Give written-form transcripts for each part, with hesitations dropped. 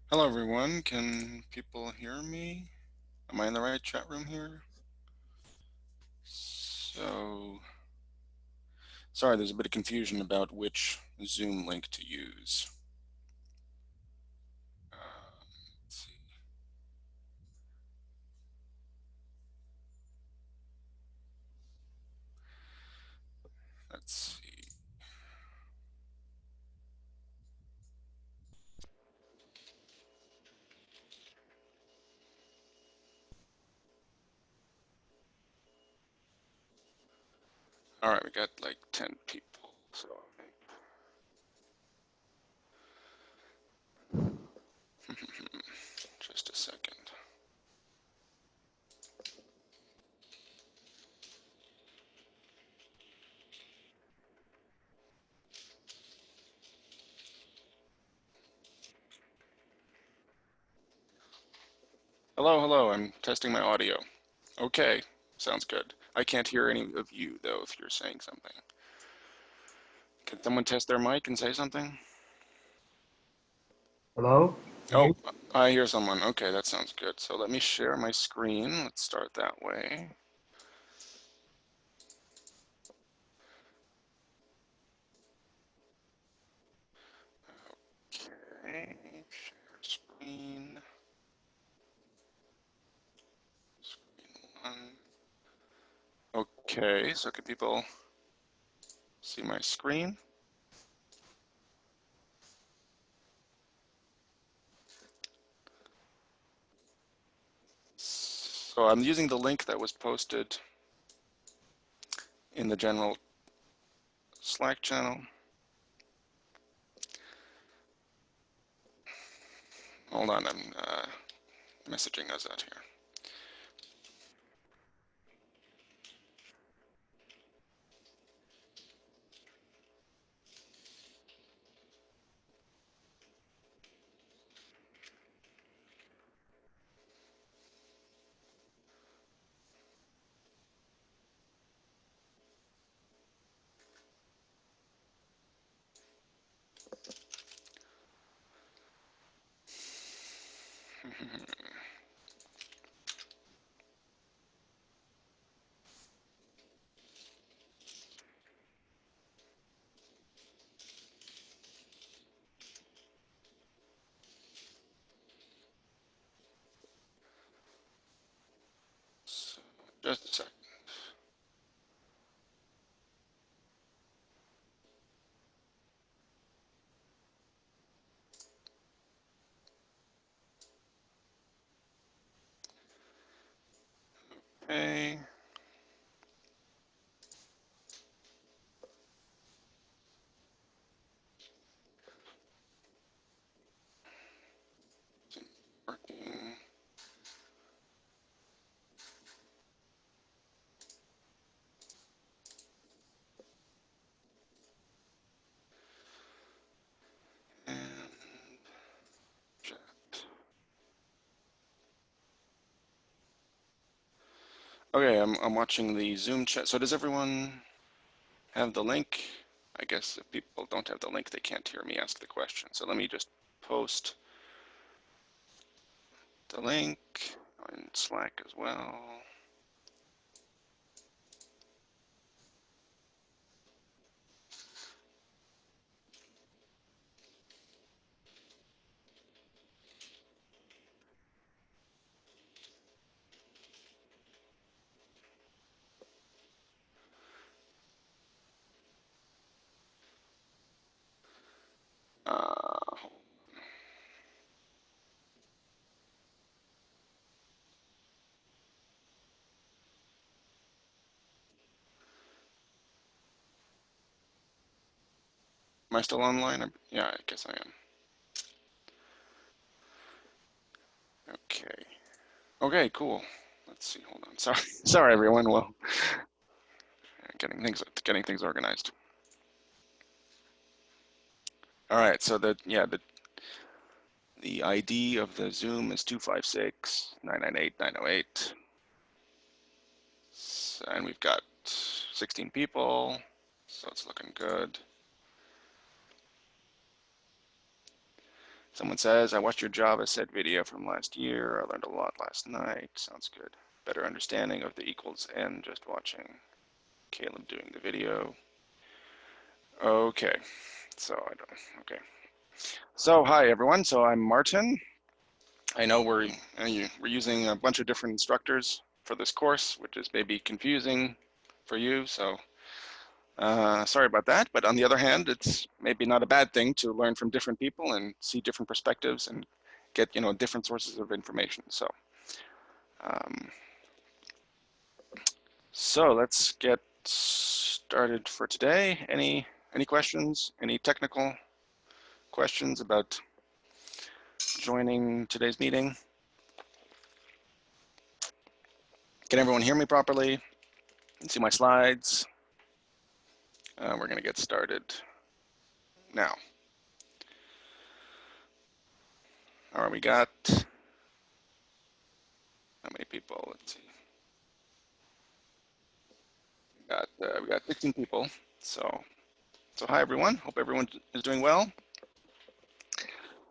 Hello everyone, can people hear me? Am I in the right chat room here? Sorry, there's a bit of confusion about which Zoom link to use. Let's see. Let's see. All right, we got like 10 people, so just a second. Hello, I'm testing my audio. Okay, sounds good. I can't hear any of you though if you're saying something. Can someone test their mic and say something? Hello? Oh, I hear someone. Okay, that sounds good. So let me share my screen. Let's start that way. Okay, share screen. Screen one. Okay, so can people see my screen? So I'm using the link that was posted in the general Slack channel. Hold on, I'm messaging us out here. So, just a sec. Okay. Working. And chat. Okay, I'm watching the Zoom chat. So does everyone have the link? I guess if people don't have the link, they can't hear me ask the question. So let me just post the link on Slack as well. Uh, am I still online? Yeah, I guess I am. Okay. Okay, cool. Let's see. Hold on. Sorry, sorry everyone. Well, getting things organized. All right. So the ID of the Zoom is 256-998-908, and we've got 16 people, so it's looking good. Someone says, I watched your Java set video from last year. I learned a lot last night. Sounds good. Better understanding of the equals n just watching. Caleb doing the video. Okay, okay. So hi everyone, so I'm Martin. I know we're using a bunch of different instructors for this course, which is maybe confusing for you, so sorry about that. But on the other hand, it's maybe not a bad thing to learn from different people and see different perspectives and get different sources of information. Um, so let's get started for today. Any questions? Any technical questions about joining today's meeting? Can everyone hear me properly? Can see my slides? We're going to get started now. All right, we got how many people? Let's see. We got 16 people. So hi everyone. Hope everyone is doing well.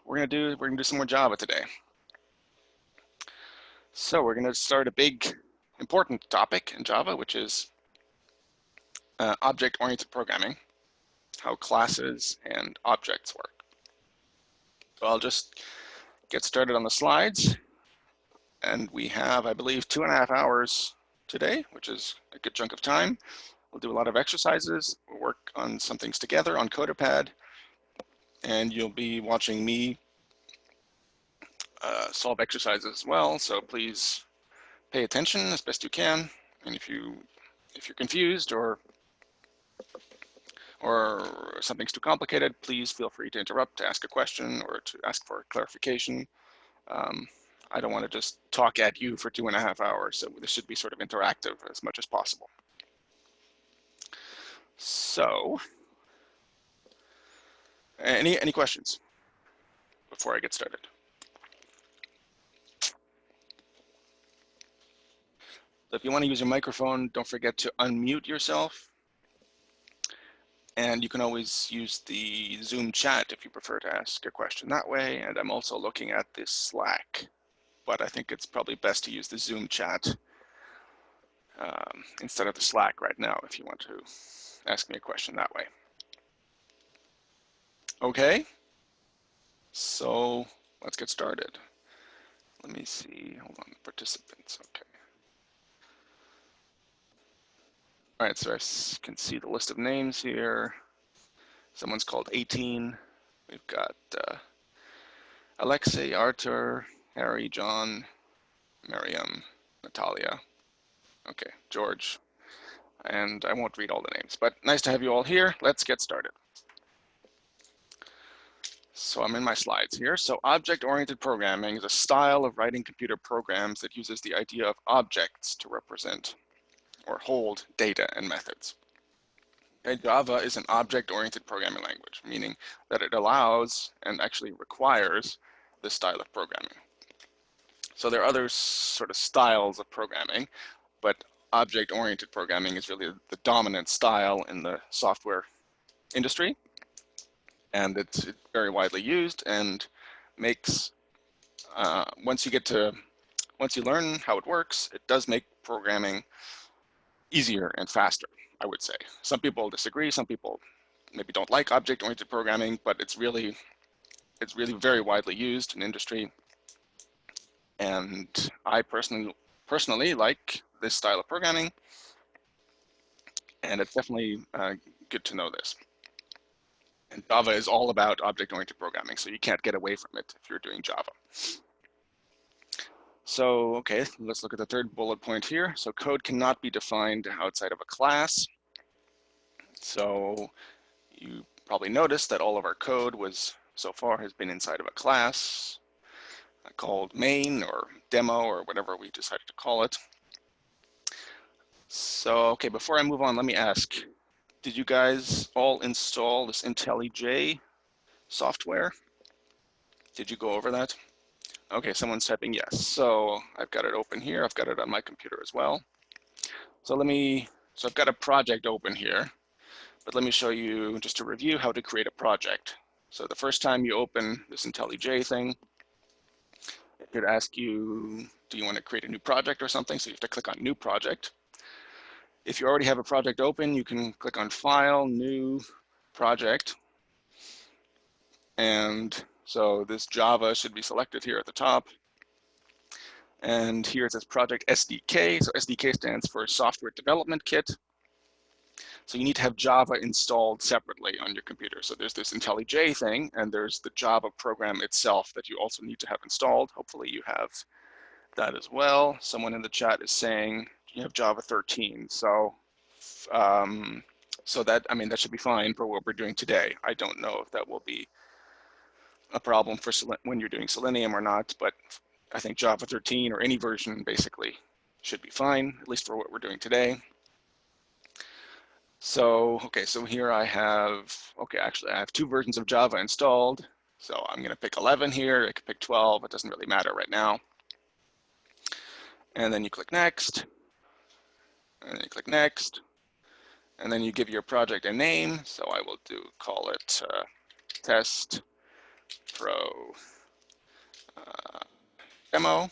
We're gonna do some more Java today. So we're gonna start a big, important topic in Java, which is object-oriented programming, how classes and objects work. So I'll just get started on the slides. And we have, I believe, 2.5 hours today, which is a good chunk of time. We'll do a lot of exercises. We'll work on some things together on CoderPad. And you'll be watching me solve exercises as well. So please pay attention as best you can. And if you're confused or something's too complicated, please feel free to interrupt, to ask a question, or to ask for clarification. I don't want to just talk at you for 2.5 hours, so this should be sort of interactive as much as possible. So, any questions before I get started? So if you want to use your microphone, don't forget to unmute yourself. And you can always use the Zoom chat if you prefer to ask a question that way. And I'm also looking at this Slack, but I think it's probably best to use the Zoom chat instead of the Slack right now if you want to ask me a question that way. Okay, so let's get started. Let me see, hold on, participants, okay. All right, so I can see the list of names here. Someone's called 18. We've got Alexei, Artur, Harry, John, Miriam, Natalia. Okay, George. And I won't read all the names, but nice to have you all here. Let's get started. So I'm in my slides here. So object-oriented programming is a style of writing computer programs that uses the idea of objects to represent or hold data and methods. Okay, Java is an object-oriented programming language, meaning that it allows and actually requires this style of programming. So there are other sort of styles of programming, but object-oriented programming is really the dominant style in the software industry. And it's very widely used and makes, once you learn how it works, it does make programming easier and faster, I would say. Some people disagree, some people maybe don't like object-oriented programming, but it's really very widely used in industry. And I personally like this style of programming, and it's definitely good to know this. And Java is all about object-oriented programming, so you can't get away from it if you're doing Java. So, okay, let's look at the third bullet point here. So code cannot be defined outside of a class. So you probably noticed that all of our code so far has been inside of a class called main or demo or whatever we decided to call it. So, okay, before I move on, let me ask, did you guys all install this IntelliJ software? Did you go over that? Okay, someone's typing yes. So I've got it open here. I've got it on my computer as well. So I've got a project open here, but let me show you just to review how to create a project. So the first time you open this IntelliJ thing, it could ask you, do you want to create a new project or something? So you have to click on New Project. If you already have a project open, you can click on File, New Project. And so this Java should be selected here at the top. And here it says Project SDK. So SDK stands for Software Development Kit. So you need to have Java installed separately on your computer. So there's this IntelliJ thing, and there's the Java program itself that you also need to have installed. Hopefully you have that as well. Someone in the chat is saying you have Java 13. So that, I mean, that should be fine for what we're doing today. I don't know if that will be a problem for when you're doing Selenium or not, but I think Java 13 or any version basically should be fine, at least for what we're doing today. So, okay, so here I have, okay, actually I have 2 versions of Java installed. So I'm gonna pick 11 here, I could pick 12, it doesn't really matter right now. And then you click next, and then you click next, and then you give your project a name. So I will call it Test Pro Demo.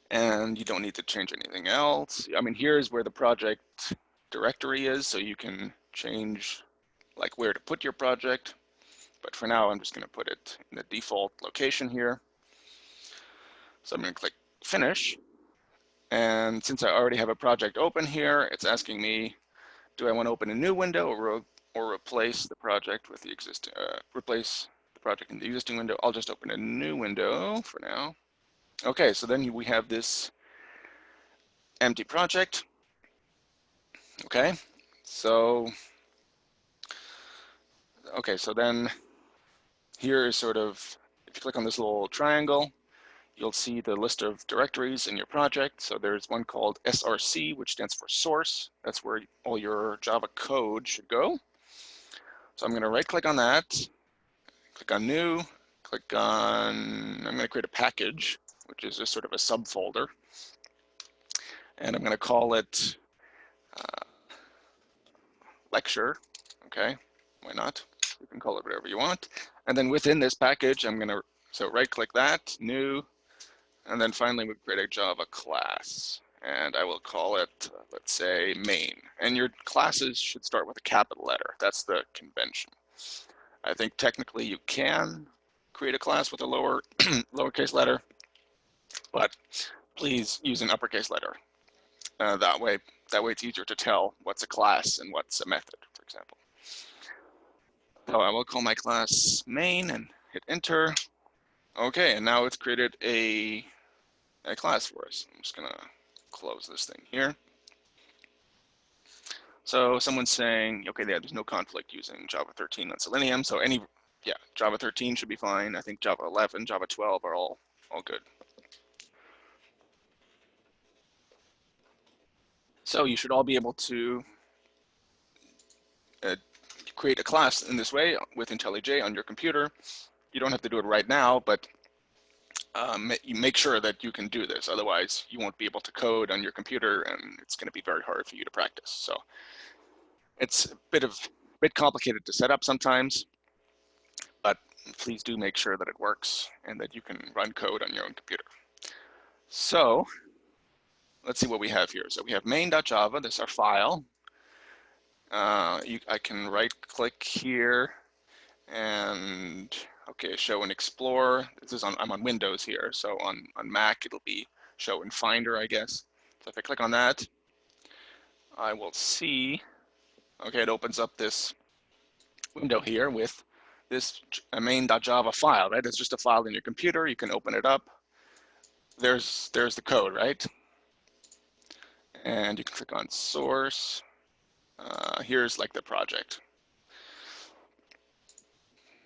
And you don't need to change anything else. I mean, here's where the project directory is, so you can change like where to put your project. But for now, I'm just gonna put it in the default location here. So I'm gonna click Finish. And since I already have a project open here, it's asking me, do I want to open a new window or replace the project with the existing, replace the project in the existing window? I'll just open a new window for now. Okay, so then we have this empty project. Okay, so then here is sort of, if you click on this little triangle, you'll see the list of directories in your project. So there's one called SRC, which stands for source. That's where all your Java code should go. So I'm going to right click on that, click on new, click on, I'm going to create a package, which is just sort of a subfolder. And I'm going to call it lecture. Okay, why not? You can call it whatever you want. And then within this package, I'm going to, so right click that, new, and then finally we create a Java class. And I will call it, let's say, main. And your classes should start with a capital letter. That's the convention. I think technically you can create a class with a lowercase letter, but please use an uppercase letter. That way it's easier to tell what's a class and what's a method, for example. So I will call my class main and hit enter. Okay, and now it's created a class for us. I'm just gonna close this thing here. So someone's saying, okay, yeah, there's no conflict using Java 13 on Selenium. So Java 13 should be fine. I think Java 11, Java 12 are all good. So you should all be able to create a class in this way with IntelliJ on your computer. You don't have to do it right now, but you make sure that you can do this. Otherwise, you won't be able to code on your computer, and it's going to be very hard for you to practice. So it's a bit complicated to set up sometimes, but please do make sure that it works and that you can run code on your own computer. So let's see what we have here. So we have main.java. This is our file. I can right-click here and okay, show and explore. This is I'm on Windows here, so on Mac it'll be show in Finder, I guess. So if I click on that, I will see. Okay, it opens up this window here with this main.java file, right? It's just a file in your computer. You can open it up. There's the code, right? And you can click on source. Here's like the project.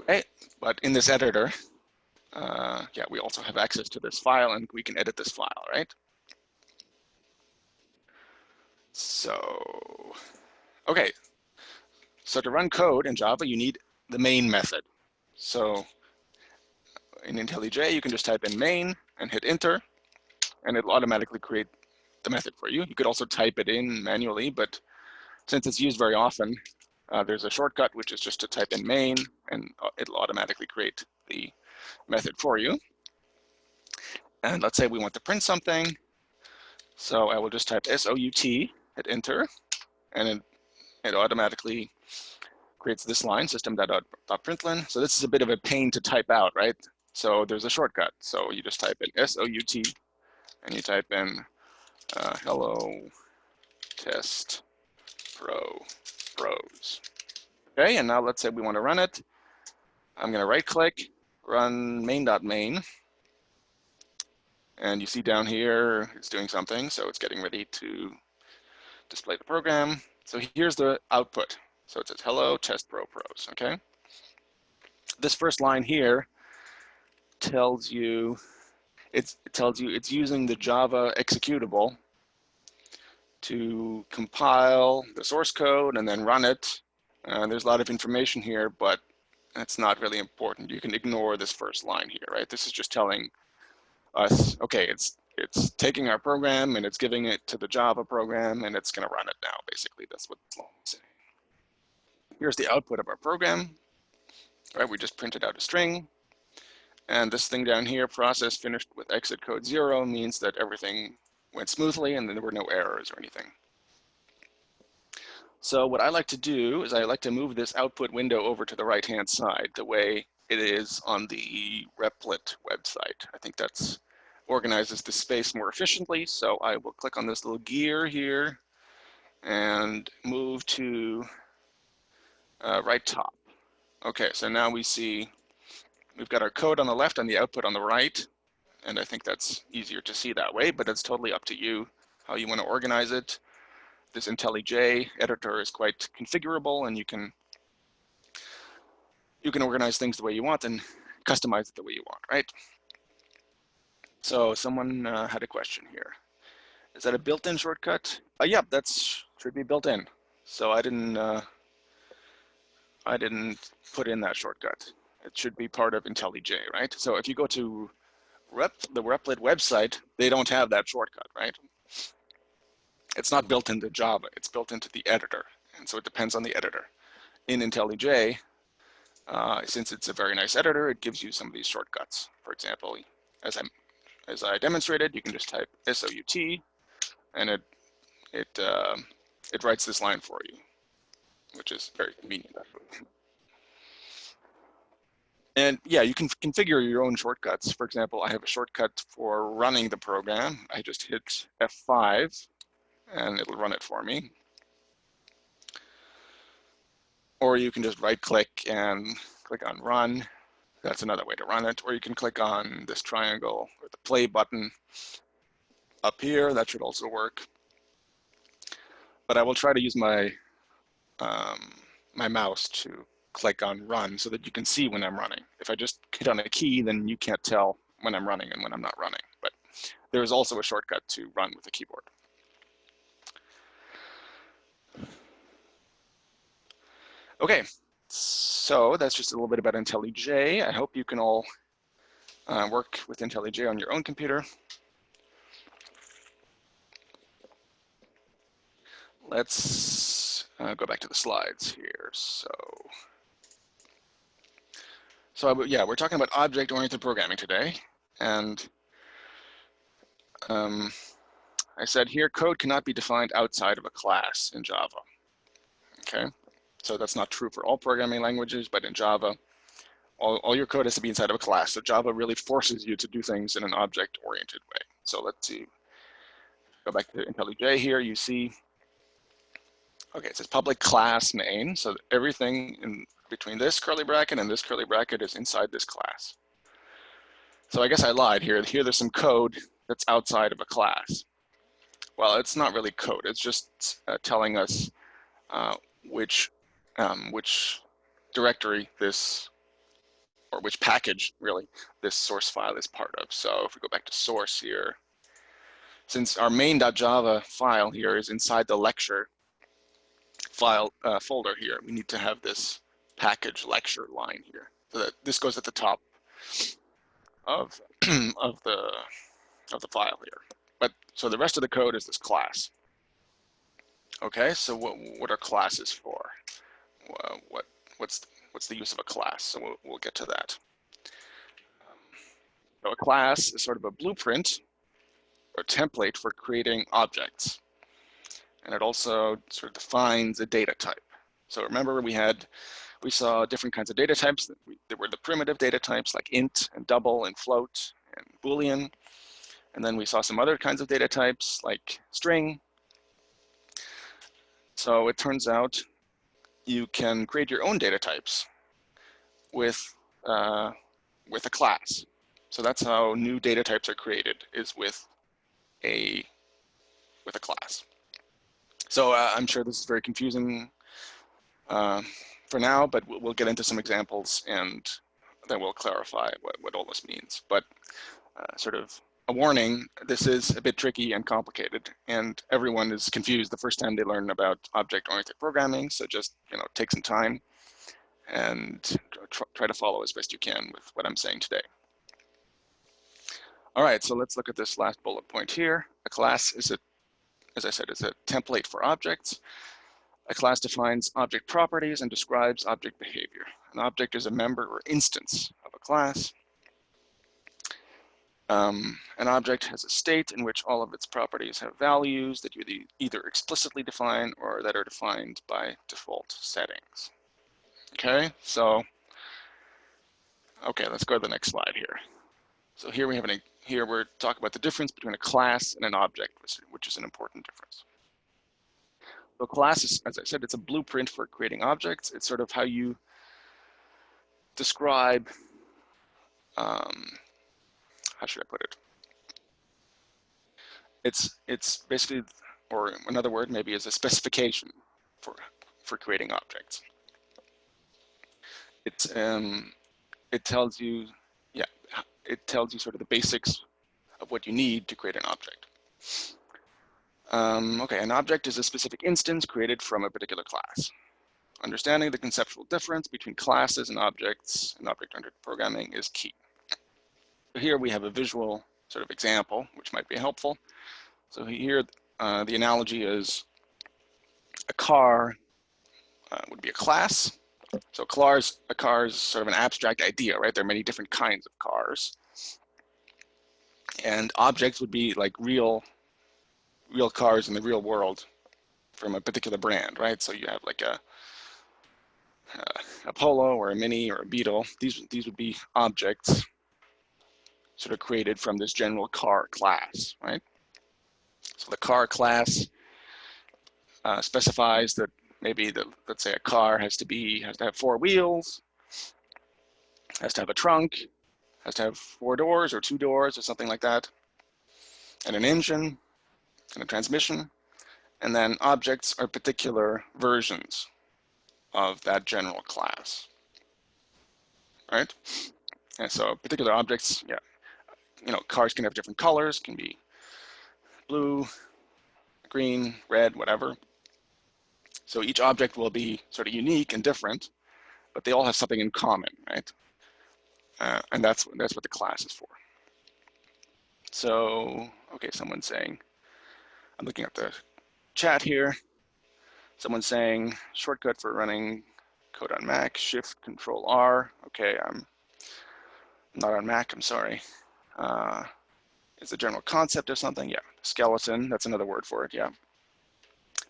Okay, but in this editor, yeah, we also have access to this file and we can edit this file, right? So, okay. So to run code in Java, you need the main method. So in IntelliJ, you can just type in main and hit enter, and it'll automatically create the method for you. You could also type it in manually, but since it's used very often, There's a shortcut, which is just to type in main, and it'll automatically create the method for you. And let's say we want to print something. So I will just type SOUT, hit enter, and it automatically creates this line, system.println. So this is a bit of a pain to type out, right? So there's a shortcut. So you just type in SOUT, and you type in hello test pros. Okay, and now let's say we want to run it. I'm going to right click, run main.main. And you see down here, it's doing something. So it's getting ready to display the program. So here's the output. So it says hello TestPro-Pros, okay? This first line here tells you, it tells you it's using the Java executable to compile the source code and then run it. There's a lot of information here, but it's not really important. You can ignore this first line here, right? This is just telling us, okay, it's taking our program and it's giving it to the Java program and it's going to run it now. Basically, that's what this line is saying. Here's the output of our program. Right, we just printed out a string. And this thing down here, process finished with exit code 0, means that everything went smoothly and there were no errors or anything. So what I like to do is I like to move this output window over to the right-hand side, the way it is on the Replit website. I think that's organizes the space more efficiently. So I will click on this little gear here and move to right top. Okay, so now we see we've got our code on the left and the output on the right. And I think that's easier to see that way, but it's totally up to you how you want to organize it. This IntelliJ editor is quite configurable, and you can organize things the way you want and customize it the way you want, right? So someone had a question here. Is that a built-in shortcut? Yeah, that should be built in. So I didn't put in that shortcut. It should be part of IntelliJ, right? So if you go to the Replit website, they don't have that shortcut, right? It's not built into Java, it's built into the editor. And so it depends on the editor. In IntelliJ, since it's a very nice editor, it gives you some of these shortcuts. For example, as I demonstrated, you can just type SOUT, and it writes this line for you, which is very convenient. And yeah, you can configure your own shortcuts. For example, I have a shortcut for running the program. I just hit F5 and it'll run it for me. Or you can just right click and click on run. That's another way to run it. Or you can click on this triangle or the play button up here. That should also work. But I will try to use my my mouse to click on run so that you can see when I'm running. If I just hit on a key, then you can't tell when I'm running and when I'm not running. But there is also a shortcut to run with the keyboard. Okay, so that's just a little bit about IntelliJ. I hope you can all work with IntelliJ on your own computer. Let's go back to the slides here. Yeah, we're talking about object-oriented programming today. And I said here, code cannot be defined outside of a class in Java. Okay, so that's not true for all programming languages, but in Java, all your code has to be inside of a class. So Java really forces you to do things in an object-oriented way. So let's see, go back to IntelliJ here, you see, okay, it says public class main. So everything in between this curly bracket and this curly bracket is inside this class. So I guess I lied here. Here there's some code that's outside of a class. Well, it's not really code. It's just telling us which directory this, or which package really, this source file is part of. So if we go back to source here, since our main.java file here is inside the lecture file folder here, we need to have this package lecture line here. So that this goes at the top of of the file here. But so the rest of the code is this class. Okay, so what are classes for? what's the use of a class. So we'll get to that. So a class is sort of a blueprint or template for creating objects. And it also sort of defines a data type. So remember we saw different kinds of data types. There were the primitive data types like int and double and float and Boolean. And then we saw some other kinds of data types like string. So it turns out you can create your own data types with a class. So that's how new data types are created, is with a class. So I'm sure this is very confusing for now, but we'll get into some examples and then we'll clarify what all this means. But sort of a warning, this is a bit tricky and complicated, and everyone is confused the first time they learn about object-oriented programming. So just take some time and try to follow as best you can with what I'm saying today. All right, so let's look at this last bullet point here. A class is as I said, is a template for objects. A class defines object properties and describes object behavior. An object is a member or instance of a class. An object has a state in which all of its properties have values that you either explicitly define or that are defined by default settings. Okay, so, let's go to the next slide here. So here we're talking about the difference between a class and an object, which is an important difference. So class is, as I said, it's a blueprint for creating objects. It's sort of how you describe, how should I put it? It's basically, or another word maybe is a specification for creating objects. It tells you, it tells you sort of the basics of what you need to create an object. An object is a specific instance created from a particular class. Understanding the conceptual difference between classes and objects in object-oriented programming is key. Here we have a visual sort of example, which might be helpful. So here the analogy is a car would be a class. So a car is sort of an abstract idea, right? There are many different kinds of cars. And objects would be like real cars in the real world from a particular brand, right? So you have like a Polo or a Mini or a Beetle. These would be objects sort of created from this general car class, right? So the car class specifies that maybe let's say a car has to have 4 wheels, has to have a trunk, has to have 4 doors or 2 doors or something like that, and an engine and a transmission. And then objects are particular versions of that general class, right? And so particular objects, cars can have different colors, can be blue, green, red, whatever. So each object will be sort of unique and different, but they all have something in common, right? And that's what the class is for. So, someone's saying, I'm looking at the chat here. Someone's saying, shortcut for running code on Mac, Shift Control R. Okay, I'm not on Mac, I'm sorry. It's a general concept of something, yeah. Skeleton, that's another word for it, yeah.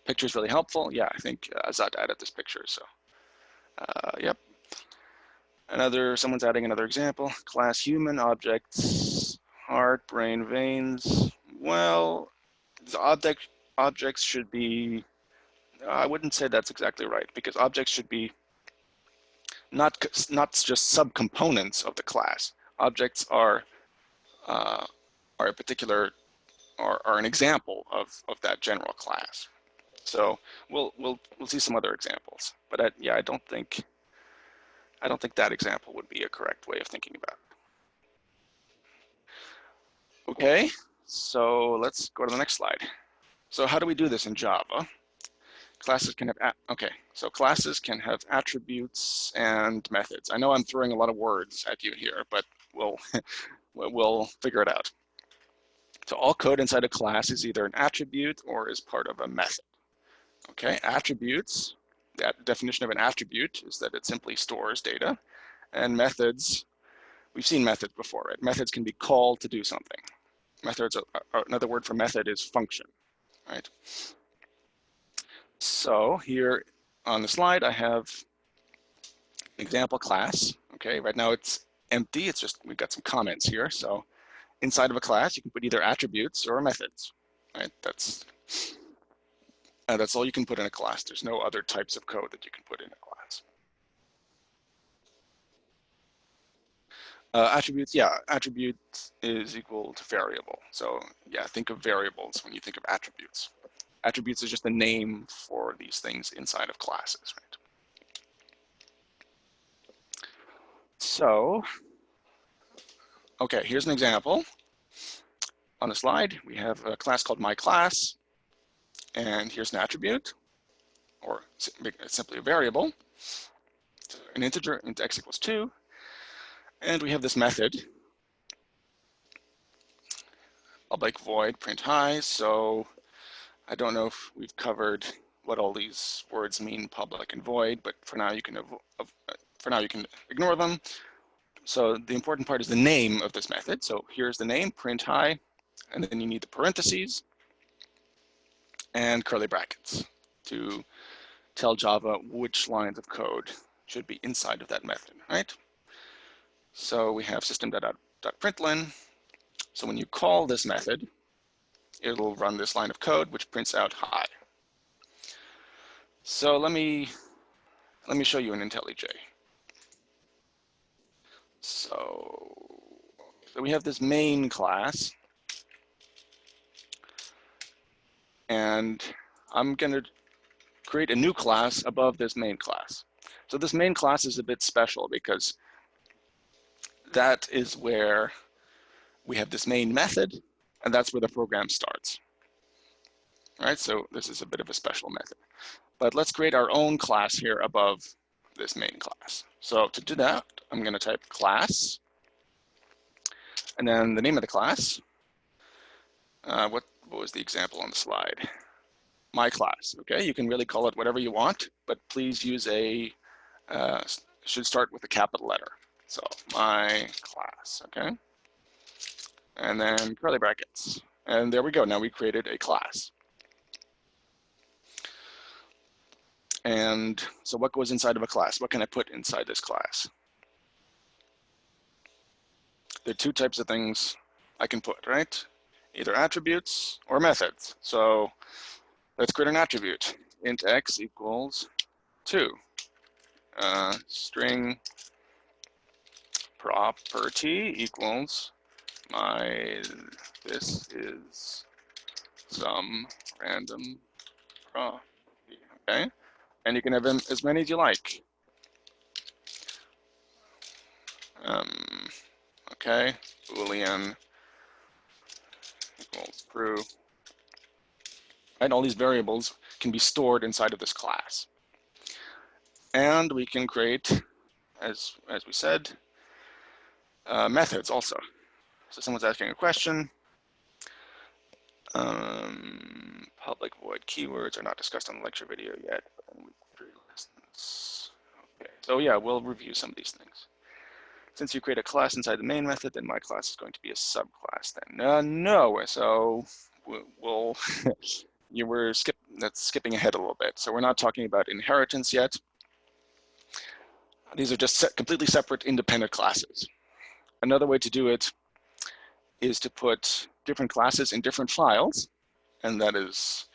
Picture is really helpful, yeah, I think Azad added this picture, so, yep. Someone's adding another example. Class human, objects, heart, brain, veins. Well, the objects should be, I wouldn't say that's exactly right, because objects should be not just subcomponents of the class. Objects are a particular, are an example of that general class. So we'll see some other examples, but I don't think that example would be a correct way of thinking about it. Okay, so let's go to the next slide. So how do we do this in Java? Classes can have, classes can have attributes and methods. I know I'm throwing a lot of words at you here, but we'll figure it out. So all code inside a class is either an attribute or is part of a method. Okay, attributes The definition of an attribute is that it simply stores data, and methods, we've seen methods before, right? Methods can be called to do something. Methods, another word for method is function, right? So here on the slide, I have an example class. Okay, right now it's empty. It's just, we've got some comments here. So inside of a class, you can put either attributes or methods, right? That's all you can put in a class. There's no other types of code that you can put in a class. Attributes, yeah, attribute is equal to variable. So yeah, think of variables when you think of attributes. Attributes is just a name for these things inside of classes, right? So, okay, here's an example. On the slide, we have a class called myClass, and here's an attribute, or simply a variable, an integer, int x equals 2, and we have this method, public void print hi. So I don't know if we've covered what all these words mean, public and void, but for now you can ignore them. So the important part is the name of this method. So here's the name, print hi, and then you need the parentheses and curly brackets to tell Java which lines of code should be inside of that method, right? So we have system.println. So when you call this method, it'll run this line of code which prints out hi. So let me show you an IntelliJ. So we have this main class, and I'm going to create a new class above this main class. So this main class is a bit special because that is where we have this main method, and that's where the program starts. All right, so this is a bit of a special method. But let's create our own class here above this main class. So to do that, I'm going to type class, and then the name of the class. What was the example on the slide? My class. Okay, you can really call it whatever you want, but please use should start with a capital letter. So my class, okay? And then curly brackets. And there we go, now we created a class. And so what goes inside of a class? What can I put inside this class? There are two types of things I can put, right? Either attributes or methods. So let's create an attribute. Int x equals 2. String property equals this is some random property, okay? And you can have as many as you like. Okay, Boolean equals true. And all these variables can be stored inside of this class. And we can create, as we said, methods also. So someone's asking a question. Public void keywords are not discussed on the lecture video yet. Okay, so yeah, we'll review some of these things. Since you create a class inside the main method, then my class is going to be a subclass then. No, so we'll, that's skipping ahead a little bit. So we're not talking about inheritance yet. These are just completely separate independent classes. Another way to do it is to put different classes in different files, and that's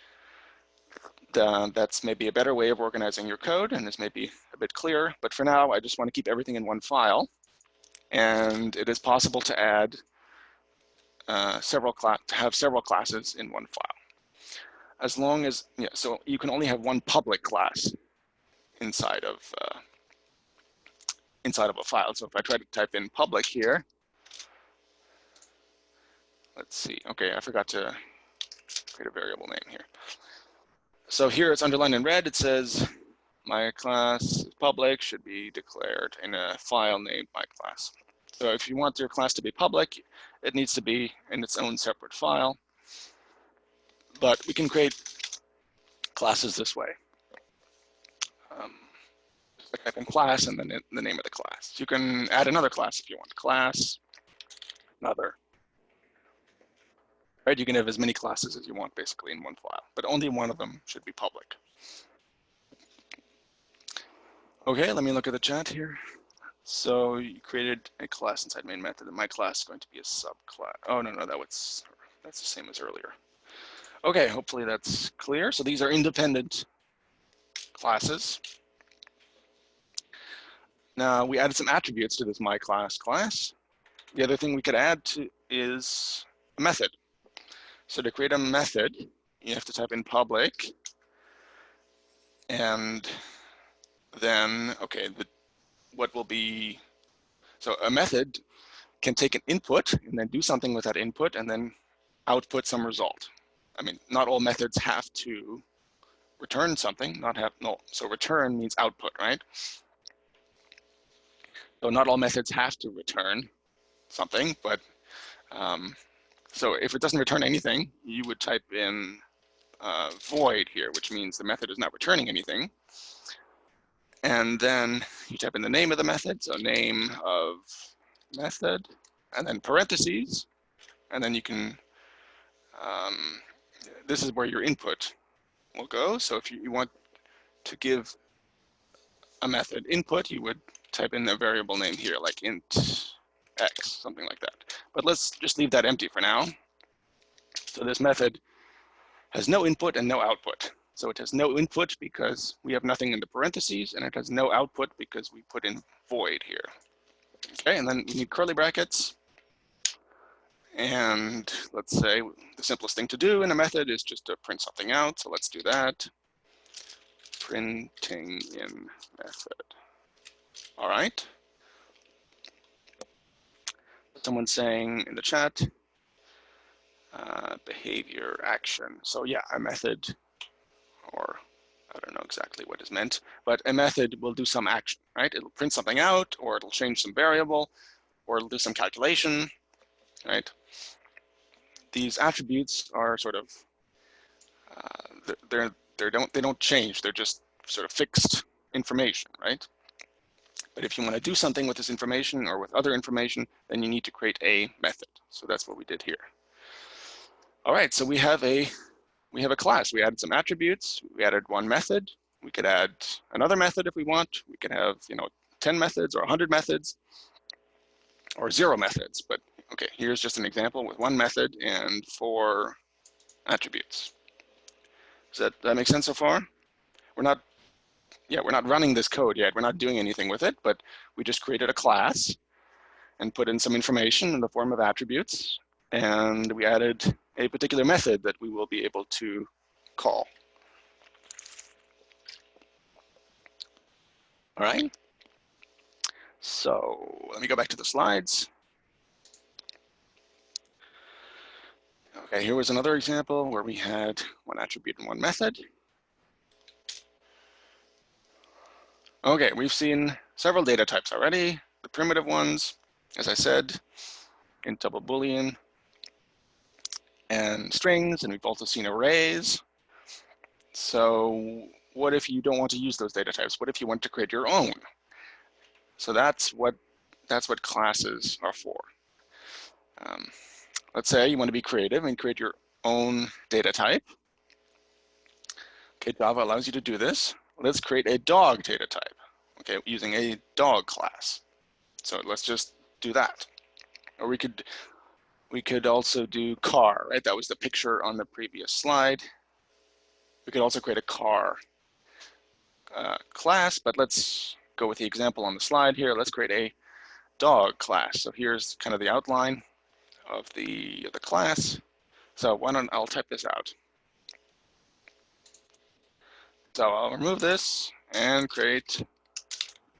maybe a better way of organizing your code, and this may be a bit clearer, but for now, I just want to keep everything in one file, and it is possible to add several classes in one file. As long as, so you can only have one public class inside of a file. So if I try to type in public here, let's see, okay, I forgot to create a variable name here. So here it's underlined in red, it says my class is public, should be declared in a file named my class. So if you want your class to be public, it needs to be in its own separate file. But we can create classes this way. type in class and then the name of the class. You can add another class if you want. Class, another. Right? You can have as many classes as you want basically in one file, but only one of them should be public. Okay, let me look at the chat here. So you created a class inside main method, and my class is going to be a subclass. Oh, no, that's the same as earlier. Okay, hopefully that's clear. So these are independent classes. Now we added some attributes to this my class class. The other thing we could add to is a method. So to create a method, you have to type in public, and then, okay, what will be, so a method can take an input and then do something with that input and then output some result. I mean, not all methods have to return something, so return means output, right? So not all methods have to return something, but so if it doesn't return anything, you would type in void here, which means the method is not returning anything. And then you type in the name of the method, so name of method, and then parentheses, and then you can, this is where your input will go. So if you want to give a method input, you would type in a variable name here, like int x, something like that. But let's just leave that empty for now. So this method has no input and no output. So it has no input because we have nothing in the parentheses, and it has no output because we put in void here. Okay, and then we need curly brackets. And let's say the simplest thing to do in a method is just to print something out. So let's do that. Printing in method. All right. Someone's saying in the chat, behavior action. So yeah, a method, or I don't know exactly what is meant, but a method will do some action, right? It'll print something out, or it'll change some variable, or it'll do some calculation, right? These attributes are sort of, they don't change. They're just sort of fixed information, right? But if you want to do something with this information or with other information, then you need to create a method. So that's what we did here. All right, so we have a class. We added some attributes. We added one method. We could add another method if we want. We could have 10 methods or 100 methods or 0 methods. But okay, here's just an example with one method and 4 attributes. Does that make sense so far? We're not running this code yet. We're not doing anything with it, but we just created a class and put in some information in the form of attributes. And we added a particular method that we will be able to call. All right. So let me go back to the slides. Okay, here was another example where we had one attribute and one method. Okay, we've seen several data types already. The primitive ones, as I said, int double Boolean, and strings, and we've also seen arrays. So what if you don't want to use those data types? What if you want to create your own? So that's what classes are for. Let's say you want to be creative and create your own data type. Okay, Java allows you to do this. Let's create a dog data type, okay, using a dog class. So let's just do that. Or we could also do car, right? That was the picture on the previous slide. We could also create a car class, but let's go with the example on the slide here. Let's create a dog class. So here's kind of the outline of the class. So I'll type this out. So I'll remove this and create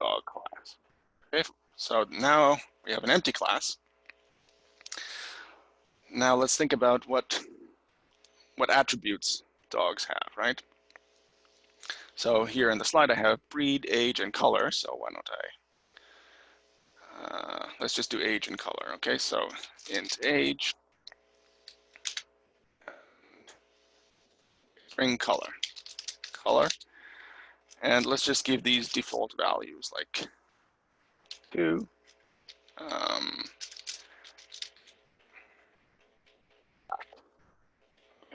dog class. Okay, so now we have an empty class. Now let's think about what attributes dogs have, right? So here in the slide I have breed, age, and color. So why don't let's just do age and color. Okay, so int age, string color. And let's just give these default values like 2.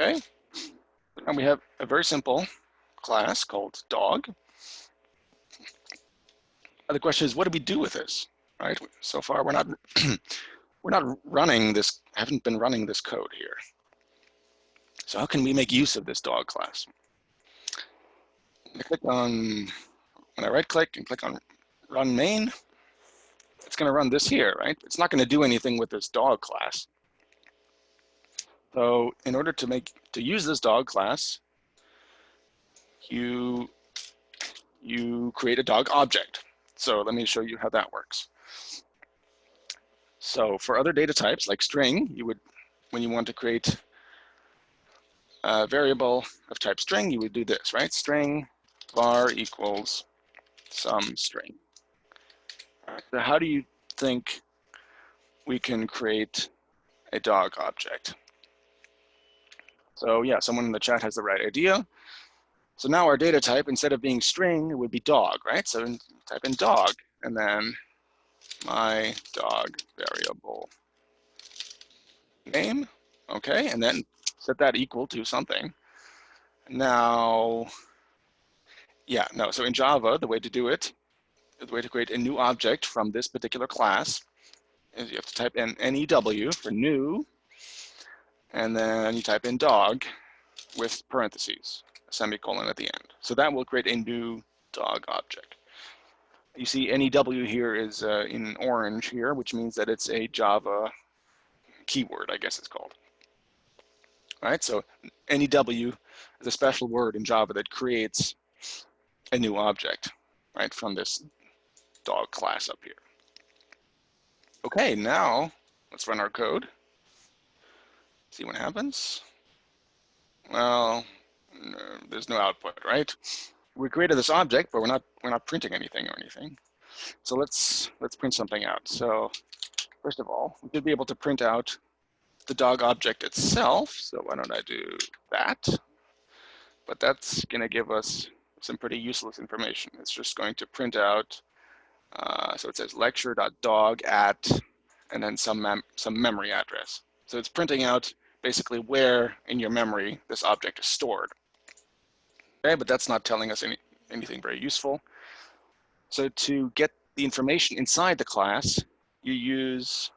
Okay, and we have a very simple class called dog. The question is, what do we do with this? Right? So far, we're not we're not running this. Haven't been running this code here. So how can we make use of this dog class? I click on when I right-click and click on Run Main. It's going to run this here, right? It's not going to do anything with this dog class. So in order to use this dog class, you create a dog object. So let me show you how that works. So for other data types like string, you would, when you want to create a variable of type string, you would do this, right? String var equals some string. Right, so how do you think we can create a dog object? So yeah, someone in the chat has the right idea. So now our data type, instead of being string, it would be dog, right? So type in dog, and then my dog variable name, okay? And then set that equal to something. Now, yeah, no, so in Java, the way to do it, the way to create a new object from this particular class is you have to type in new for new, and then you type in dog with parentheses, a semicolon at the end. So that will create a new dog object. You see new here is in orange here, which means that it's a Java keyword, I guess it's called. All right, so new is a special word in Java that creates a new object, right, from this dog class up here. Okay, now let's run our code. See what happens. Well, no, there's no output, right? We created this object, but we're not printing anything or anything. So let's print something out. So first of all, we should be able to print out the dog object itself. So why don't I do that? But that's going to give us some pretty useless information. It's just going to print out. So it says lecture.dog at, and then some memory address. So it's printing out basically where in your memory this object is stored. Okay, but that's not telling us anything very useful. So to get the information inside the class, you use,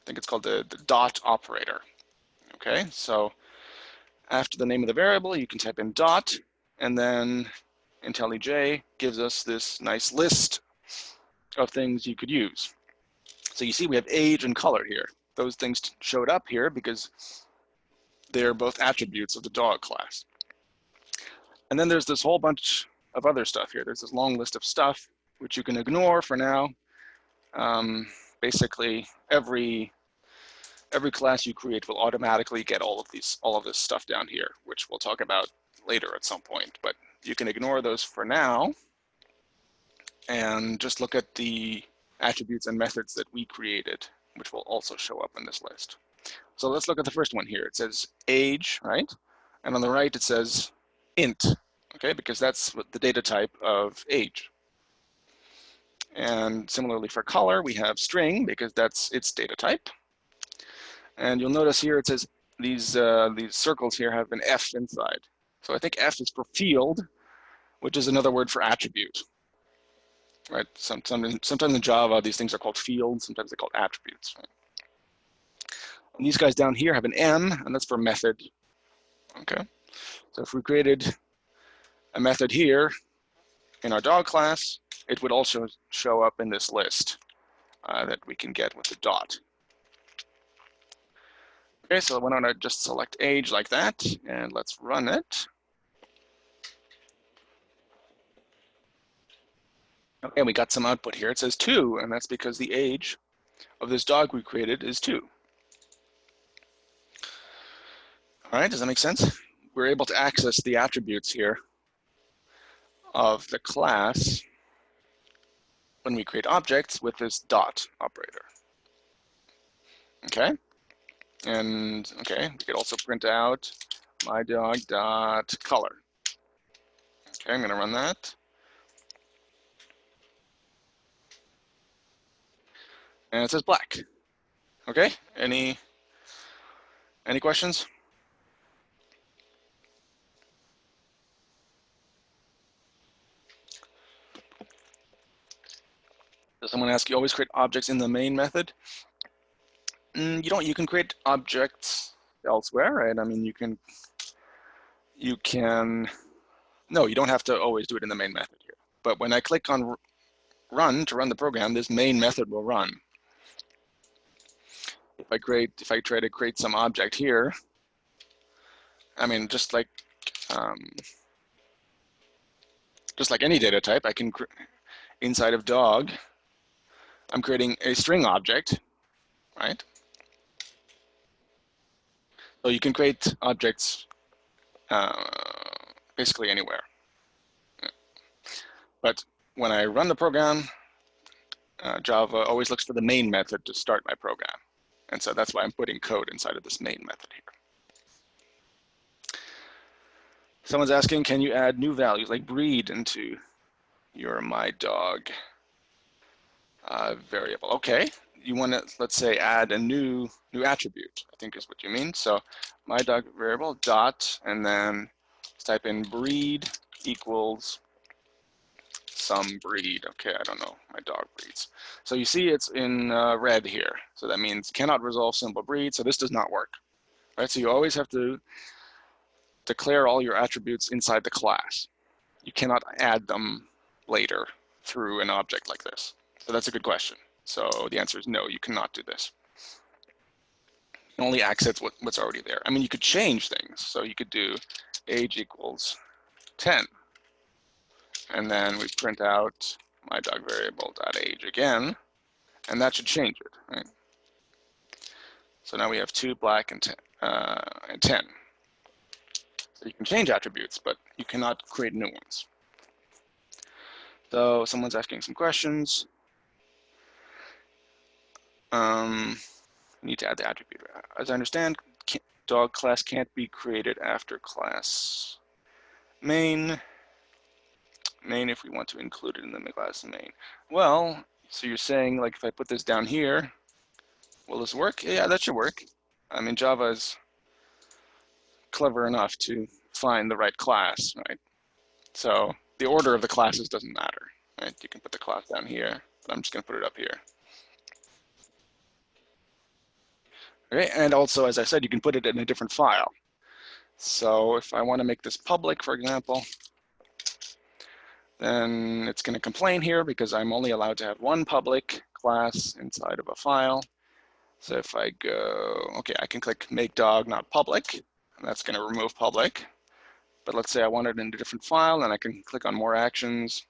I think it's called the dot operator. Okay, so after the name of the variable, you can type in dot, and then IntelliJ gives us this nice list of things you could use. So you see we have age and color here. Those things showed up here because they're both attributes of the dog class. And then there's this whole bunch of other stuff here. There's this long list of stuff which you can ignore for now. Basically, every class you create will automatically get all of this stuff down here, which we'll talk about later at some point. But you can ignore those for now and just look at the attributes and methods that we created, which will also show up in this list. So let's look at the first one here. It says age, right? And on the right, it says int, okay? Because that's what the data type of age. And similarly for color, we have string because that's its data type. And you'll notice here it says these circles here have an F inside. So I think F is for field, which is another word for attribute. Right? Sometimes in Java, these things are called fields, sometimes they're called attributes. Right? And these guys down here have an M, and that's for method. Okay. So if we created a method here in our dog class, it would also show up in this list that we can get with the dot. Okay, so why don't I just select age like that, and let's run it. Okay, we got some output here. It says 2, and that's because the age of this dog we created is 2. All right, does that make sense? We're able to access the attributes here of the class when we create objects with this dot operator. Okay, and okay, we could also print out my dog dot color. Okay, I'm gonna run that. and it says black. Okay, any questions? Does someone ask, you always create objects in the main method? You don't, you can create objects elsewhere, right? I mean, you can, no, you don't have to always do it in the main method here. But when I click on run to run the program, this main method will run. If I try to create some object here, I mean, just like any data type, I can, inside of dog, I'm creating a string object, right? So you can create objects basically anywhere. But when I run the program, Java always looks for the main method to start my program. And so that's why I'm putting code inside of this main method here. Someone's asking, can you add new values like breed into your my dog variable? Okay, you want to, let's say, add a new attribute, I think is what you mean. So my dog variable dot, and then let's type in breed equals some breed. Okay, I don't know, my dog breeds. So you see it's in red here. So that means cannot resolve simple breed. So this does not work, right? So you always have to declare all your attributes inside the class. You cannot add them later through an object like this. So that's a good question. So the answer is no, you cannot do this. You can only access what's already there. I mean, you could change things. So you could do age equals 10. And then we print out my dog variable dot age again, and that should change it, right? So now we have 2, black, and 10. So you can change attributes, but you cannot create new ones. So someone's asking some questions. Need to add the attribute. As I understand, dog class can't be created after class main if we want to include it in the class main. Well, so you're saying, like, if I put this down here, will this work? Yeah, that should work. I mean, Java is clever enough to find the right class, right? So the order of the classes doesn't matter, right? You can put the class down here, but I'm just going to put it up here. Okay, and also, as I said, you can put it in a different file. So if I want to make this public, for example, then it's going to complain here because I'm only allowed to have one public class inside of a file. So if I go, okay, I can click make dog not public, and that's going to remove public. But let's say I want it in a different file, and I can click on more actions,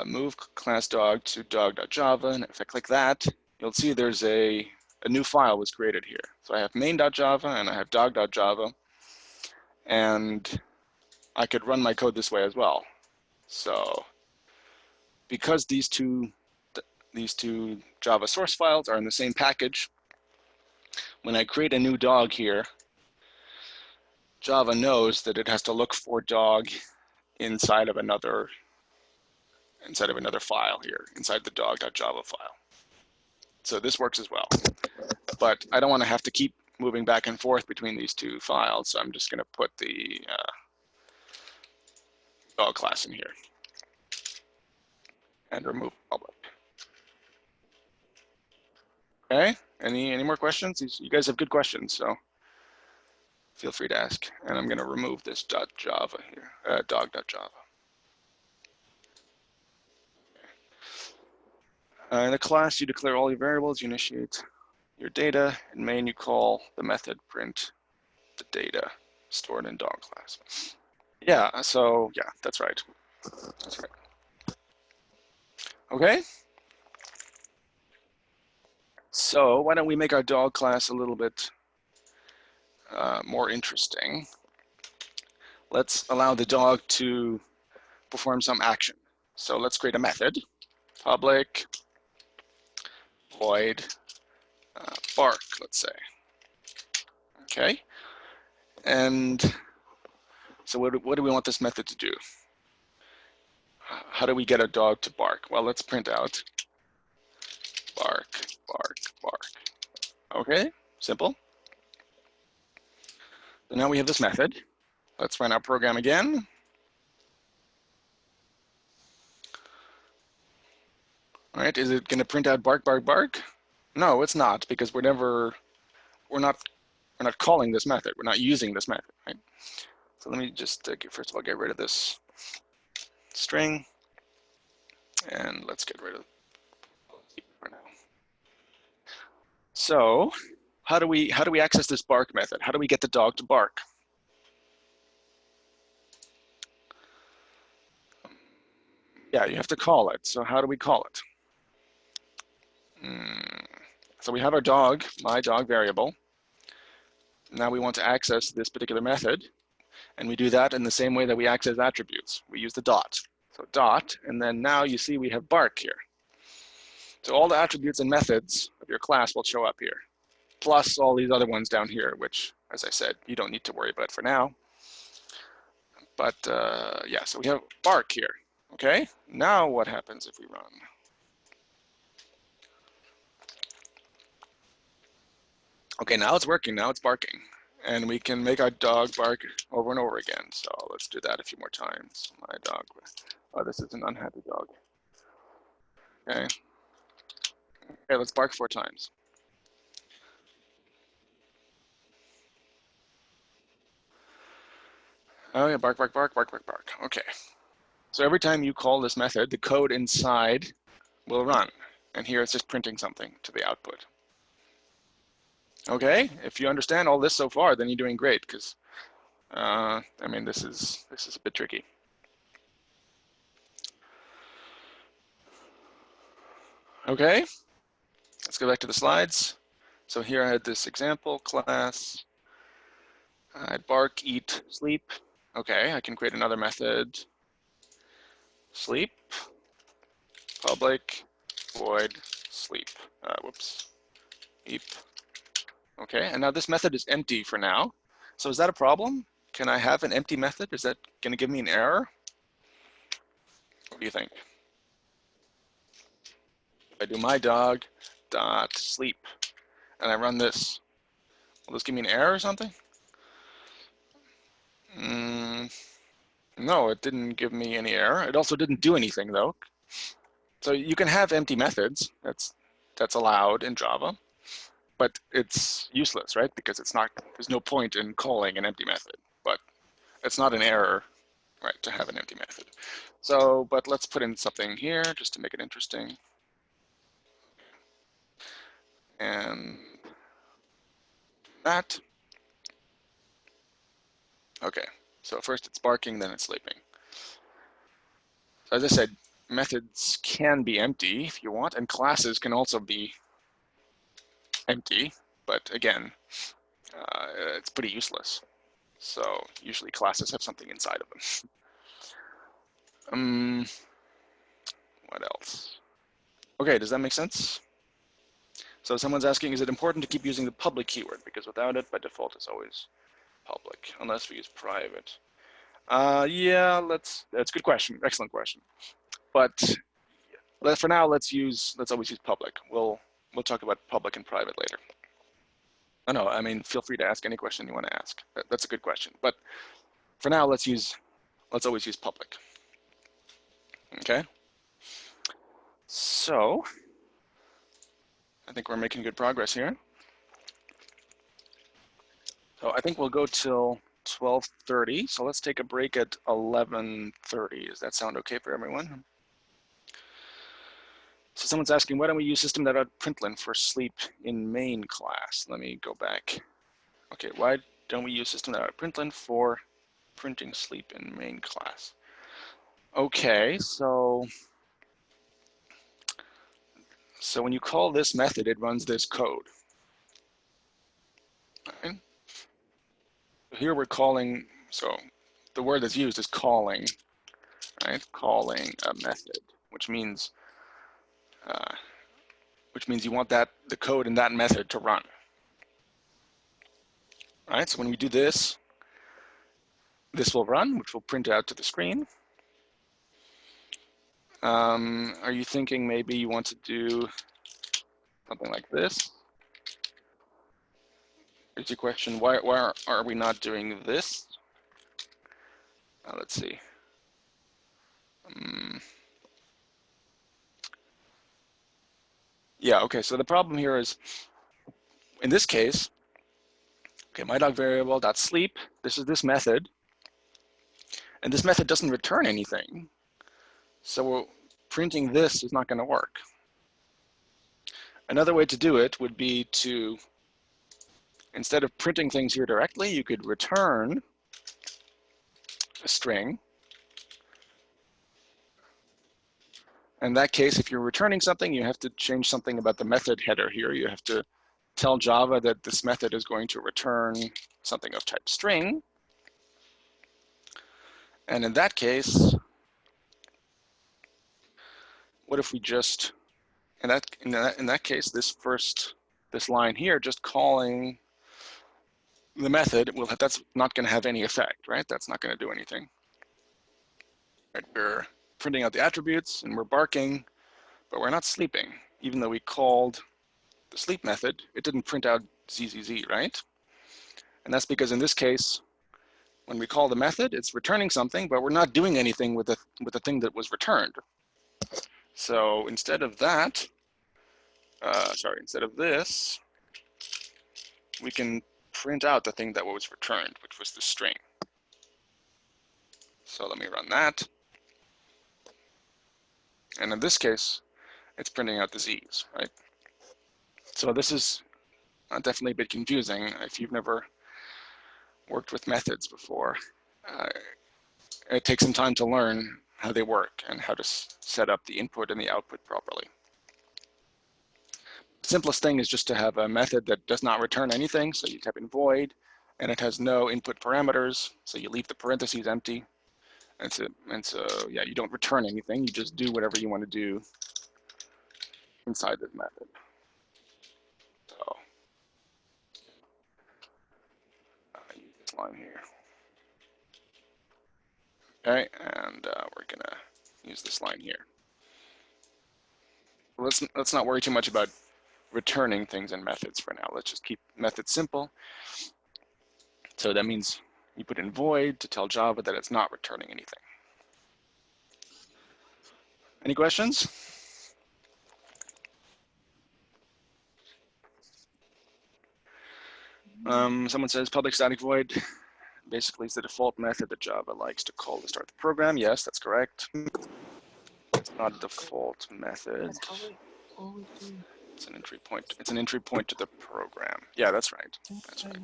move class dog to dog.java, and if I click that, you'll see there's a new file was created here. So I have main.java and I have dog.java, and I could run my code this way as well. So because these two Java source files are in the same package, when I create a new dog here, Java knows that it has to look for dog inside of another file here, inside the dog.java file. So this works as well. But I don't want to have to keep moving back and forth between these two files, so I'm just going to put the dog class in here and remove public. Okay, any more questions? You guys have good questions, so feel free to ask. And I'm going to remove this .java here, dog.java. In the class, you declare all your variables, you initiate your data. In main, you call the method print the data stored in dog class. Yeah, so yeah, that's right. That's right. Okay. So why don't we make our dog class a little bit more interesting? Let's allow the dog to perform some action. So let's create a method, public void bark, let's say. Okay. And so what do we want this method to do? How do we get a dog to bark? Well, let's print out bark, bark, bark. Okay, simple. So now we have this method. Let's run our program again. All right, is it going to print out bark, bark, bark? No, it's not, because we're not calling this method. We're not using this method, right? So let me just first of all get rid of this string, and let's get rid of it for now. So how do we access this bark method? How do we get the dog to bark? Yeah, you have to call it. So how do we call it? So we have our dog, my dog variable. Now we want to access this particular method, and we do that in the same way that we access attributes. We use the dot. So dot, and then now you see we have bark here. So all the attributes and methods of your class will show up here, plus all these other ones down here, which, as I said, you don't need to worry about for now. But yeah, so we have bark here. Okay, now what happens if we run? Okay, now it's working, now it's barking. And we can make our dog bark over and over again. So let's do that a few more times. My dog, oh, this is an unhappy dog. Okay, okay, let's bark 4 times. Oh yeah, bark, bark, bark, bark, bark, bark. Okay. So every time you call this method, the code inside will run. And here it's just printing something to the output. Okay, if you understand all this so far, then you're doing great, because I mean, this is a bit tricky. Okay, let's go back to the slides. So here I had this example class. I had bark, eat, sleep. Okay, I can create another method. Sleep, public, void, sleep. Whoops, eep. Okay, and now this method is empty for now. So is that a problem? Can I have an empty method? Is that going to give me an error? What do you think? If I do my dog dot sleep and I run this, will this give me an error or something? No, it didn't give me any error. It also didn't do anything though. So you can have empty methods. That's allowed in Java, but it's useless, right? Because there's no point in calling an empty method. But it's not an error, right, to have an empty method. So, but let's put in something here just to make it interesting. And that. Okay, so first it's barking, then it's sleeping. So as I said, methods can be empty if you want, and classes can also be empty, but again, it's pretty useless. So usually classes have something inside of them. What else? Okay, does that make sense? So someone's asking, is it important to keep using the public keyword? Because without it, by default, it's always public, unless we use private. Yeah, that's a good question. Excellent question. But for now, let's always use public. We'll talk about public and private later. No, I mean, feel free to ask any question you want to ask. That's a good question. But for now, let's always use public. Okay. So I think we're making good progress here. So I think we'll go till 12:30. So let's take a break at 11:30. Does that sound okay for everyone? So someone's asking, why don't we use system.out.println for sleep in main class? Let me go back. Okay, why don't we use system.out.println for printing sleep in main class? Okay, so when you call this method, it runs this code. Right? Here we're calling, so the word that's used is calling, right? Calling a method, which means you want the code in that method to run. Right? So when we do this, this will run, which will print out to the screen. Are you thinking maybe you want to do something like this. Here's your question, why are we not doing this? Let's see. Yeah, okay, so the problem here is, in this case, okay, my dog variable dot sleep, this is this method, and this method doesn't return anything. So printing this is not going to work. Another way to do it would be to, instead of printing things here directly, you could return a string. In that case, if you're returning something, you have to change something about the method header here. You have to tell Java that this method is going to return something of type string. And in that case, what if we just, in that case, this line here, just calling the method, that's not going to have any effect, right? That's not going to do anything. Right, we're printing out the attributes and we're barking, but we're not sleeping. Even though we called the sleep method, it didn't print out ZZZ, right? And that's because in this case, when we call the method, it's returning something, but we're not doing anything with the thing that was returned. So instead of that, instead of this, we can print out the thing that was returned, which was the string. So let me run that. And in this case, it's printing out the Z's, right? So this is definitely a bit confusing if you've never worked with methods before. It takes some time to learn how they work and how to set up the input and the output properly. The simplest thing is just to have a method that does not return anything, so you type in void, and it has no input parameters, so you leave the parentheses empty. And so yeah, you don't return anything, you just do whatever you want to do inside this method. So use this line here. Okay, and we're gonna use this line here. Let's not worry too much about returning things in methods for now. Let's just keep methods simple. So that means you put in void to tell Java that it's not returning anything. Any questions? Someone says public static void basically is the default method that Java likes to call to start the program. Yes, that's correct. It's not a default method. It's an entry point. It's an entry point to the program. Yeah, that's right. That's right.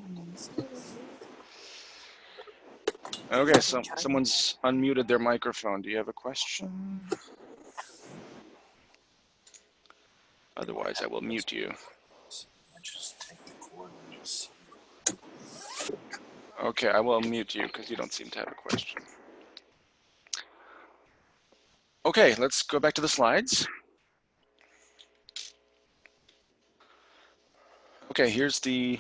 Okay, so someone's unmuted their microphone. Do you have a question? Otherwise, I will mute you. Okay, I will mute you because you don't seem to have a question. Okay, let's go back to the slides. Okay, here's the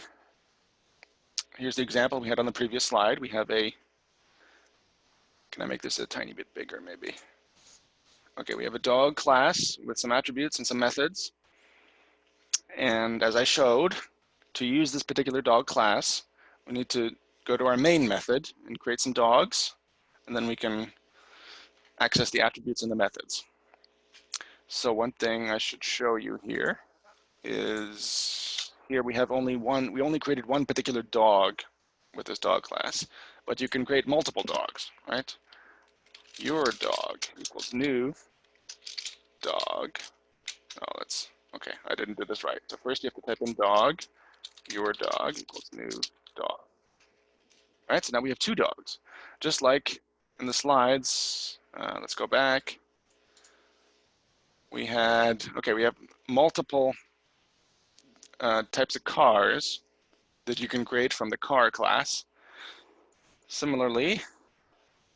example we had on the previous slide. We have a, can I make this a tiny bit bigger maybe? Okay, we have a dog class with some attributes and some methods. And as I showed, to use this particular dog class, we need to go to our main method and create some dogs, and then we can access the attributes and the methods. So one thing I should show you here is, here we have only one, we only created one particular dog with this dog class, but you can create multiple dogs, right? Your dog equals new dog. Oh, that's, okay, I didn't do this right. So first you have to type in dog, your dog equals new dog. All right, so now we have two dogs. Just like in the slides, let's go back. We had, okay, we have multiple types of cars that you can create from the car class. Similarly,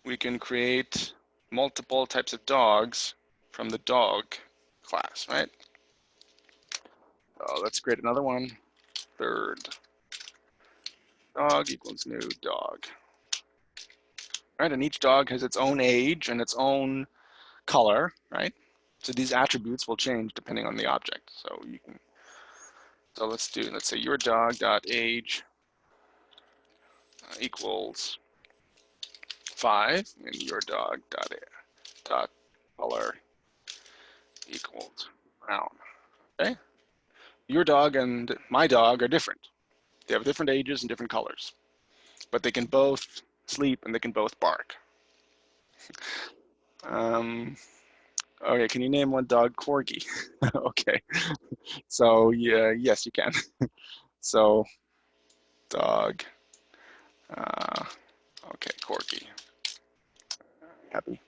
we can create multiple types of dogs from the dog class, right? So let's create another one. Third dog equals new dog. Right, and each dog has its own age and its own color, right? So these attributes will change depending on the object. So you can So let's say your dog dot age equals 5, and your dog dot color equals brown. Okay? Your dog and my dog are different. They have different ages and different colors, but they can both sleep and they can both bark. Okay, can you name one dog Corgi? Okay, so yeah, yes, you can. So dog, uh, okay, Corgi. Happy.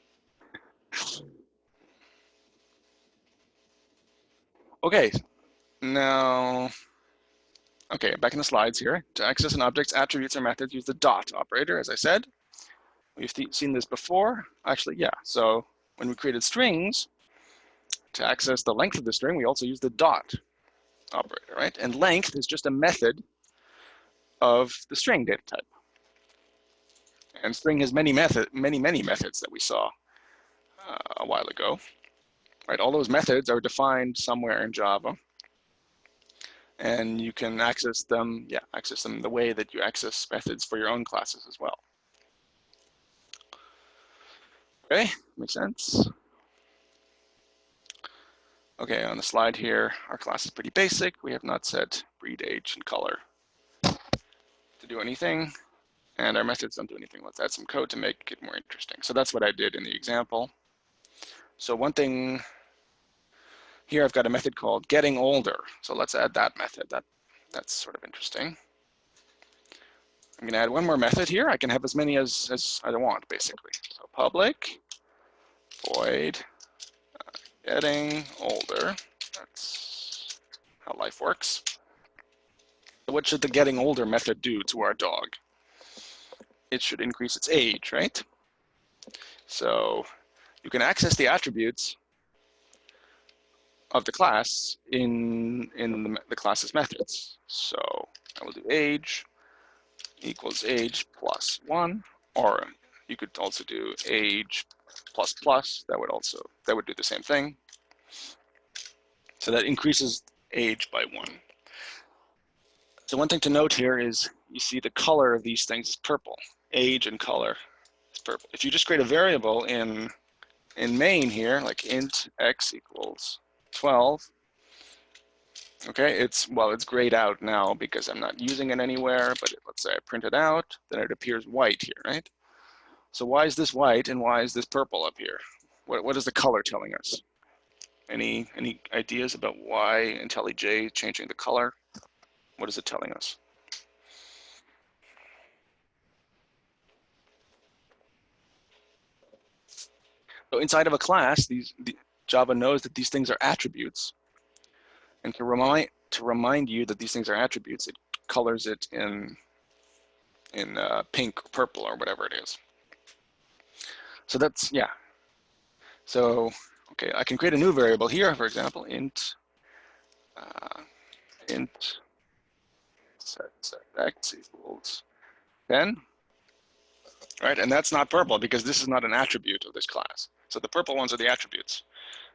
Okay, now, okay, back in the slides here. To access an object's attributes or methods, use the dot operator, as I said. We've seen this before. Actually, yeah. So when we created strings, to access the length of the string, we also use the dot operator, right? And length is just a method of the string data type. And string has many methods that we saw a while ago, right? All those methods are defined somewhere in Java, and you can access them, yeah, access them the way that you access methods for your own classes as well. Okay, makes sense? Okay, on the slide here, our class is pretty basic. We have not set breed, age, and color to do anything, and our methods don't do anything. Let's add some code to make it more interesting. So that's what I did in the example. So one thing here, I've got a method called getting older. So let's add that method. That's sort of interesting. I'm gonna add one more method here. I can have as many as I want, basically. So public void getting older. That's how life works. What should the getting older method do to our dog? It should increase its age, right? So you can access the attributes of the class in the class's methods. So I will do age equals age plus 1, or you could also do age plus plus. That would do the same thing. So that increases age by 1. So one thing to note here is you see the color of these things is purple. Age and color is purple. If you just create a variable in main here, like int x equals 12, okay, it's grayed out now because I'm not using it anywhere, but let's say I print it out, then it appears white here, right? So why is this white and why is this purple up here? What is the color telling us? Any ideas about why IntelliJ is changing the color? What is it telling us? So inside of a class, Java knows that these things are attributes, and to remind you that these things are attributes, it colors it in pink or purple or whatever it is. So that's, yeah. So, okay, I can create a new variable here, for example, int set x equals 10, right? And that's not purple because this is not an attribute of this class. So the purple ones are the attributes.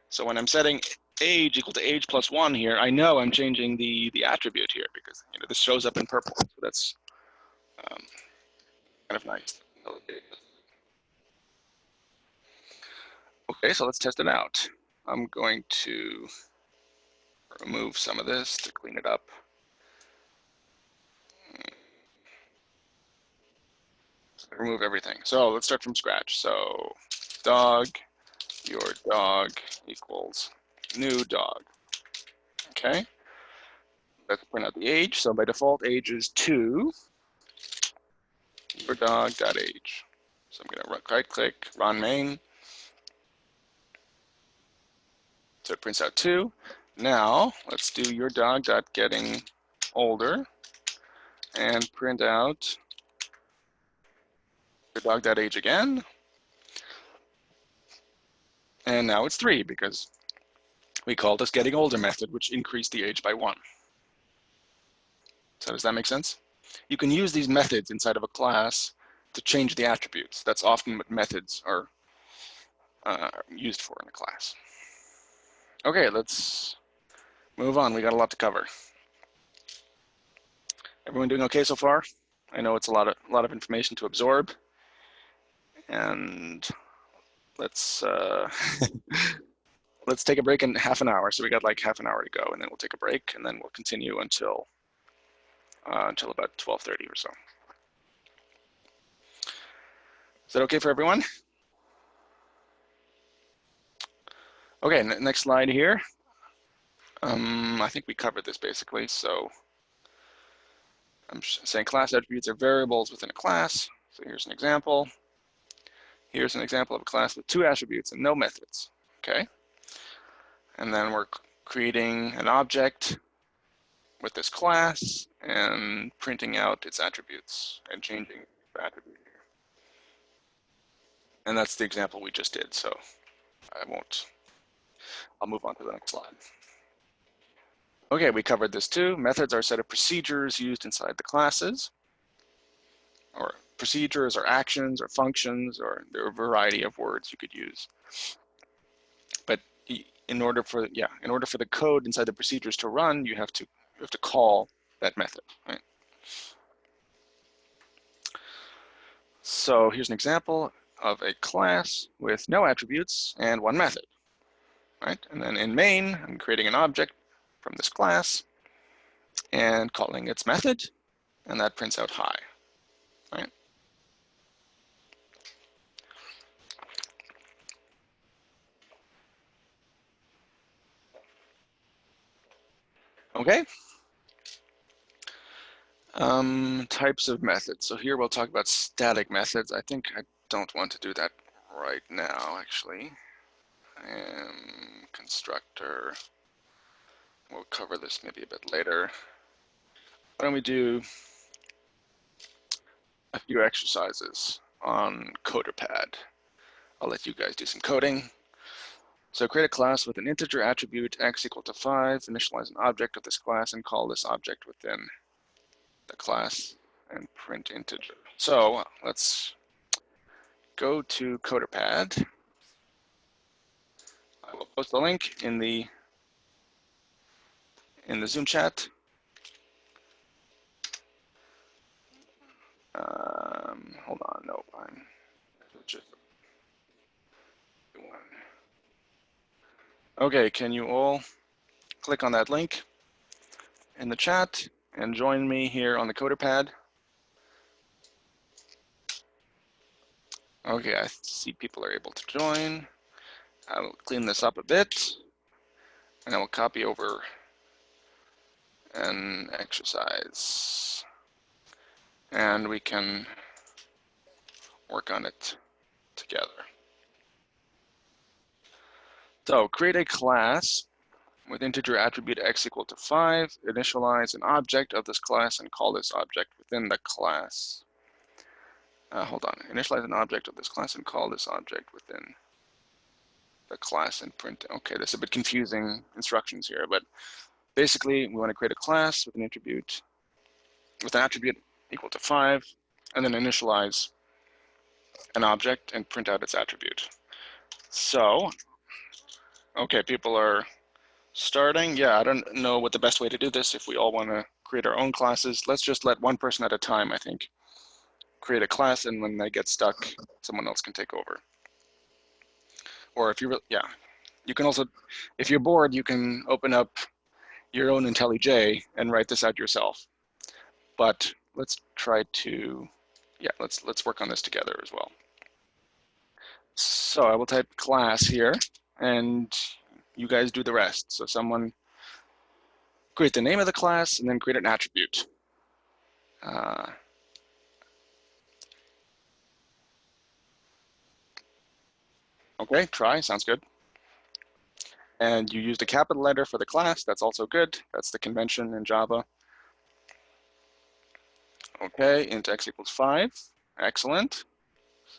So when I'm setting age equal to age plus 1 here, I know I'm changing the attribute here because this shows up in purple. So that's kind of nice. Okay, so let's test it out. I'm going to remove some of this to clean it up. So remove everything. So let's start from scratch. So dog, your dog equals new dog. Okay, let's print out the age. So by default, age is 2. Your dog dot age. So I'm going to right click, run main. So it prints out 2. Now let's do your dog dot getting older and print out your dog dot age again. And now it's 3 because we called this getting older method, which increased the age by 1. So does that make sense? You can use these methods inside of a class to change the attributes. That's often what methods are used for in a class. Okay, let's move on. We got a lot to cover. Everyone doing okay so far? I know it's a lot of information to absorb, and let's let's take a break in half an hour. So we got like half an hour to go, and then we'll take a break, and then we'll continue until about 12:30 or so. Is that okay for everyone? Okay, next slide here. I think we covered this basically. So I'm saying class attributes are variables within a class. So here's an example. Here's an example of a class with 2 attributes and no methods. Okay. And then we're creating an object with this class and printing out its attributes and changing the attribute here. And that's the example we just did. So I'll move on to the next slide. Okay, we covered this too. Methods are a set of procedures used inside the classes, or procedures or actions or functions, or there are a variety of words you could use. But in order for the code inside the procedures to run, you have to call that method, right? So here's an example of a class with no attributes and 1 method, right? And then in main, I'm creating an object from this class and calling its method, and that prints out hi, right? Okay. Types of methods. So here we'll talk about static methods. I think I don't want to do that right now, actually. Constructor. We'll cover this maybe a bit later. Why don't we do a few exercises on CoderPad. I'll let you guys do some coding. So create a class with an integer attribute x equal to 5, initialize an object of this class, and call this object within the class and print integer. So let's go to CoderPad. I will post the link in the Zoom chat. Hold on, no, I'm just one. Okay, can you all click on that link in the chat and join me here on the CoderPad? Okay, I see people are able to join. I will clean this up a bit, and I will copy over an exercise, and we can work on it together. So create a class with integer attribute x equal to 5, initialize an object of this class and call this object within the class. Hold on, initialize an object of this class and call this object within the class and print. Okay, this is a bit confusing instructions here, but basically we want to create a class with an attribute equal to 5, and then initialize an object and print out its attribute. So, okay, people are starting. Yeah, I don't know what the best way to do this. If we all want to create our own classes, let's just let one person at a time, I think, create a class, and when they get stuck, someone else can take over. Or if you you can also, if you're bored, you can open up your own IntelliJ and write this out yourself. But let's try to, let's work on this together as well. So I will type class here, and you guys do the rest. So someone create the name of the class, and then create an attribute. Okay, try, sounds good. And you used a capital letter for the class, that's also good. That's the convention in Java. Okay, int x equals 5, excellent.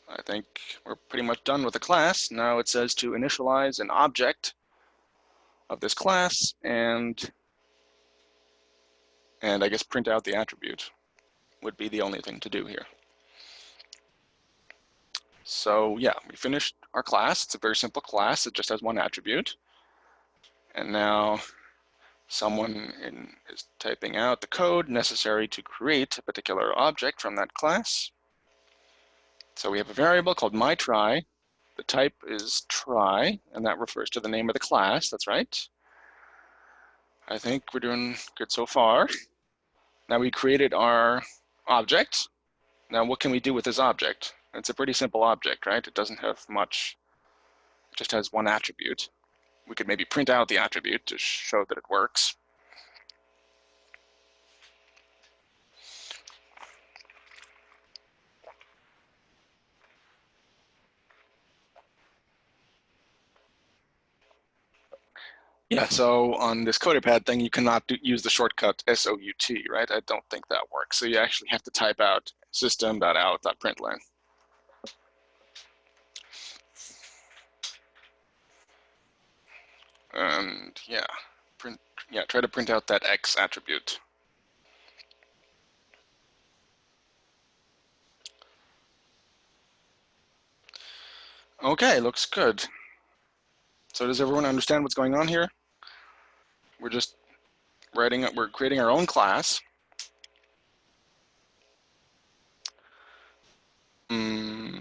I think we're pretty much done with the class. Now it says to initialize an object of this class and I guess print out the attribute would be the only thing to do here. So yeah, we finished our class. It's a very simple class. It just has one attribute. And now someone is typing out the code necessary to create a particular object from that class. So we have a variable called myTry. The type is try, and that refers to the name of the class. That's right. I think we're doing good so far. Now we created our object. Now what can we do with this object? It's a pretty simple object, right? It doesn't have much, it just has one attribute. We could maybe print out the attribute to show that it works. Yeah, so on this CoderPad thing, you cannot use the shortcut SOUT, right? I don't think that works. So you actually have to type out system.out.println. And yeah, try to print out that X attribute. Okay, looks good. So does everyone understand what's going on here? We're just we're creating our own class.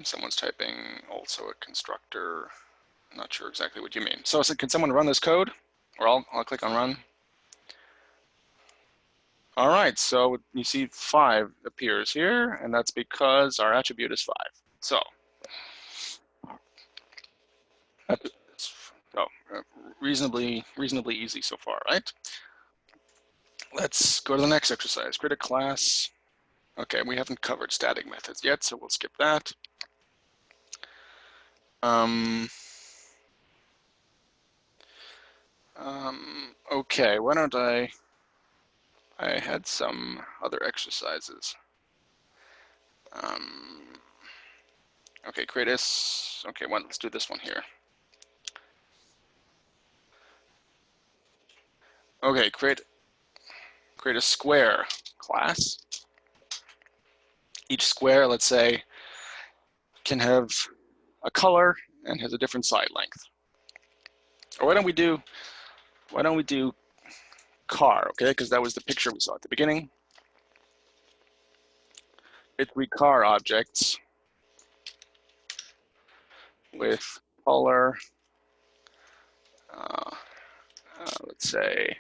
Someone's typing also a constructor. I'm not sure exactly what you mean. So can someone run this code? Or I'll click on run. All right, so you see 5 appears here, and that's because our attribute is 5. So, reasonably easy so far, right? Let's go to the next exercise. Create a class. Okay, we haven't covered static methods yet, so we'll skip that. Okay, why don't I had some other exercises. Okay, create this. Okay, let's do this one here. Okay, create a square class. Each square, let's say, can have a color and has a different side length. Or why don't we do car, okay? Because that was the picture we saw at the beginning. It's 3 car objects with color, let's say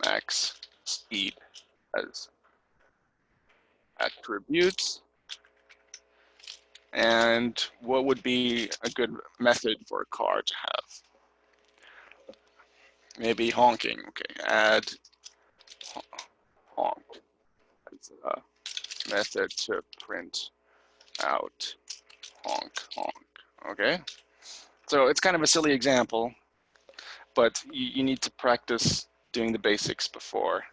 max speed as attributes. And what would be a good method for a car to have? Maybe honking. Okay, add honk as a method to print out honk honk. Okay, so it's kind of a silly example, but you need to practice doing the basics before.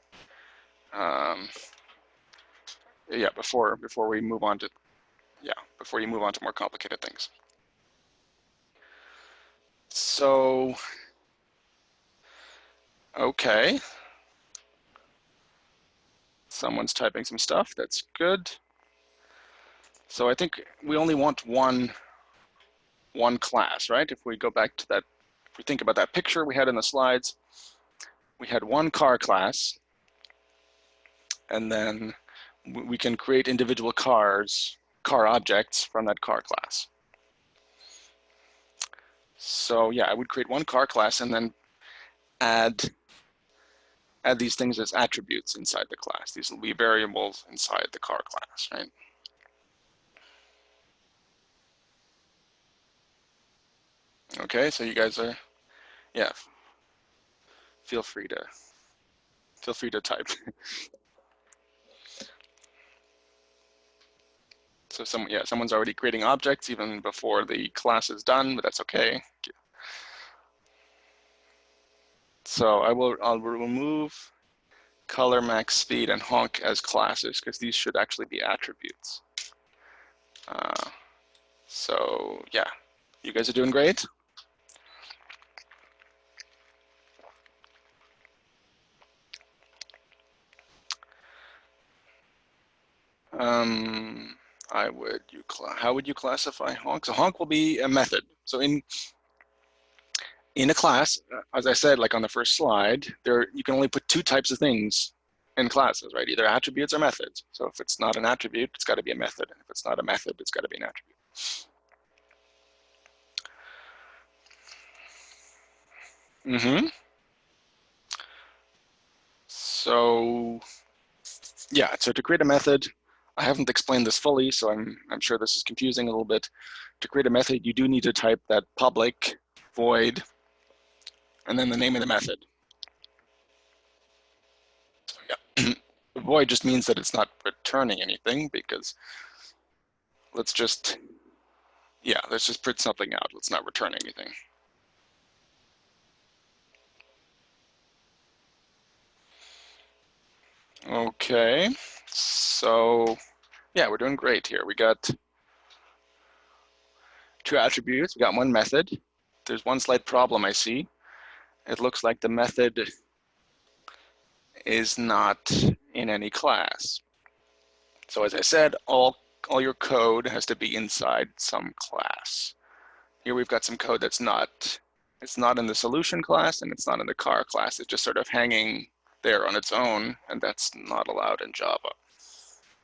Yeah, before we move on to before you move on to more complicated things. So, okay. Someone's typing some stuff. That's good. So I think we only want one class, right? If we go back to that, if we think about that picture we had in the slides, we had one car class, and then we can create individual car objects from that car class. So yeah, I would create one car class and then add these things as attributes inside the class. These will be variables inside the car class, right? Okay, so you guys are, yeah, feel free to type. So someone's already creating objects even before the class is done, but that's okay. So I'll remove color, max speed, and honk as classes because these should actually be attributes. So yeah, you guys are doing great. How would you classify honk? So honk will be a method. So In a class, as I said, like on the first slide, you can only put two types of things in classes, right? Either attributes or methods. So if it's not an attribute, it's got to be a method. And if it's not a method, it's got to be an attribute. So yeah, so to create a method, I haven't explained this fully, so I'm sure this is confusing a little bit. To create a method, you do need to type that public void and then the name of the method. So yeah, void just means that it's not returning anything because let's just print something out. Let's not return anything. Okay, so yeah, we're doing great here. We got two attributes, we got one method. There's one slight problem I see. It looks like the method is not in any class. So as I said, all your code has to be inside some class. Here we've got some code that's it's not in the solution class and it's not in the car class. It's just sort of hanging there on its own, and that's not allowed in Java.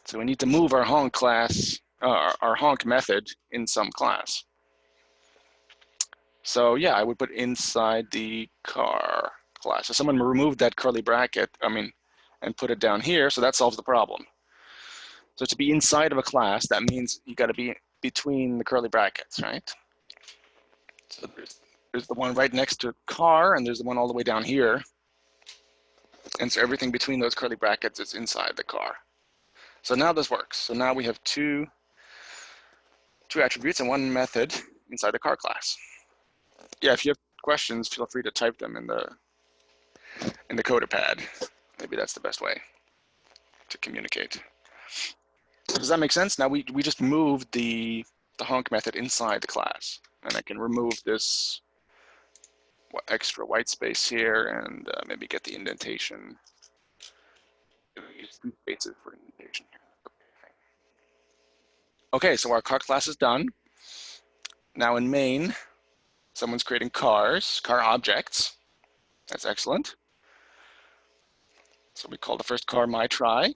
So we need to move our honk class, our honk method in some class. So yeah, I would put inside the car class. So someone removed that curly bracket, and put it down here, so that solves the problem. So to be inside of a class, that means you got to be between the curly brackets, right? So there's the one right next to car, and there's the one all the way down here. And so everything between those curly brackets is inside the car. So now this works. So now we have two attributes and one method inside the car class. Yeah, if you have questions, feel free to type them in the coder pad. Maybe that's the best way to communicate. Does that make sense? Now we just moved the honk method inside the class, and I can remove this extra white space here and maybe get the indentation. Use 2 spaces for indentation here. Okay, so our car class is done. Now in main, someone's creating car objects. That's excellent. So we call the first car myTry.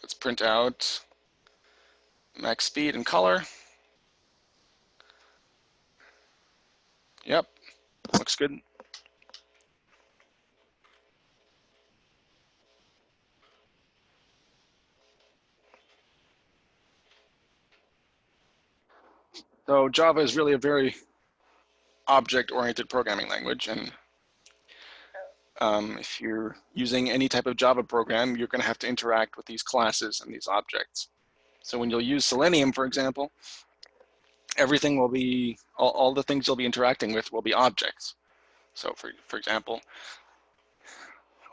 Let's print out max speed and color. Yep, looks good. So Java is really a very object-oriented programming language, and if you're using any type of Java program, you're going to have to interact with these classes and these objects. So when you'll use Selenium, for example, everything will be, all the things you'll be interacting with will be objects. So for example,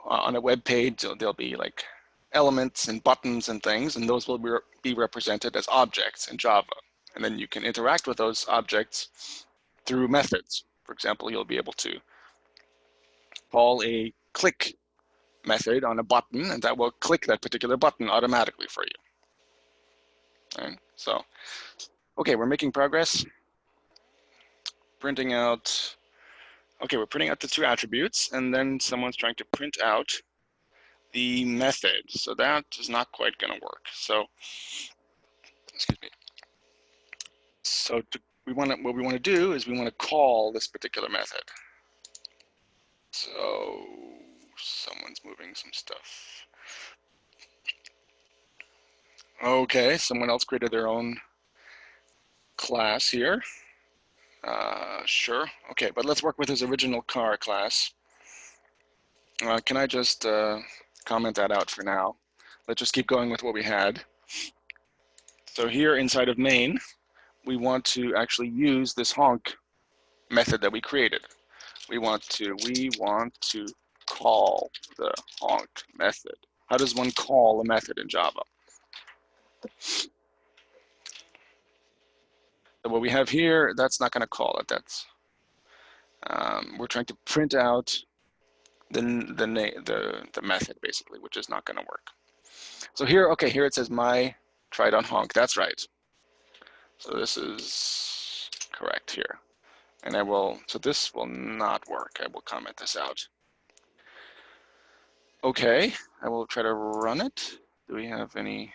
on a web page, there'll be like elements and buttons and things, and those will be represented as objects in Java. And then you can interact with those objects through methods. For example, you'll be able to call a click method on a button, and that will click that particular button automatically for you. Right? So, okay, we're making progress. Printing out, okay, we're printing out the 2 attributes, and then someone's trying to print out the method. So that is not quite going to work. So, excuse me. So what we want to do is we want to call this particular method. So someone's moving some stuff. Okay, someone else created their own class here. Sure, okay, but let's work with his original car class. Can I just comment that out for now? Let's just keep going with what we had. So here inside of main, we want to actually use this honk method that we created. We want to call the honk method. How does one call a method in Java? So what we have here, that's not going to call it. That's we're trying to print out the method basically, which is not going to work. So here, okay, here it says my tried on honk. That's right. So this is correct here. And so this will not work. I will comment this out. Okay, I will try to run it. Do we have any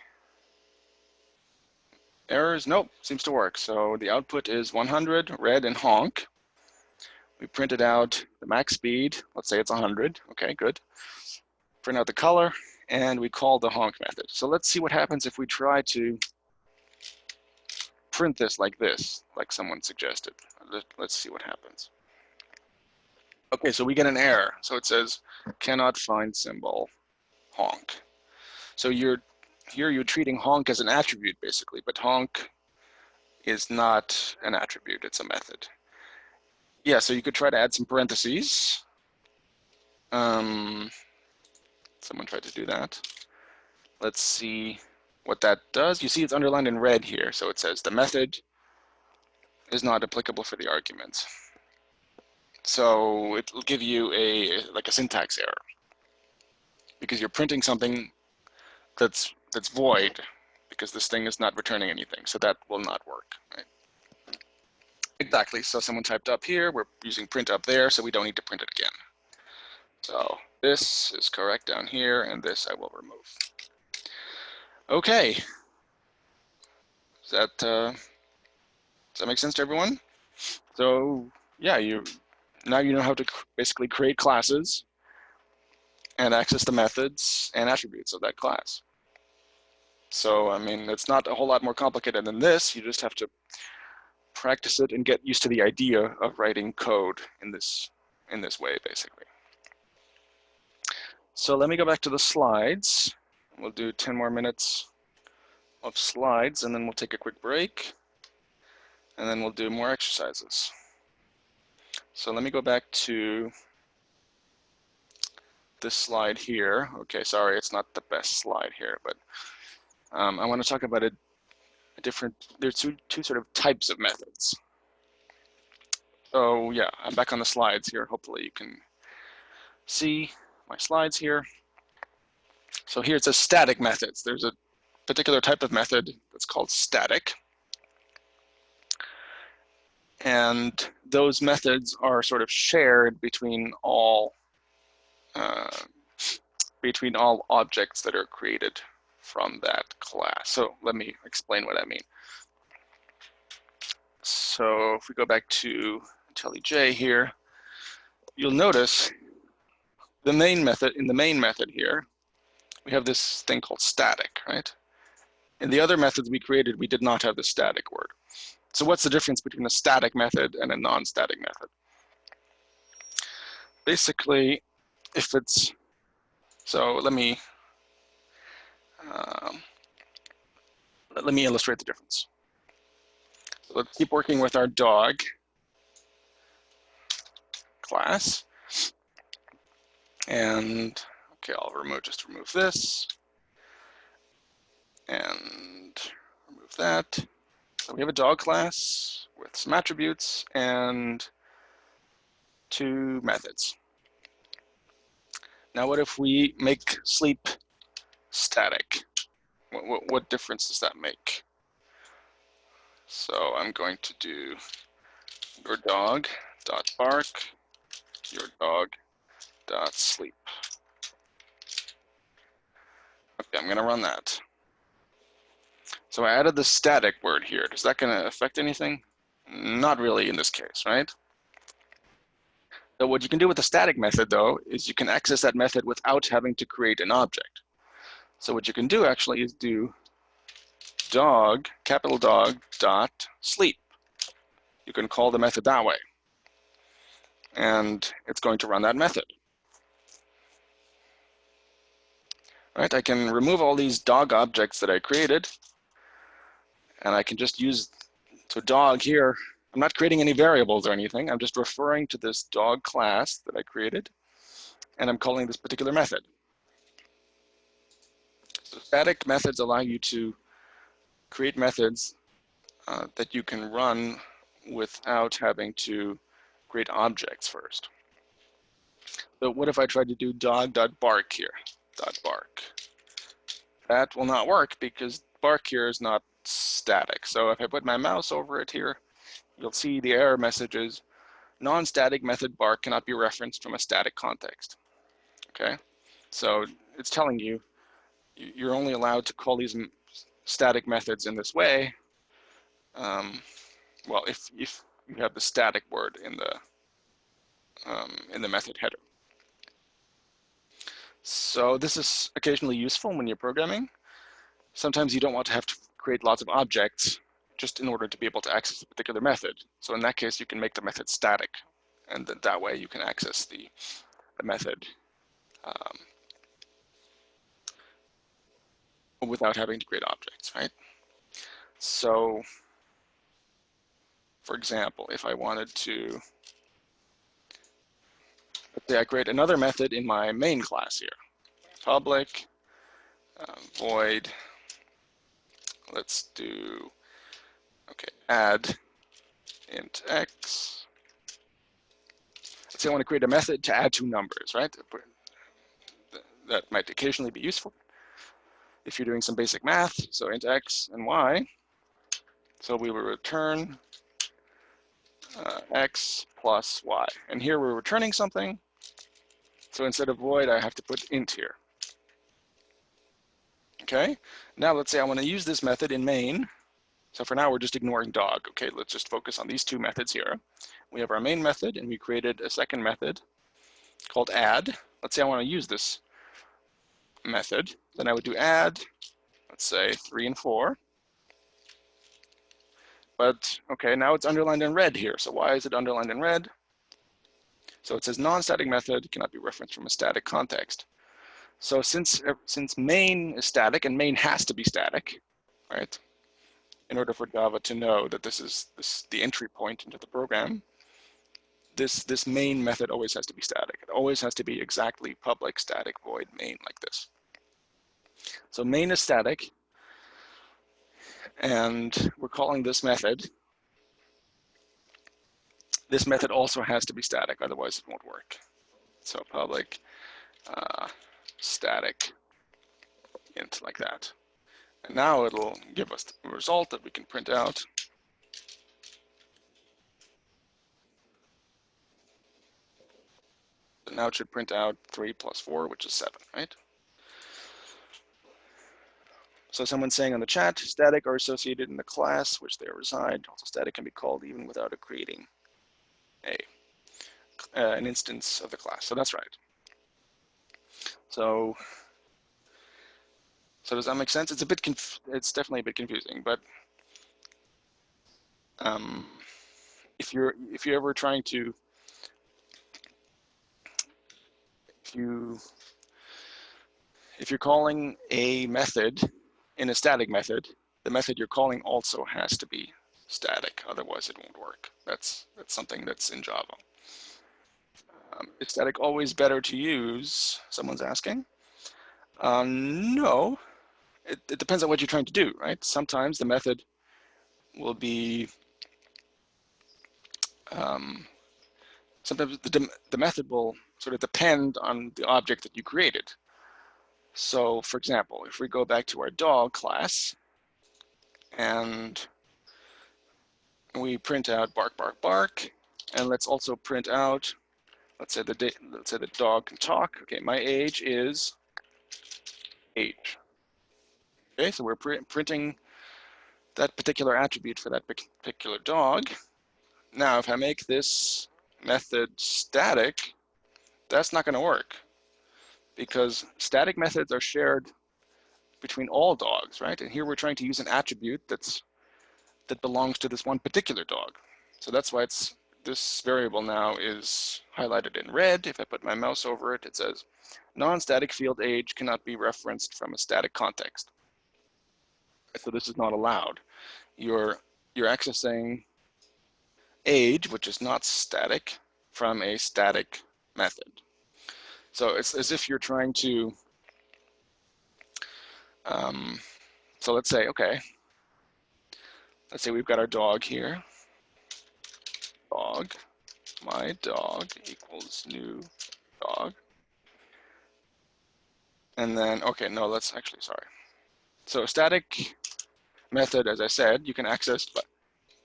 errors? Nope, seems to work. So the output is 100, red and honk. We printed out the max speed. Let's say it's 100. Okay, good. Print out the color, and we call the honk method. So let's see what happens if we try to print this, like someone suggested. Let's see what happens. Okay, so we get an error. So it says, cannot find symbol, honk. So here you're treating honk as an attribute, basically, but honk is not an attribute, it's a method. Yeah, so you could try to add some parentheses. Someone tried to do that. Let's see what that does. You see it's underlined in red here, so it says the method is not applicable for the arguments. So it'll give you like a syntax error because you're printing something that's void because this thing is not returning anything. So that will not work, right? Exactly. So someone typed up here, we're using print up there, so we don't need to print it again. So this is correct down here, and this I will remove. Okay. Does that make sense to everyone? So yeah, now you know how to basically create classes and access the methods and attributes of that class. So I mean, it's not a whole lot more complicated than this. You just have to practice it and get used to the idea of writing code in this way, basically. So let me go back to the slides. We'll do 10 more minutes of slides, and then we'll take a quick break, and then we'll do more exercises. So let me go back to this slide here. Okay, sorry, it's not the best slide here, but I want to talk about there's two sort of types of methods. So yeah, I'm back on the slides here. Hopefully you can see my slides here. So here it says static methods. There's a particular type of method that's called static. And those methods are sort of shared between all objects that are created from that class. So let me explain what I mean. So if we go back to IntelliJ here, you'll notice in the main method here, we have this thing called static, right? In the other methods we created, we did not have the static word. So what's the difference between a static method and a non-static method? Basically, so let me illustrate the difference. So let's keep working with our dog class. And okay, I'll just remove this and remove that. So we have a dog class with some attributes and two methods. Now what if we make sleep static? What difference does that make? So I'm going to do your dog dot bark, your dog dot sleep. Okay, I'm going to run that. So I added the static word here. Is that going to affect anything? Not really in this case, right? So what you can do with the static method, though, is you can access that method without having to create an object. So what you can do actually is do dog, capital dog, dot sleep. You can call the method that way. And it's going to run that method. Right, I can remove all these dog objects that I created, and I can just use, so dog here, I'm not creating any variables or anything, I'm just referring to this dog class that I created, and I'm calling this particular method. So static methods allow you to create methods that you can run without having to create objects first. So what if I tried to do dog.bark here, .bark? That will not work because bark here is not static. So if I put my mouse over it here, you'll see the error messages non-static method bark cannot be referenced from a static context. Okay, so it's telling you you're only allowed to call these static methods in this way. Well, if you have the static word in the method header. So this is occasionally useful when you're programming. Sometimes you don't want to have to create lots of objects just in order to be able to access a particular method. So in that case, you can make the method static, and that way you can access the method without having to create objects, right? So, for example, if I wanted to, let's say I create another method in my main class here, public void, let's do, okay, add int x. Let's say I want to create a method to add two numbers, right? That might occasionally be useful if you're doing some basic math. So int x and y. So we will return x plus y. And here we're returning something. So instead of void, I have to put int here. Okay, now let's say I want to use this method in main. So for now, we're just ignoring dog. Okay, let's just focus on these two methods here. We have our main method, and we created a second method called add. Let's say I want to use this method. Then I would do add, let's say 3 and 4. But okay, now it's underlined in red here. So why is it underlined in red? So it says non-static method cannot be referenced from a static context. So since main is static and main has to be static, right? In order for Java to know that this is the entry point into the program, this main method always has to be static. It always has to be exactly public static void main like this. So main is static, and we're calling this method. This method also has to be static, otherwise it won't work. So public static int like that. And now it'll give us the result that we can print out. So now it should print out 3 plus 4, which is 7, right? So someone's saying on the chat, static are associated in the class which they reside. Also static can be called even without it creating an instance of the class. So that's right. So does that make sense? It's a bit it's definitely a bit confusing, but if you're ever trying to if you're calling a method in a static method, the method you're calling also has to be static, otherwise it won't work. That's something that's in Java. Is static always better to use? Someone's asking. No, it depends on what you're trying to do, right? Sometimes the method will be, sometimes the method will sort of depend on the object that you created. So for example, if we go back to our dog class and we print out bark, bark, bark, and let's also print out, let's say the dog can talk. Okay, my age is age. Okay, so we're printing that particular attribute for that particular dog. Now, if I make this method static, that's not going to work because static methods are shared between all dogs, right? And here we're trying to use an attribute that belongs to this one particular dog. So that's why this variable now is highlighted in red. If I put my mouse over it, it says non-static field age cannot be referenced from a static context. So this is not allowed. You're accessing age, which is not static, from a static method. So it's as if you're trying to, so let's say, okay, let's say we've got our dog here. Dog, my dog equals new dog. And then, okay, no, let's actually, sorry. So a static method, as I said, you can access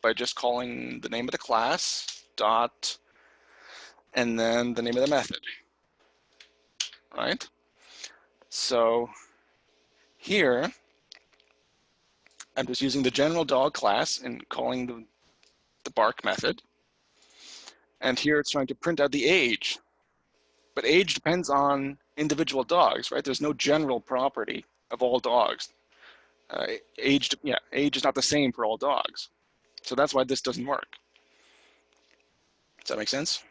by just calling the name of the class dot and then the name of the method, right? So here, I'm just using the general dog class and calling the bark method. And here it's trying to print out the age. But age depends on individual dogs, right? There's no general property of all dogs. Age is not the same for all dogs. So that's why this doesn't work. Does that make sense?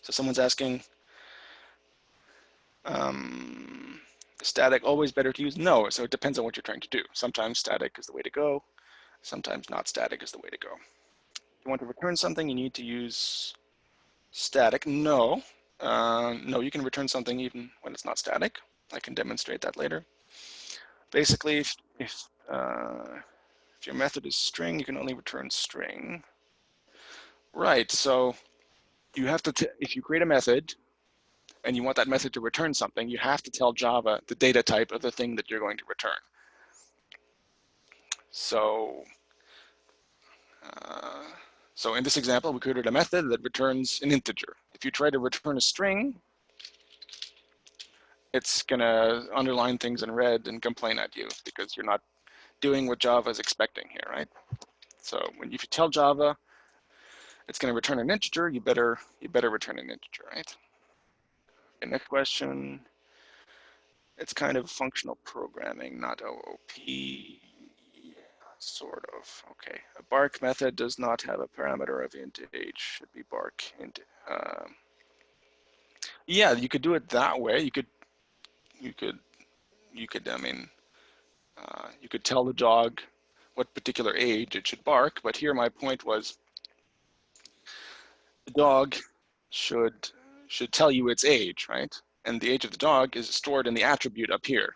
So someone's asking, static always better to use? No, so it depends on what you're trying to do. Sometimes static is the way to go. Sometimes not static is the way to go. If you want to return something, you need to use static. No, no, you can return something even when it's not static. I can demonstrate that later. Basically, if your method is string, you can only return string. Right, so you have to, if you create a method and you want that method to return something, you have to tell Java the data type of the thing that you're going to return. So, so in this example, we created a method that returns an integer. If you try to return a string, it's gonna underline things in red and complain at you because you're not doing what Java is expecting here, right? So when you tell Java it's gonna return an integer, you better return an integer, right? Okay, next question. It's kind of functional programming, not OOP. Sort of. Okay. A bark method does not have a parameter of int age. Should be bark int. Yeah, you could do it that way. You could. I mean, you could tell the dog what particular age it should bark. But here, my point was, the dog should tell you its age, right? And the age of the dog is stored in the attribute up here.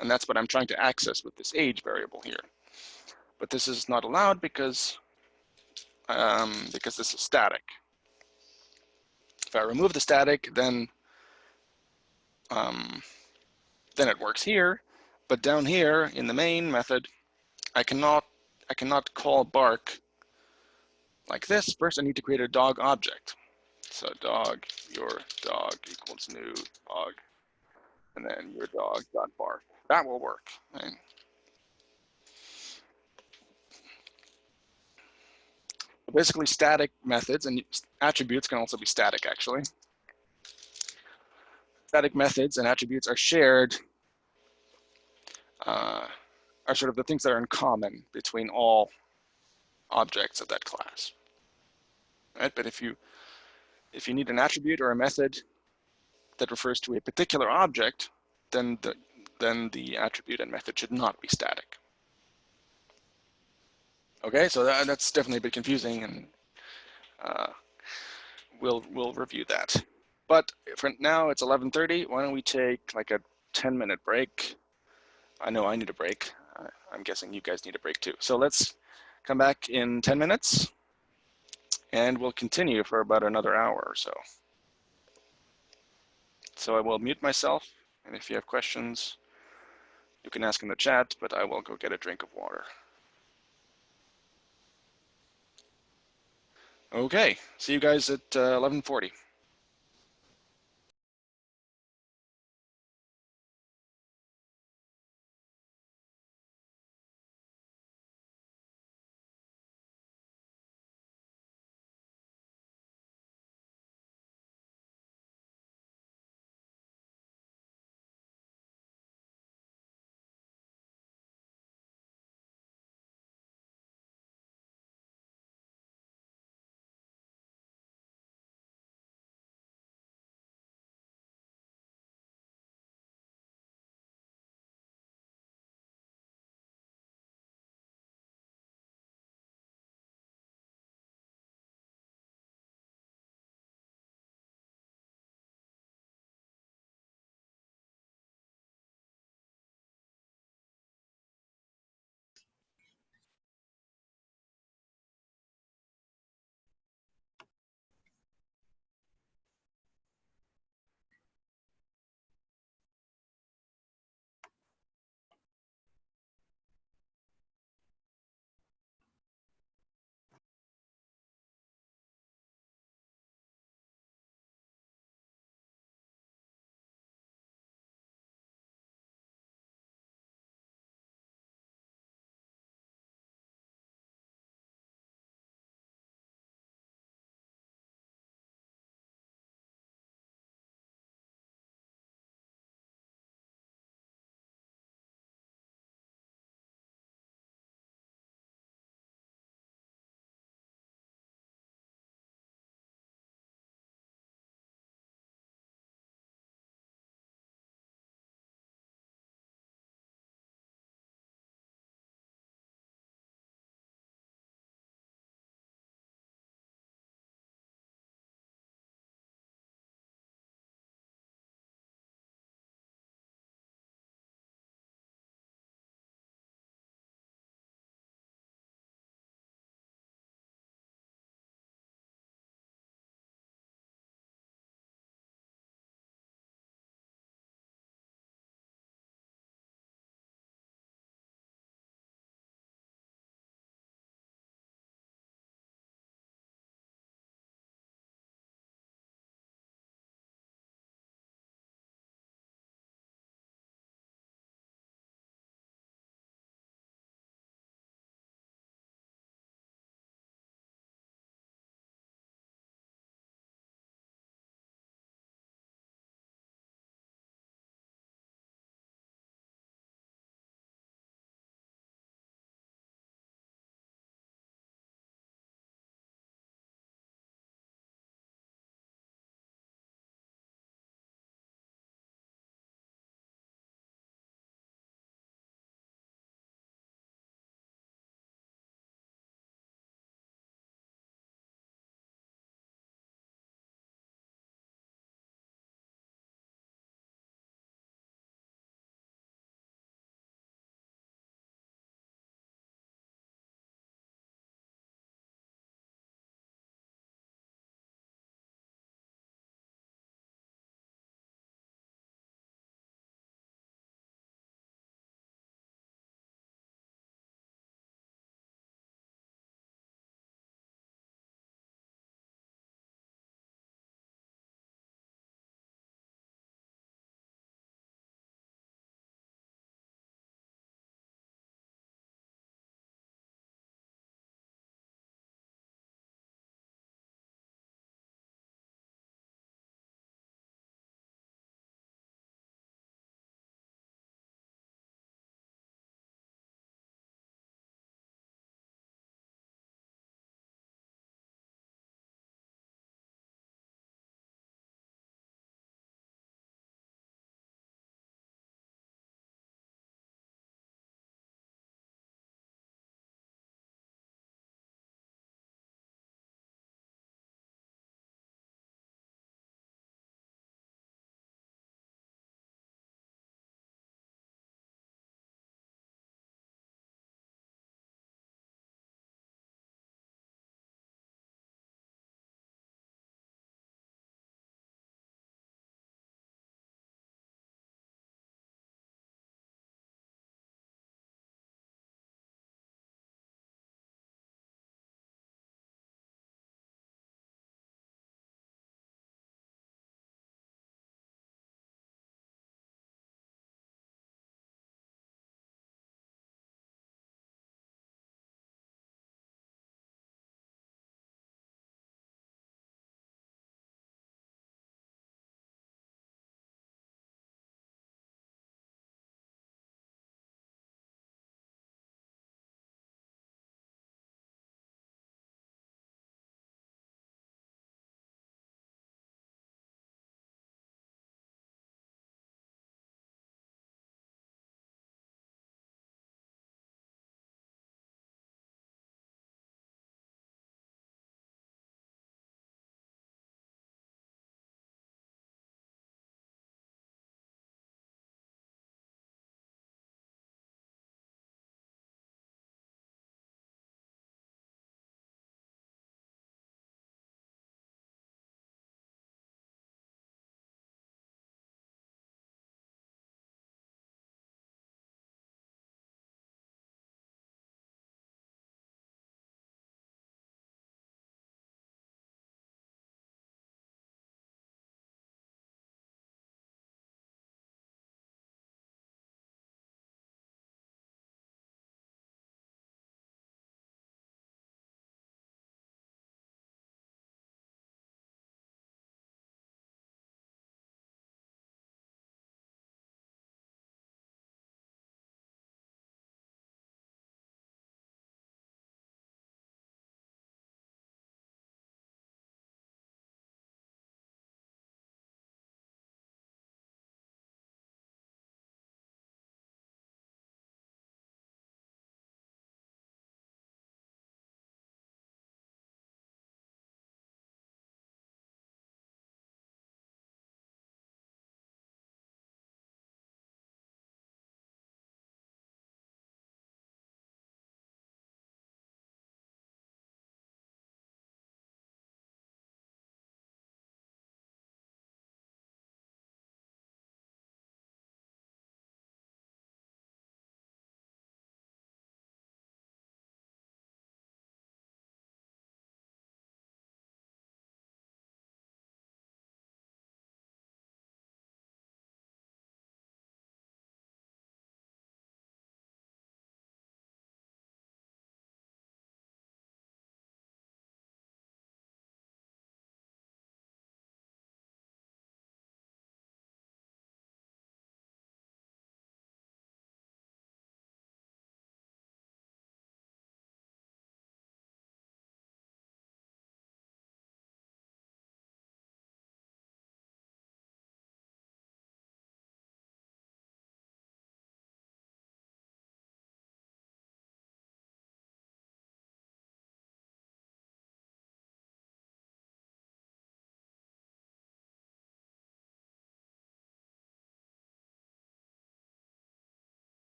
And that's what I'm trying to access with this age variable here. But this is not allowed because this is static. If I remove the static, then it works here. But down here in the main method, I cannot call bark like this. First, I need to create a dog object. So dog, your dog equals new dog, and then your dog dot bark. That will work. Right? Basically, static methods and attributes can also be static, actually. Static methods and attributes are shared, are sort of the things that are in common between all objects of that class. Right? But if you need an attribute or a method that refers to a particular object, then the attribute and method should not be static. Okay, so that's definitely a bit confusing, and we'll review that. But for now, it's 11:30. Why don't we take like a 10-minute break? I know I need a break. I'm guessing you guys need a break too. So let's come back in 10 minutes, and we'll continue for about another hour or so. So I will mute myself, and if you have questions, you can ask in the chat, but I will go get a drink of water. Okay, see you guys at 11:40.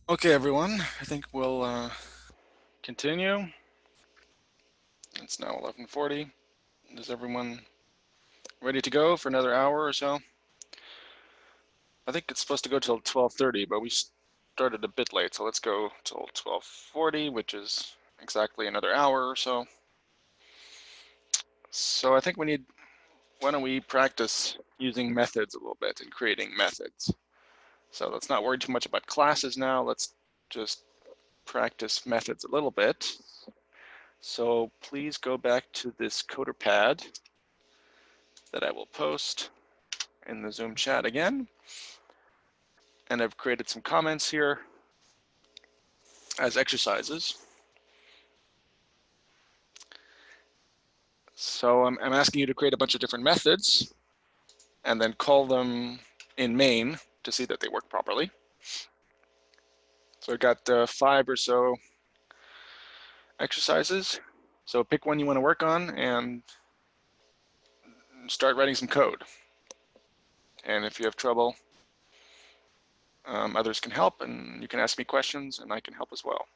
Okay, everyone, I think we'll continue. It's now 11:40. Is everyone ready to go for another hour or so? I think it's supposed to go till 12:30, but we started a bit late, so let's go till 12:40, which is exactly another hour or so. So I think why don't we practice using methods a little bit and creating methods. So let's not worry too much about classes now. Let's just practice methods a little bit. So please go back to this coder pad that I will post in the Zoom chat again. And I've created some comments here as exercises. So I'm asking you to create a bunch of different methods and then call them in main to see that they work properly. So I've got 5 or so exercises. So pick one you want to work on and start writing some code. And if you have trouble, others can help, and you can ask me questions and I can help as well.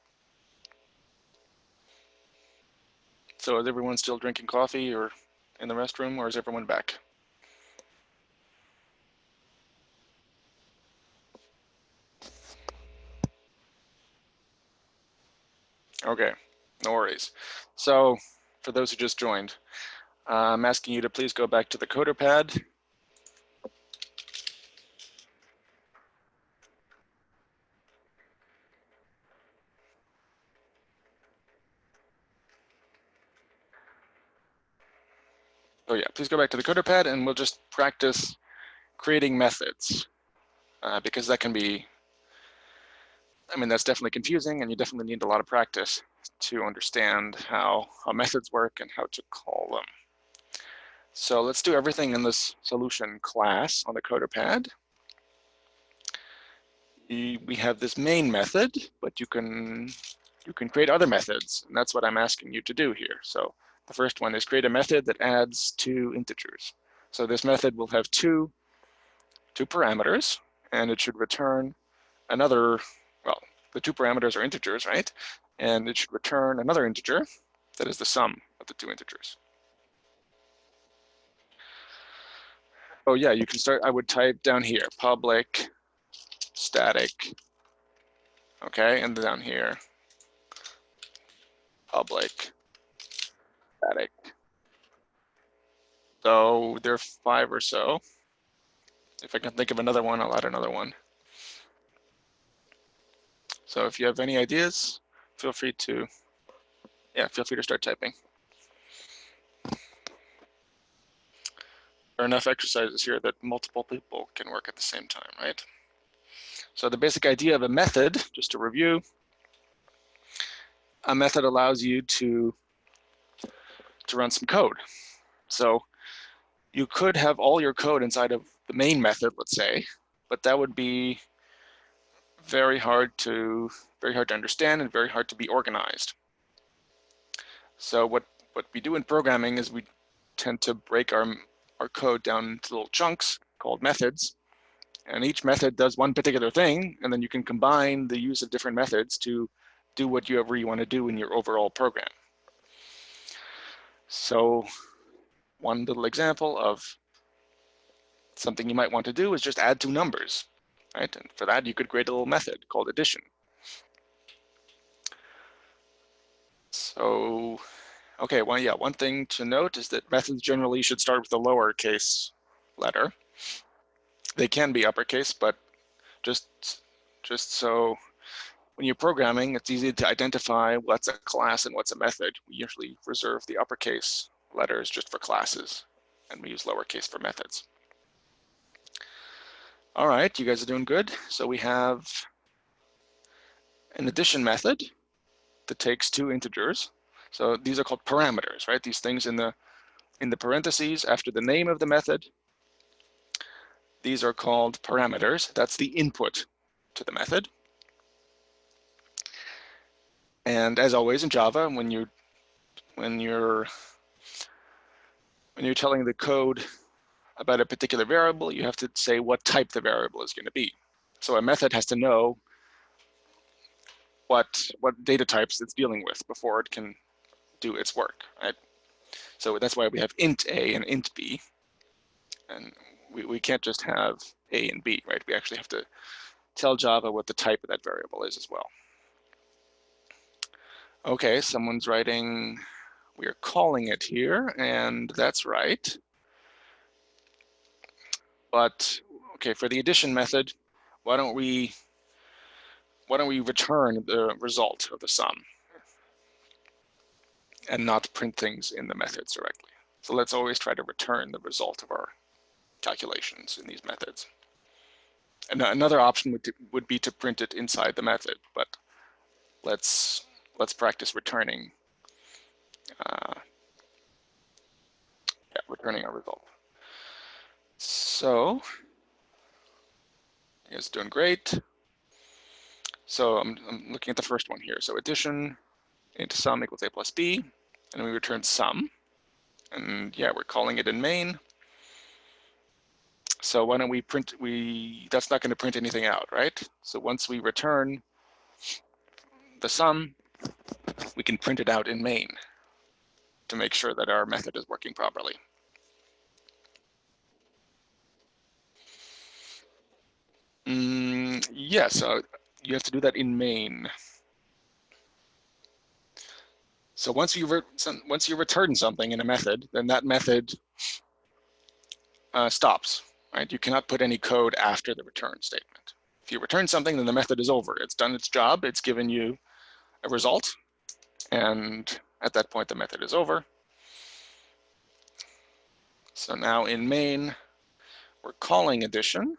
So is everyone still drinking coffee or in the restroom, or is everyone back? Okay, no worries. So for those who just joined, I'm asking you to please go back to the coder pad. Oh yeah, please go back to the coder pad and we'll just practice creating methods because that can be, that's definitely confusing and you definitely need a lot of practice to understand how methods work and how to call them. So let's do everything in this solution class on the coder pad. We have this main method, but you can create other methods, and that's what I'm asking you to do here. So the first one is create a method that adds 2 integers. So this method will have two parameters, and it should return another, well, the 2 parameters are integers, right? And it should return another integer that is the sum of the 2 integers. Oh yeah, you can start, I would type down here, public static, okay, and down here, public static. So there are 5 or so. If I can think of another one, I'll add another one. So if you have any ideas, feel free to start typing. There are enough exercises here that multiple people can work at the same time, right? So the basic idea of a method, just to review, a method allows you to run some code. So you could have all your code inside of the main method, let's say, but that would be very hard to understand and very hard to be organized. So what we do in programming is we tend to break our code down into little chunks called methods, and each method does one particular thing, and then you can combine the use of different methods to do whatever you want to do in your overall program. So one little example of something you might want to do is just add 2 numbers, right? And for that, you could create a little method called addition. So, okay, well, yeah, one thing to note is that methods generally should start with a lowercase letter. They can be uppercase, but just so when you're programming, it's easy to identify what's a class and what's a method. We usually reserve the uppercase letters just for classes, and we use lowercase for methods. All right, you guys are doing good. So we have an addition method that takes 2 integers. So these are called parameters, right? These things in the parentheses after the name of the method, these are called parameters. That's the input to the method. And as always in Java, when you're telling the code about a particular variable, you have to say what type the variable is going to be. So a method has to know what data types it's dealing with before it can do its work, right? So that's why we have int a and int b, and we can't just have a and b, right? We actually have to tell Java what the type of that variable is as well. Okay, someone's writing, we are calling it here, and that's right. But okay, for the addition method, why don't we return the result of the sum and not print things in the methods directly? So let's always try to return the result of our calculations in these methods. And another option would be to print it inside the method, but let's practice returning returning our result. So it's doing great. So I'm looking at the first one here. So addition into sum equals a plus b, and we return sum. And yeah, we're calling it in main. So why don't we print, that's not going to print anything out, right? So once we return the sum, we can print it out in main to make sure that our method is working properly. Yes, so you have to do that in main. So once you return something in a method, then that method stops, right? You cannot put any code after the return statement. If you return something, then the method is over. It's done its job. It's given you a result, and at that point, the method is over. So now in main, we're calling addition,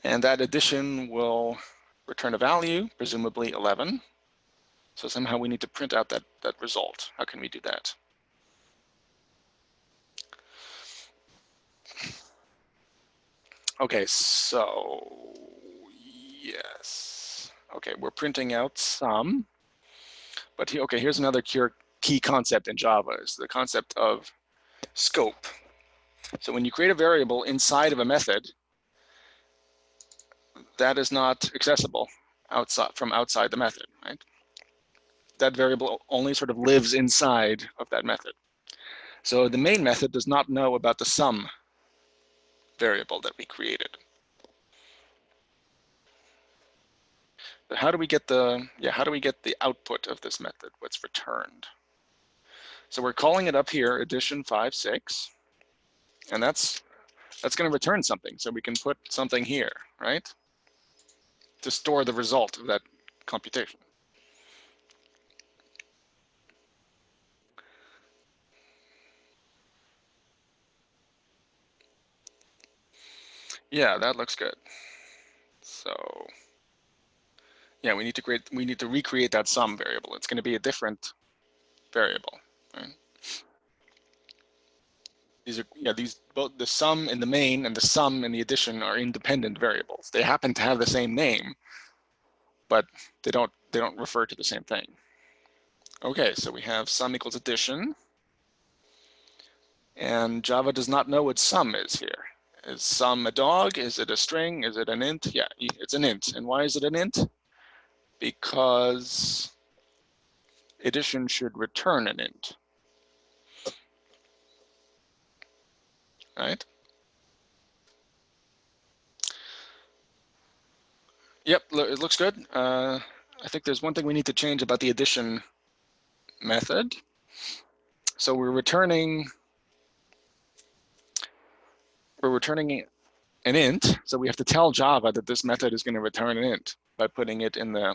and that addition will return a value, presumably 11. So somehow we need to print out that result. How can we do that? Okay, so yes. Okay, we're printing out sum, but okay, here's another key concept in Java, is the concept of scope. So when you create a variable inside of a method, that is not accessible from outside the method, right? That variable only sort of lives inside of that method. So the main method does not know about the sum variable that we created. But how do we get the output of this method, what's returned? So we're calling it up here, addition 5, 6, and that's going to return something. So we can put something here, right? To store the result of that computation. Yeah, that looks good. So yeah, we need to recreate that sum variable. It's going to be a different variable, right? Both the sum in the main and the sum in the addition are independent variables. They happen to have the same name, but they don't refer to the same thing. Okay, so we have sum equals addition, and Java does not know what sum is here. Is sum a dog? Is it a string? Is it an int? Yeah, it's an int. And why is it an int? Because addition should return an int, right? Yep, it looks good. I think there's one thing we need to change about the addition method. So we're returning an int. So we have to tell Java that this method is going to return an int by putting it in the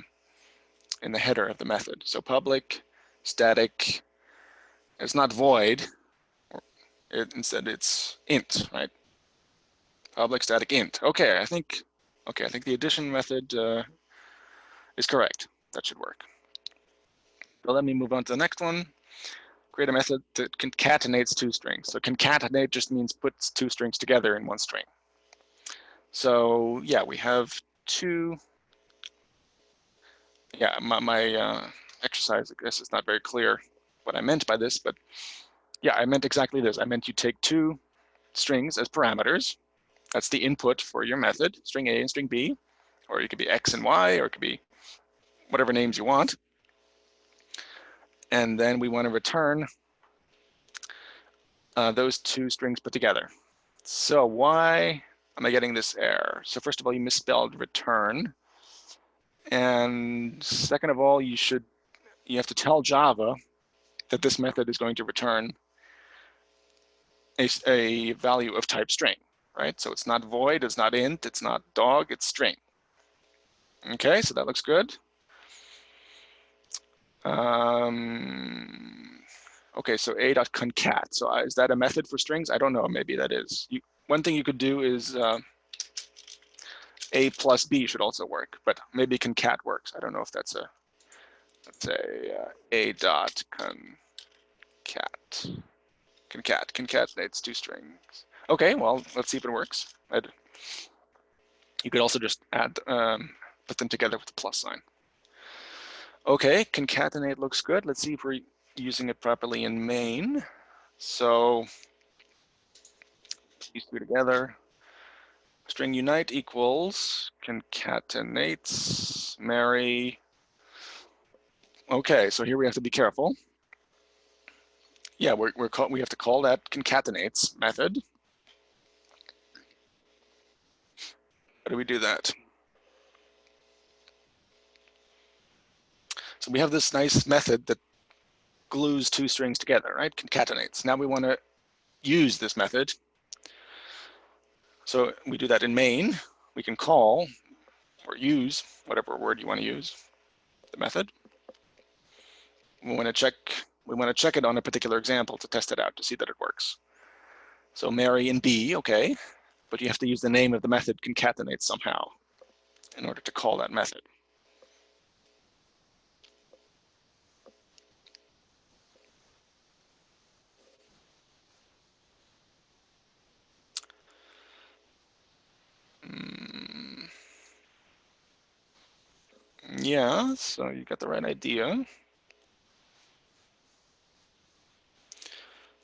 header of the method. So public static, it's not void. Instead, it's int, right? Public static int. Okay, I think the addition method is correct. That should work. So let me move on to the next one. Create a method that concatenates two strings. So concatenate just means puts two strings together in one string. So yeah, we have two. Yeah, my exercise, I guess it's not very clear what I meant by this, but yeah, I meant exactly this. I meant you take two strings as parameters. That's the input for your method, string A and string B, or it could be X and Y, or it could be whatever names you want. And then we want to return those two strings put together. So why am I getting this error? So first of all, you misspelled return. And second of all, you have to tell Java that this method is going to return a value of type string, right? So it's not void, it's not int, it's not dog, it's string. Okay, so that looks good. Okay, so a.concat. So is that a method for strings? I don't know, maybe that is. One thing you could do is a plus b should also work, but maybe concat works. I don't know if that's a, let's say a dot concat. Concatenates two strings. Okay, well, let's see if it works. You could also just add, put them together with the plus sign. Okay, concatenate looks good. Let's see if we're using it properly in main. So these two together. String unite equals concatenates Mary. Okay, so here we have to be careful. Yeah, we have to call that concatenates method. How do we do that? So we have this nice method that glues two strings together, right? Concatenates. Now we want to use this method. So we do that in main. We can call or use whatever word you want to use, the method. We want to check it on a particular example to test it out to see that it works. So Mary and B, okay, but you have to use the name of the method concatenate somehow in order to call that method. Yeah, so you got the right idea.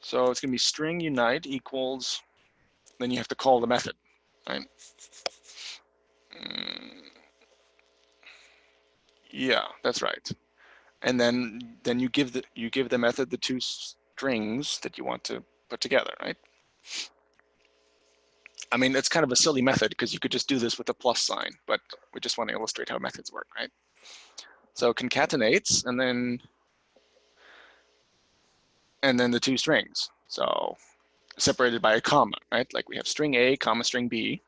So it's going to be string unite equals, then you have to call the method, right? Yeah, that's right. And then you give the method the two strings that you want to put together, right? I mean, it's kind of a silly method because you could just do this with a plus sign, but we just want to illustrate how methods work, right? So concatenates, and then the two strings. So separated by a comma, right? Like we have string A, comma, string B.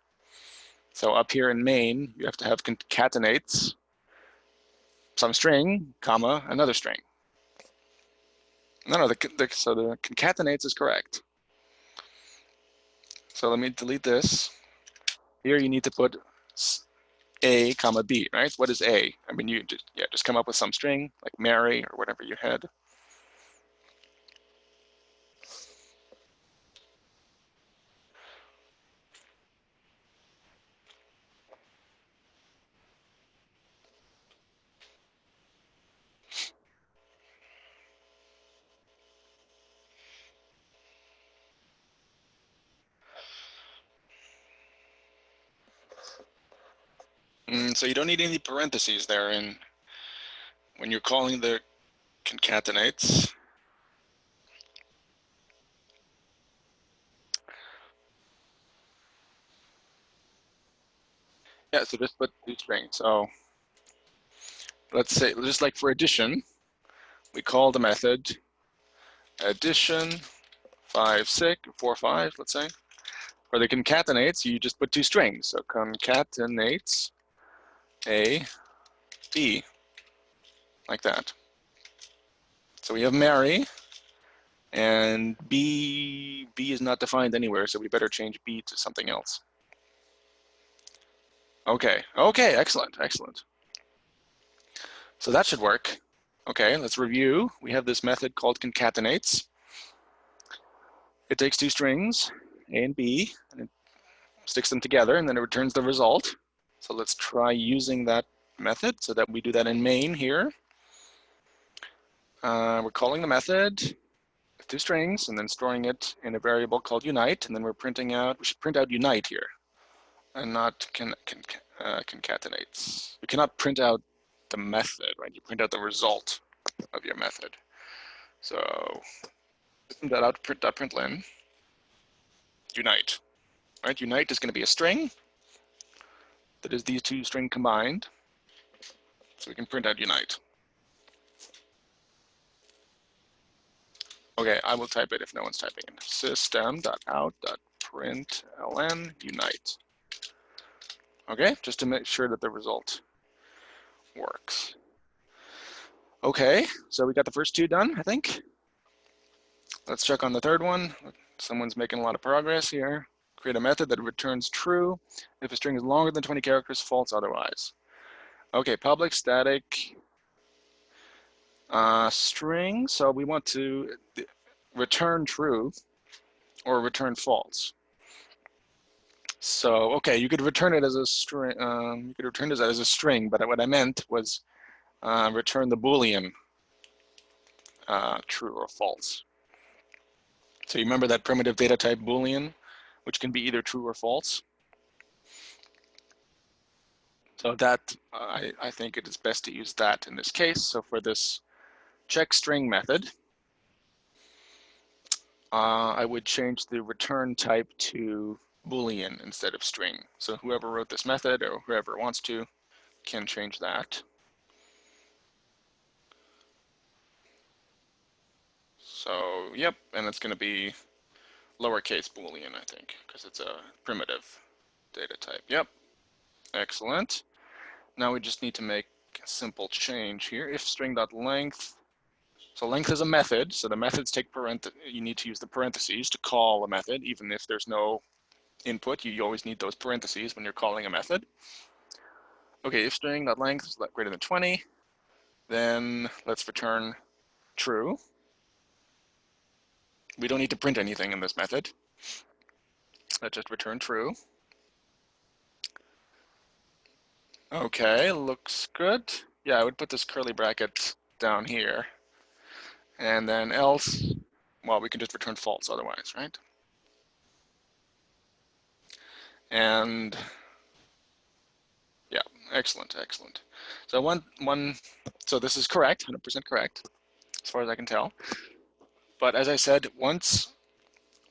So up here in main, you have to have concatenates, some string, comma, another string. No, so the concatenates is correct. So let me delete this. Here you need to put A, comma, B, right? What is A? I mean, you just come up with some string, like Mary or whatever you had. So you don't need any parentheses there when you're calling the concatenates. Yeah, so just put two strings. So let's say, just like for addition, we call the method addition 5, 6, 4, 5, let's say. For the concatenates, you just put two strings. So concatenates A, B, like that. So we have Mary, and B is not defined anywhere, so we better change B to something else. Okay, excellent. So that should work. Okay, let's review. We have this method called concatenates. It takes two strings, A and B, and it sticks them together, and then it returns the result. So let's try using that method so that we do that in main here. We're calling the method. two strings and then storing it in a variable called unite, and then we should print out unite here and not concatenates. You cannot print out the method, right? You print out the result of your method. So print that out, print.println, unite, right? Unite is going to be a string that is these two strings combined. So we can print out unite. Okay, I will type it if no one's typing it. System.out.println unite. Okay, just to make sure that the result works. Okay, so we got the first two done, I think. Let's check on the third one. Someone's making a lot of progress here. Create a method that returns true if a string is longer than 20 characters, false otherwise. Okay, public static string. So we want to return true or return false. So, okay, you could return it as a string. You could return it as a string, but what I meant was return the Boolean true or false. So you remember that primitive data type Boolean, which can be either true or false. So that, I think it is best to use that in this case. So for this check string method, I would change the return type to Boolean instead of string. So whoever wrote this method or whoever wants to can change that. So, yep, and it's going to be lowercase Boolean, I think, because it's a primitive data type. Yep, excellent. Now we just need to make a simple change here. If string.length, so length is a method, so the methods take you need to use the parentheses to call a method, even if there's no input, you always need those parentheses when you're calling a method. Okay, if string.length is greater than 20, then let's return true. We don't need to print anything in this method. Let's just return true. Okay, looks good. Yeah, I would put this curly bracket down here. And then else, well, we can just return false otherwise, right? And yeah, excellent, excellent. So so this is correct, 100% correct, as far as I can tell. But as I said, once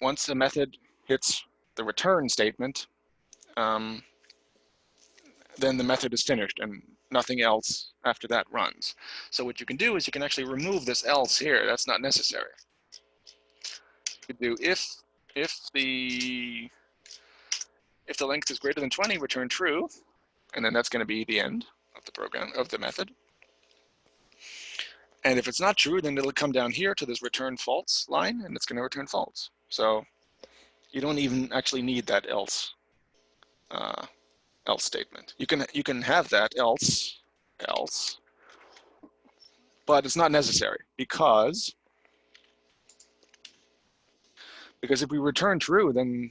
the method hits the return statement, then the method is finished and nothing else after that runs. So what you can do is you can actually remove this else here. That's not necessary. You could do if the length is greater than 20, return true, and then that's going to be the end of the program, of the method. And if it's not true, then it'll come down here to this return false line, and it's going to return false. So you don't even actually need that else statement. You can have that else, but it's not necessary because if we return true, then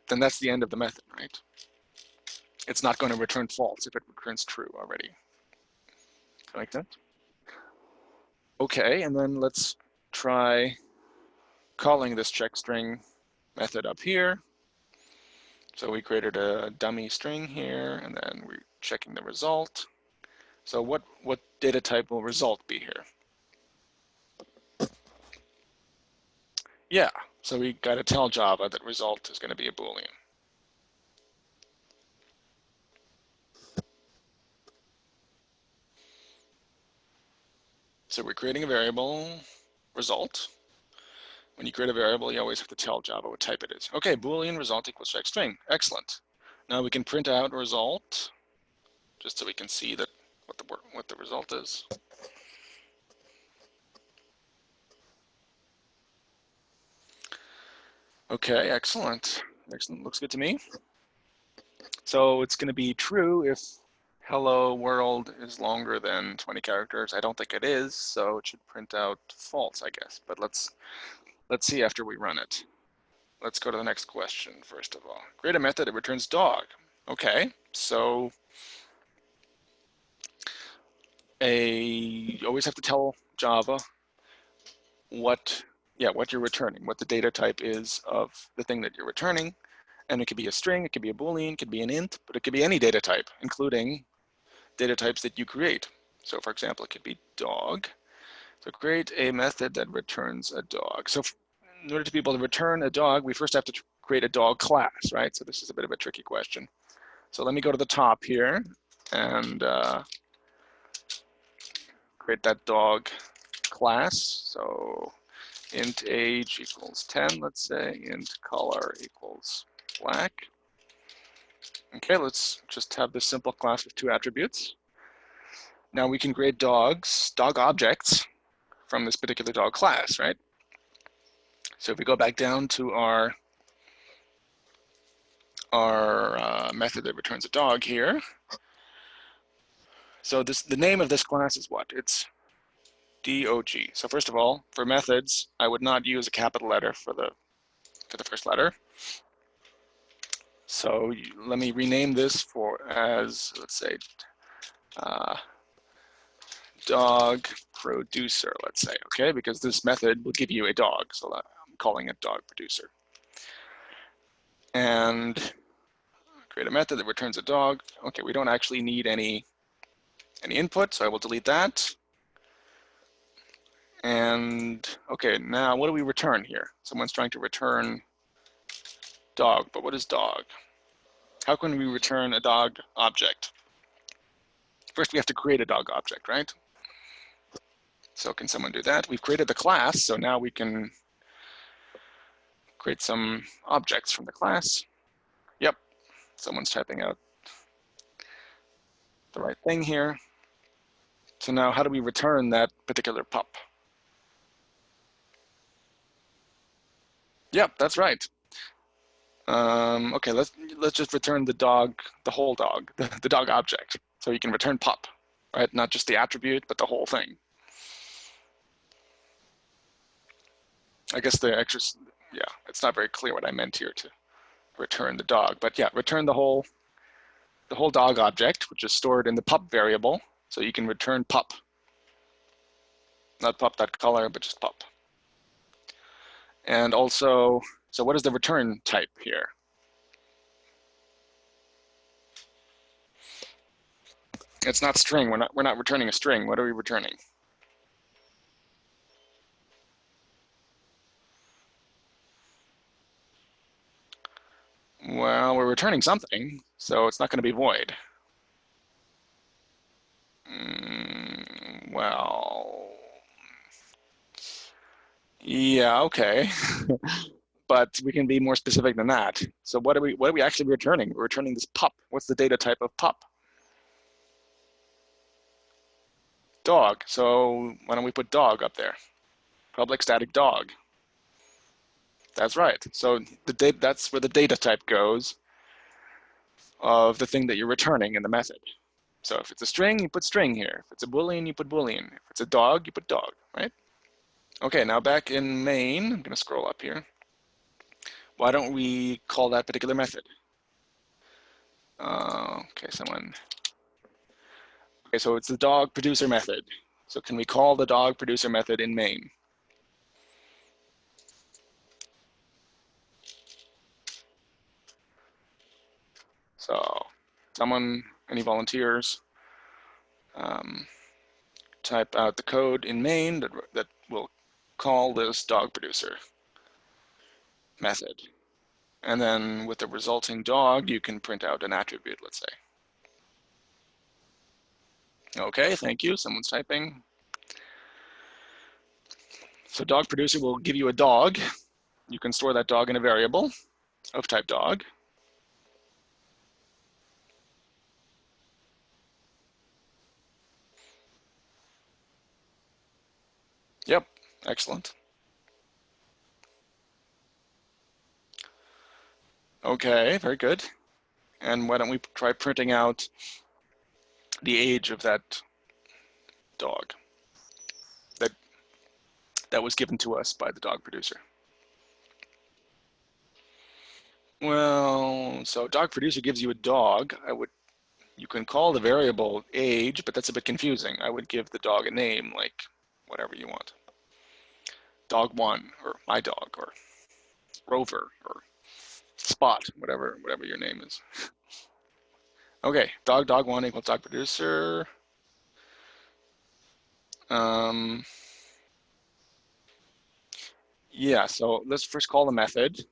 that's the end of the method, right? It's not going to return false if it returns true already. Does that make sense? Okay, and then let's try calling this check string method up here. So we created a dummy string here, and then we're checking the result. So what data type will result be here? Yeah, so we got to tell Java that result is going to be a Boolean. So we're creating a variable result. When you create a variable, you always have to tell Java what type it is. Okay, Boolean result equals check string. Excellent. Now we can print out result, just so we can see that what the result is. Okay, excellent. Excellent, looks good to me. So it's going to be true if hello world is longer than 20 characters. I don't think it is, so it should print out false, I guess. But let's see after we run it. Let's go to the next question, first of all. Create a method that returns dog. Okay, so you always have to tell Java what you're returning, what the data type is of the thing that you're returning. And it could be a string, it could be a Boolean, it could be an int, but it could be any data type, including data types that you create. So for example, it could be dog. So create a method that returns a dog. So in order to be able to return a dog, we first have to create a dog class, right? So this is a bit of a tricky question. So let me go to the top here and create that dog class. So int age equals 10, let's say, int color equals black. Okay, let's just have this simple class with 2 attributes. Now we can create dog objects from this particular dog class, right? So if we go back down to our method that returns a dog here. So the name of this class is what? It's dog. So first of all, for methods, I would not use a capital letter for the first letter. So let me rename this as, let's say, dog producer, let's say, okay? Because this method will give you a dog, so I'm calling it dog producer. And create a method that returns a dog. Okay, we don't actually need any input, so I will delete that. And okay, now what do we return here? Someone's trying to return dog, but what is dog? How can we return a dog object? First, we have to create a dog object, right? So can someone do that? We've created the class, so now we can create some objects from the class. Yep, someone's typing out the right thing here. So now how do we return that particular pup? Yep, that's right. Okay, let's just return the dog, the whole dog, the dog object. So you can return pup, right? Not just the attribute, but the whole thing. I guess yeah, it's not very clear what I meant here to return the dog, but yeah, return the whole dog object, which is stored in the pup variable. So you can return pup, not pup.color, but just pup. And also, so what is the return type here? It's not string. We're not returning a string. What are we returning? Well, we're returning something, so it's not going to be void. Well, yeah, okay. But we can be more specific than that. So what are we actually returning? We're returning this pup. What's the data type of pup? Dog. So why don't we put dog up there? Public static dog. That's right. So that's where the data type goes of the thing that you're returning in the method. So if it's a string, you put string here. If it's a Boolean, you put Boolean. If it's a dog, you put dog, right? Okay, now back in main, I'm going to scroll up here. Why don't we call that particular method? Okay, okay, so it's the dog producer method. So can we call the dog producer method in main? So any volunteers, type out the code in main that will call this dog producer method. And then with the resulting dog, you can print out an attribute, let's say. Okay, thank you. Someone's typing. So dog producer will give you a dog. You can store that dog in a variable of type dog. Yep, excellent. Okay, very good. And why don't we try printing out the age of that dog that was given to us by the dog producer? Well, so dog producer gives you a dog. You can call the variable age, but that's a bit confusing. I would give the dog a name, like whatever you want. dog one, or my dog, or Rover, or Spot, whatever your name is. Okay, dog one equals dog producer. Um, yeah, so let's first call the method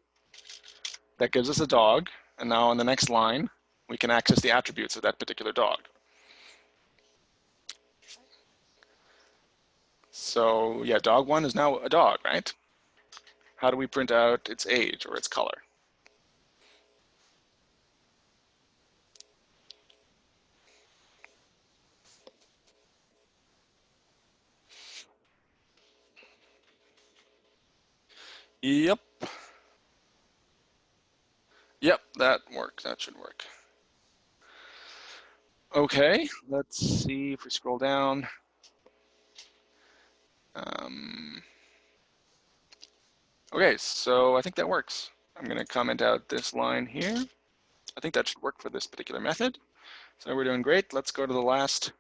that gives us a dog, and now on the next line, we can access the attributes of that particular dog. So yeah, dog one is now a dog, right? How do we print out its age or its color? Yep, yep, that works. That should work. Okay, let's see if we scroll down. Um, okay, so I think that works. I'm going to comment out this line here. I think that should work for this particular method. So we're doing great. Let's go to the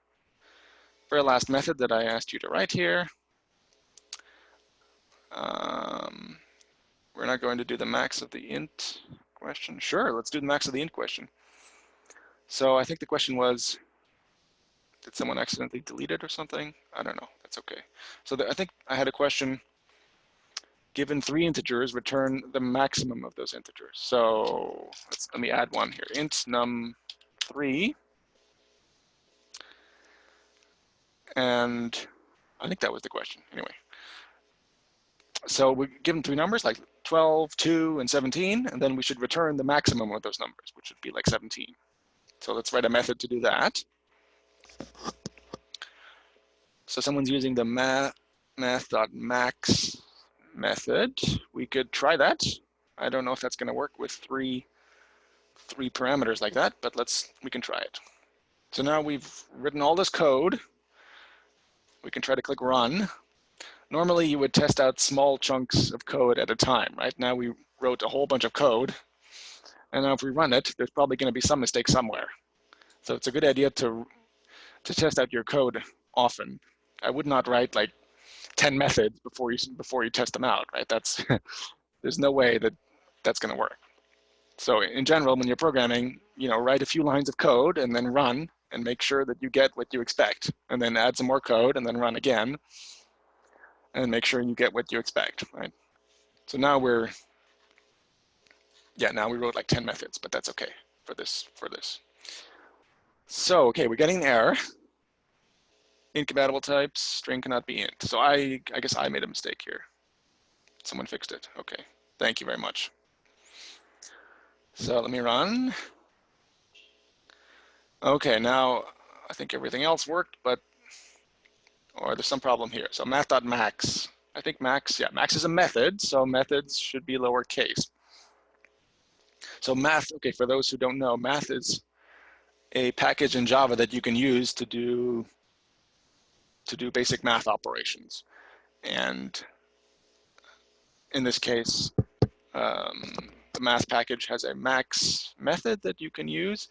very last method that I asked you to write here. Um, we're not going to do the max of the int question. Sure, let's do the max of the int question. So I think the question was, did someone accidentally delete it or something? I don't know. That's okay. So I think I had a question, given 3 integers, return the maximum of those integers. So let me add one here. Int num3. And I think that was the question. Anyway, so we're given 3 numbers like 12, 2, and 17, and then we should return the maximum of those numbers, which would be like 17. So let's write a method to do that. So someone's using the math.max method. We could try that. I don't know if that's going to work with three parameters like that, but we can try it. So now we've written all this code. We can try to click run. Normally you would test out small chunks of code at a time, right? Now we wrote a whole bunch of code, and now if we run it, there's probably going to be some mistake somewhere. So it's a good idea to test out your code often. I would not write like 10 methods before you test them out, right? There's no way that's going to work. So in general, when you're programming, write a few lines of code and then run and make sure that you get what you expect, and then add some more code and then run again and make sure you get what you expect, right? So now we wrote like 10 methods, but that's okay for this. So, okay, we're getting an error. Incompatible types, string cannot be int. So I guess I made a mistake here. Someone fixed it. Okay, thank you very much. So let me run. Okay, now I think everything else worked, or there's some problem here. So math.max. I think max is a method, so methods should be lowercase. So math, okay, for those who don't know, math is a package in Java that you can use to do basic math operations. And in this case, the math package has a max method that you can use,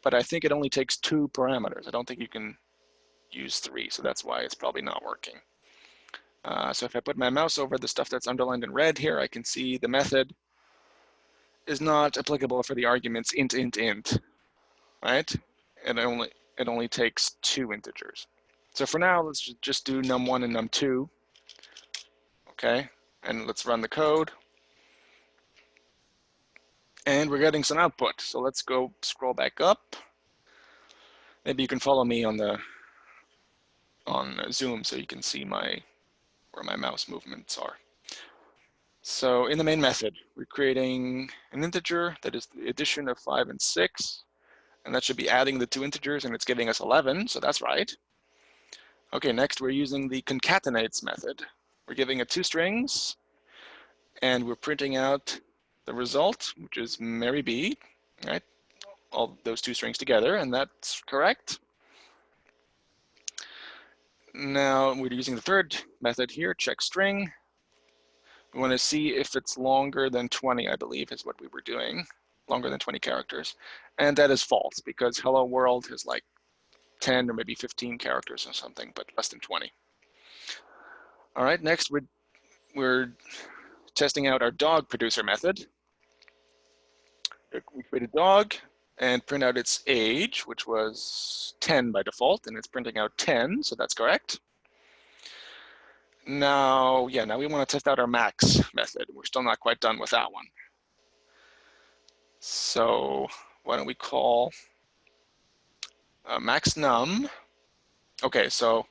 but I think it only takes 2 parameters. I don't think you can use 3, so that's why it's probably not working. So if I put my mouse over the stuff that's underlined in red here, I can see the method is not applicable for the arguments int, right? And it only takes 2 integers. So for now, let's just do num1 and num2, okay? And let's run the code. And we're getting some output. So let's go scroll back up. Maybe you can follow me on Zoom so you can see where my mouse movements are. So in the main method, we're creating an integer that is the addition of 5 and 6. And that should be adding the 2 integers, and it's giving us 11, so that's right. Okay, next we're using the concatenates method. We're giving it 2 strings, and we're printing out the result, which is Mary B, right? All those 2 strings together, and that's correct. Now we're using the third method here, check string. We want to see if it's longer than 20, I believe, is what we were doing, longer than 20 characters. And that is false, because hello world is like 10 or maybe 15 characters or something, but less than 20. All right, next we're we're testing out our dog producer method. We create a dog and print out its age, which was 10 by default, and it's printing out 10, so that's correct. Now we want to test out our max method. We're still not quite done with that one. So why don't we call max num. Okay, so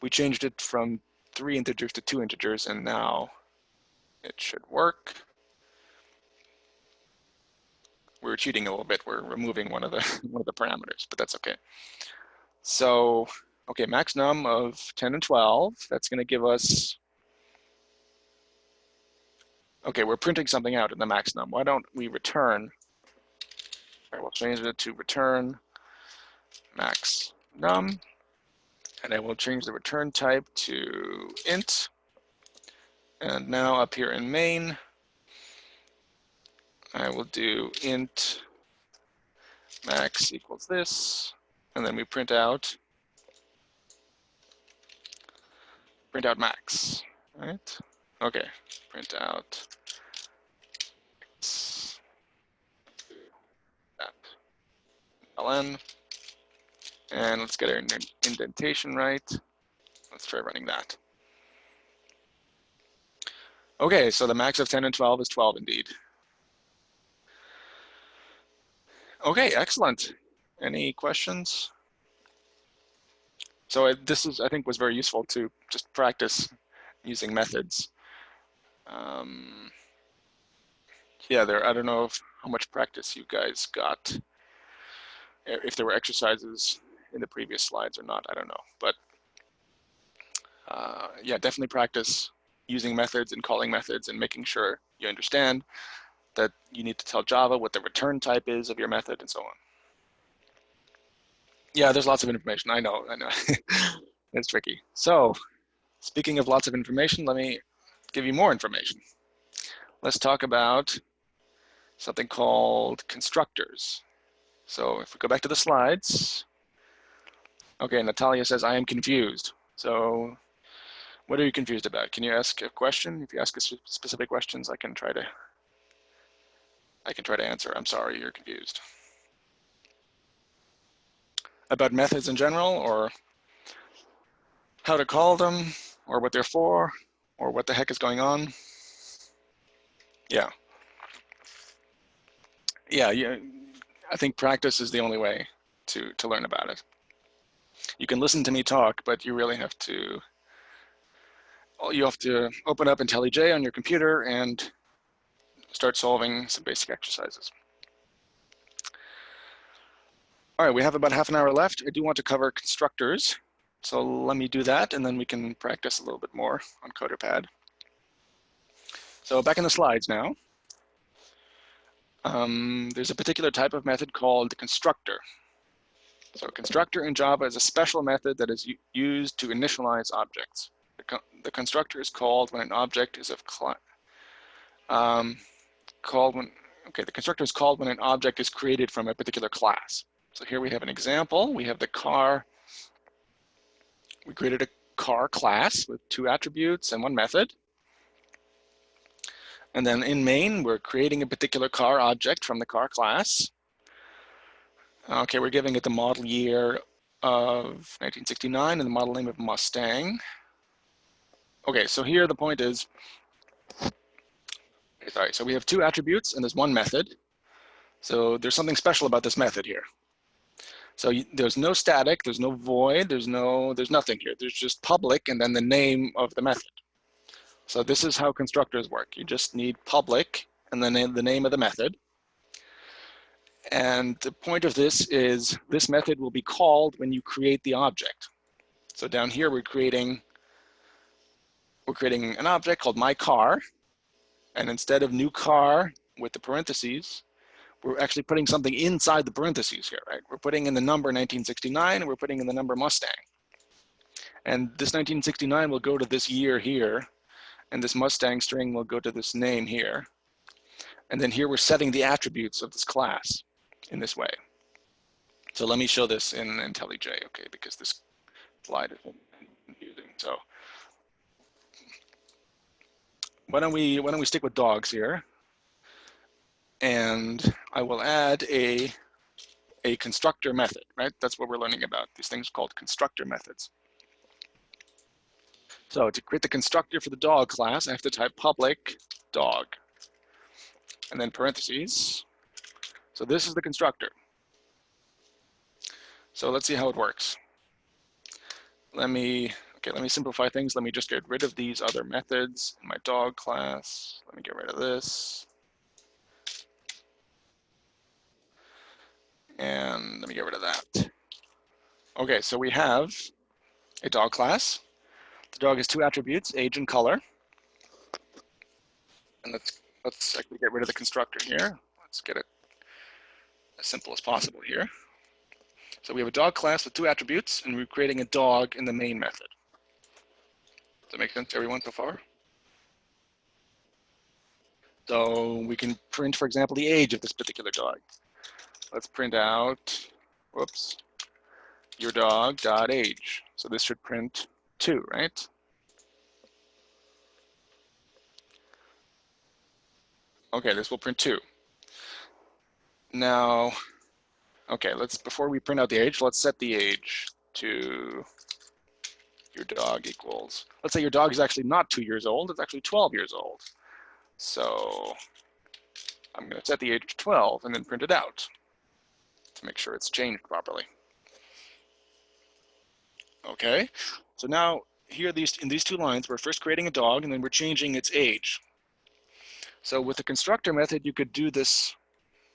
we changed it from 3 integers to 2 integers, and now it should work. We're cheating a little bit. We're removing one of the parameters, but that's okay. So, okay, max num of 10 and 12. That's going to give us. Okay, we're printing something out in the max num. Why don't we return? All right, we'll change it to return max num, and I will change the return type to int. And now up here in main, I will do int max equals this, and then we print out max, right? Okay, print out that ln, and let's get our indentation right. Let's try running that. Okay, so the max of 10 and 12 is 12 indeed. Okay, excellent. Any questions? So this is, I think, was very useful to just practice using methods. Yeah, I don't know how much practice you guys got, if there were exercises in the previous slides or not, I don't know. But yeah, definitely practice using methods and calling methods and making sure you understand that you need to tell Java what the return type is of your method and so on. Yeah, there's lots of information. I know. It's tricky. So speaking of lots of information, let me give you more information. Let's talk about something called constructors. So if we go back to the slides, okay, Natalia says, I am confused. So what are you confused about? Can you ask a question? If you ask specific questions, I can try to answer. I'm sorry, you're confused. About methods in general, or how to call them, or what they're for, or what the heck is going on? Yeah. I think practice is the only way to learn about it. You can listen to me talk, but you really have to, you have to open up IntelliJ on your computer and start solving some basic exercises. All right, we have about half an hour left. I do want to cover constructors. So let me do that, and then we can practice a little bit more on CoderPad. So back in the slides now. There's a particular type of method called the constructor. So a constructor in Java is a special method that is used to initialize objects. The constructor is called when an object is of class. The constructor is called when an object is created from a particular class. So here we have an example. We have the car. We created a car class with 2 attributes and 1 method. And then in main, we're creating a particular car object from the car class. Okay, we're giving it the model year of 1969 and the model name of Mustang. Okay, so here the point is, sorry, so we have 2 attributes and there's 1 method. So there's something special about this method here. So there's no static, there's no void, there's nothing here. There's just public and then the name of the method. So this is how constructors work. You just need public and then the name of the method. And the point of this is this method will be called when you create the object. So down here we're creating an object called my car, and instead of new car with the parentheses, we're actually putting something inside the parentheses here, right? We're putting in the number 1969 and we're putting in the number Mustang. And this 1969 will go to this year here, and this Mustang string will go to this name here. And then here we're setting the attributes of this class in this way. So let me show this in IntelliJ, okay, because this slide is confusing. So why don't we stick with dogs here, and I will add a constructor method, right? That's what we're learning about, these things called constructor methods. So to create the constructor for the dog class, I have to type public dog, and then parentheses. So this is the constructor. So let's see how it works. Let me simplify things. Let me just get rid of these other methods in my dog class. Let me get rid of this. And let me get rid of that. Okay, so we have a dog class. The dog has two attributes, age and color. And let's actually get rid of the constructor here. Let's get it as simple as possible here. So we have a dog class with two attributes, and we're creating a dog in the main method. Does that make sense to everyone so far? So we can print, for example, the age of this particular dog. Let's print out, whoops, your dog dot age. So this should print 2, right? Okay, this will print 2. Now, okay, before we print out the age, let's set the age to your dog equals, let's say your dog is actually not 2 years old, it's actually 12 years old. So I'm going to set the age to 12 and then print it out to make sure it's changed properly. Okay, so now here in these two lines, we're first creating a dog and then we're changing its age. So with the constructor method, you could do this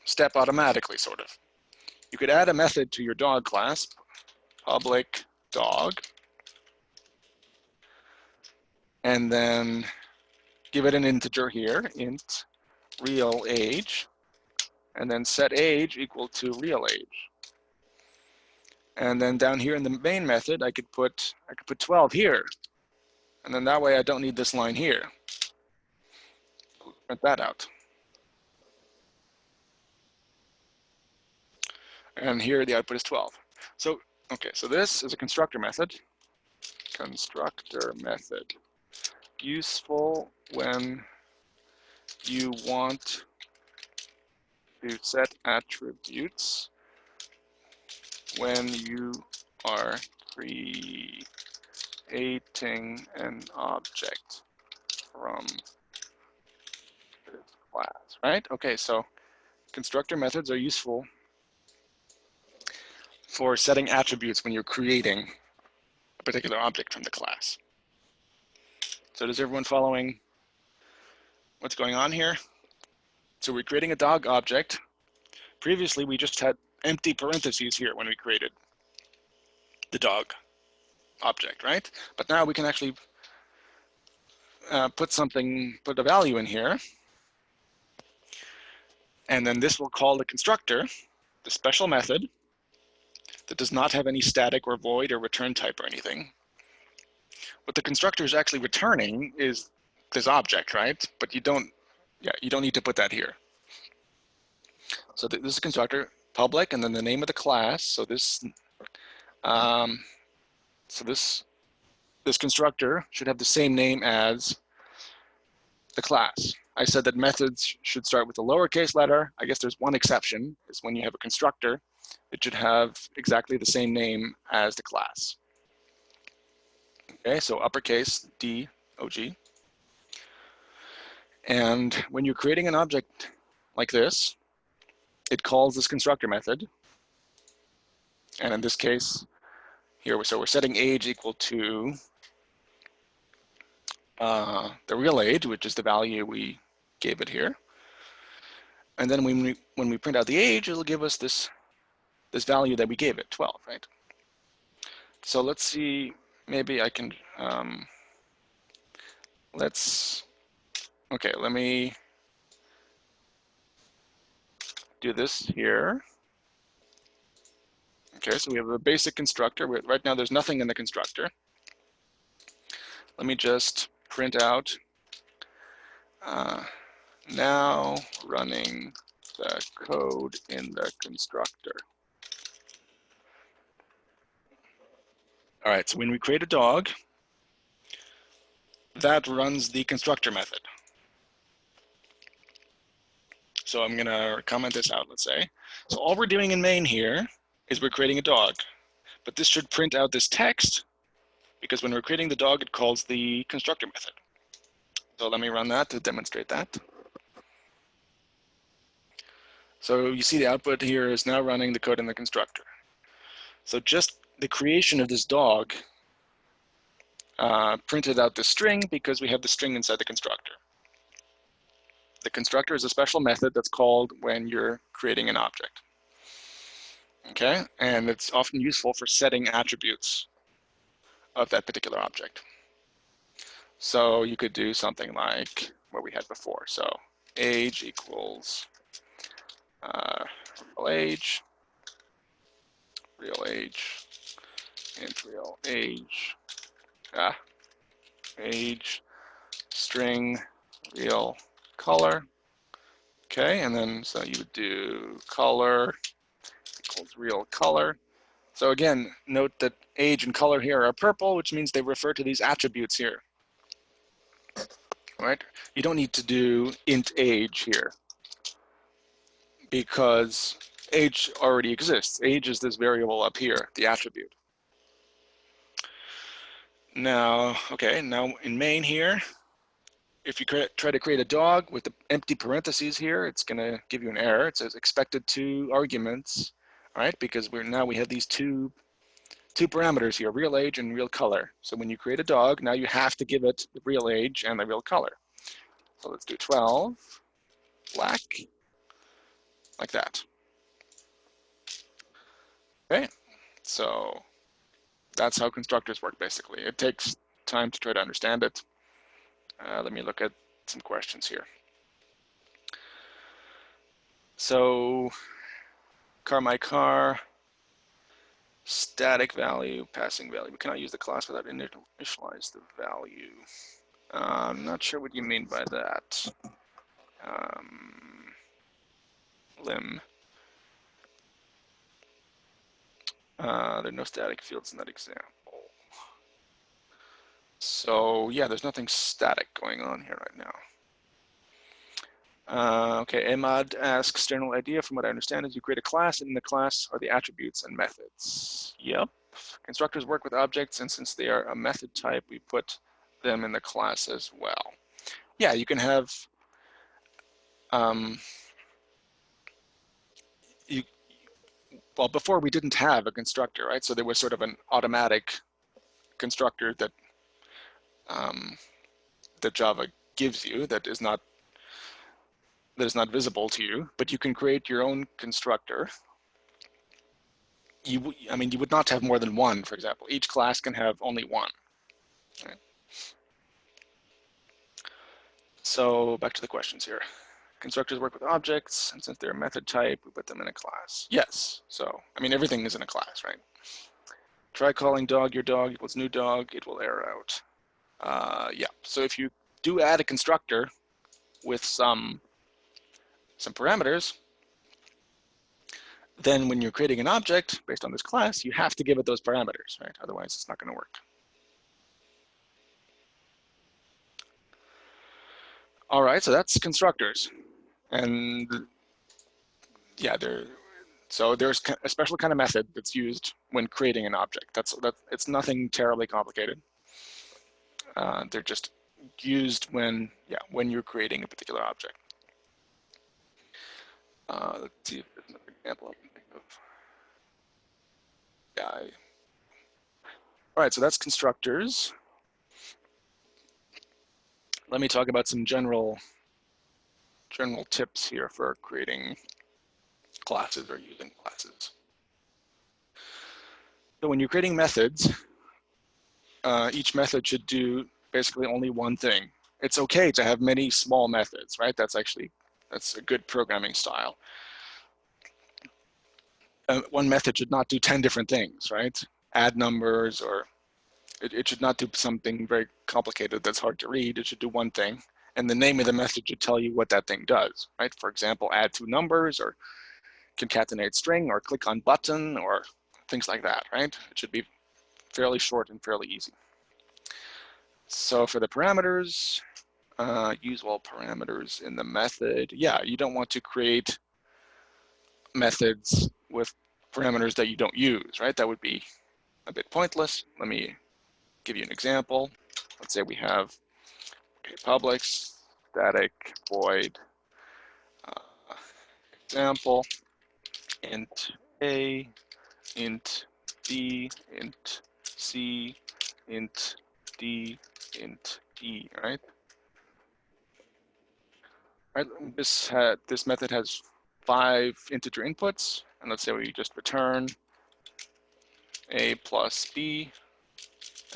step automatically, sort of. You could add a method to your dog class, public dog, and then give it an integer here, int real age, and then set age equal to real age. And then down here in the main method, I could put 12 here, and then that way I don't need this line here. Print that out. And here the output is 12. So, okay, so this is a constructor method. Constructor method. Useful when you want to set attributes when you are creating an object from this class, right? Okay, so constructor methods are useful for setting attributes when you're creating a particular object from the class. So is everyone following what's going on here? So we're creating a dog object. Previously, we just had empty parentheses here when we created the dog object, right? But now we can actually put a value in here. And then this will call the constructor, the special method that does not have any static or void or return type or anything. What the constructor is actually returning is this object, right? But you don't need to put that here. So this is a constructor, public, and then the name of the class. So this constructor should have the same name as the class. I said that methods should start with a lowercase letter. I guess there's one exception, is when you have a constructor, it should have exactly the same name as the class. Okay, so uppercase D, O-G. And when you're creating an object like this, it calls this constructor method. And in this case, here, so we're setting age equal to the real age, which is the value we gave it here. And then when we print out the age, it'll give us this value that we gave it, 12, right? So let's see, maybe I can, okay, let me do this here. Okay, so we have a basic constructor. Right now there's nothing in the constructor. Let me just print out now running the code in the constructor. All right, so when we create a dog, that runs the constructor method. So I'm going to comment this out, let's say. So all we're doing in main here is we're creating a dog. But this should print out this text, because when we're creating the dog, it calls the constructor method. So let me run that to demonstrate that. So you see the output here is now running the code in the constructor. So just the creation of this dog printed out the string because we have the string inside the constructor. The constructor is a special method that's called when you're creating an object. Okay, and it's often useful for setting attributes of that particular object. So you could do something like what we had before. So age equals real age, and real age, age, string, real color. Okay, and then so you would do color equals real color. So again, note that age and color here are purple, which means they refer to these attributes here. Right? You don't need to do int age here because age already exists. Age is this variable up here, the attribute. Now, okay, now in main here, if you try to create a dog with the empty parentheses here, it's going to give you an error. It says expected 2 arguments, all right? Because we have these two parameters here, real age and real color. So when you create a dog, now you have to give it the real age and the real color. So let's do 12, black, like that. Okay, so that's how constructors work, basically. It takes time to try to understand it. Let me look at some questions here. So, car my car, static value, passing value. We cannot use the class without initialize the value. I'm not sure what you mean by that. Lim. There are no static fields in that example. So yeah, there's nothing static going on here right now. Okay, Ahmad asks, external idea, from what I understand, is you create a class, and in the class are the attributes and methods. Yep. Constructors work with objects, and since they are a method type, we put them in the class as well. Yeah, you can have, well, before we didn't have a constructor, right? So there was sort of an automatic constructor that that Java gives you that is not visible to you, but you can create your own constructor. I mean, you would not have more than one, for example. Each class can have only one. Right? So back to the questions here. Constructors work with objects, and since they're a method type, we put them in a class. Yes, so, I mean, everything is in a class, right? Try calling dog your dog equals new dog, it will error out. Yeah, so if you do add a constructor with some parameters, then when you're creating an object based on this class, you have to give it those parameters, right? Otherwise, it's not going to work. All right, so that's constructors. And yeah, so there's a special kind of method that's used when creating an object. It's nothing terribly complicated. They're just used when you're creating a particular object. Let's see if there's another example I can think of. Yeah. All right, so that's constructors. Let me talk about some general tips here for creating classes or using classes. So when you're creating methods, each method should do basically only one thing. It's okay to have many small methods, right? That's a good programming style. One method should not do 10 different things, right? Add numbers, or it should not do something very complicated that's hard to read. It should do one thing, and the name of the method should tell you what that thing does, right? For example, add 2 numbers, or concatenate string, or click on button, or things like that, right? It should be fairly short and fairly easy. So for the parameters, Use all parameters in the method. Yeah, you don't want to create methods with parameters that you don't use, right? That would be a bit pointless. Let me give you an example. Let's say we have public static void example int a, int b, int c, int d, int e, right? Right. This method has 5 integer inputs, and let's say we just return a plus b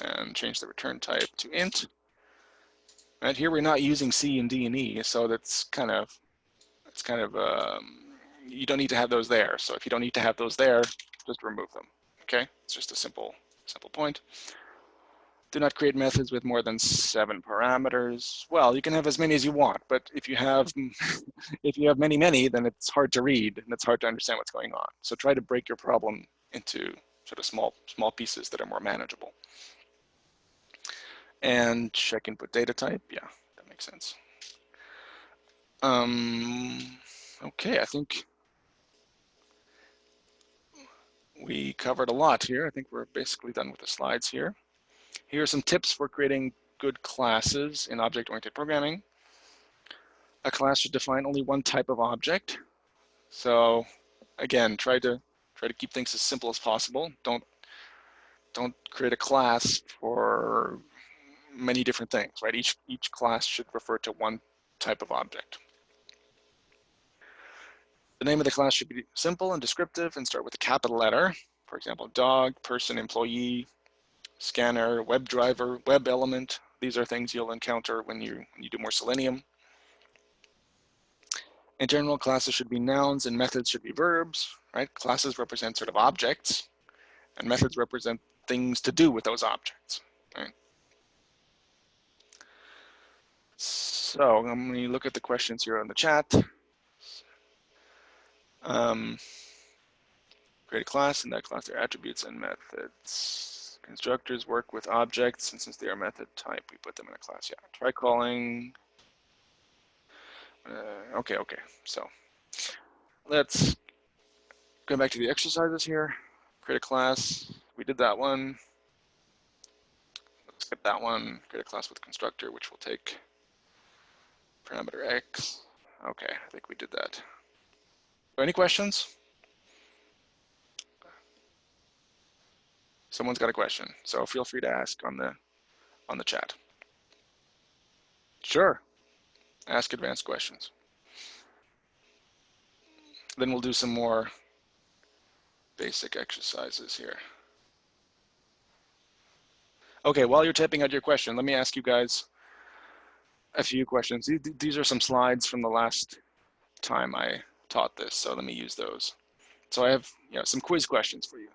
and change the return type to int. Right here we're not using c and d and e, so that's kind of you don't need to have those there. So if you don't need to have those there, just remove them. Okay, it's just a simple point. Do not create methods with more than 7 parameters. Well, you can have as many as you want, but if you have if you have many, then it's hard to read and it's hard to understand what's going on. So try to break your problem into sort of small pieces that are more manageable. And check input data type. Yeah, that makes sense. Okay, I think we covered a lot here. I think we're basically done with the slides here. Here are some tips for creating good classes in object-oriented programming. A class should define only one type of object. So again, try to keep things as simple as possible. Don't create a class for many different things, right? Each class should refer to one type of object. The name of the class should be simple and descriptive and start with a capital letter. For example, dog, person, employee, scanner, web driver, web element. These are things you'll encounter when you do more Selenium. In general, classes should be nouns and methods should be verbs, right? Classes represent sort of objects and methods represent things to do with those objects, right? So when we look at the questions here on the chat, create a class, and that class their attributes and methods. Constructors work with objects, and since they are method type, we put them in a class. Yeah, try calling. Okay. So let's go back to the exercises here. Create a class. We did that one. Let's skip that one. Create a class with constructor, which will take parameter x. Okay, I think we did that. Any questions? Someone's got a question, so feel free to ask on the chat. Sure, ask advanced questions. Then we'll do some more basic exercises here. Okay, while you're typing out your question, let me ask you guys a few questions. These are some slides from the last time I taught this, so let me use those. So I have some quiz questions for you.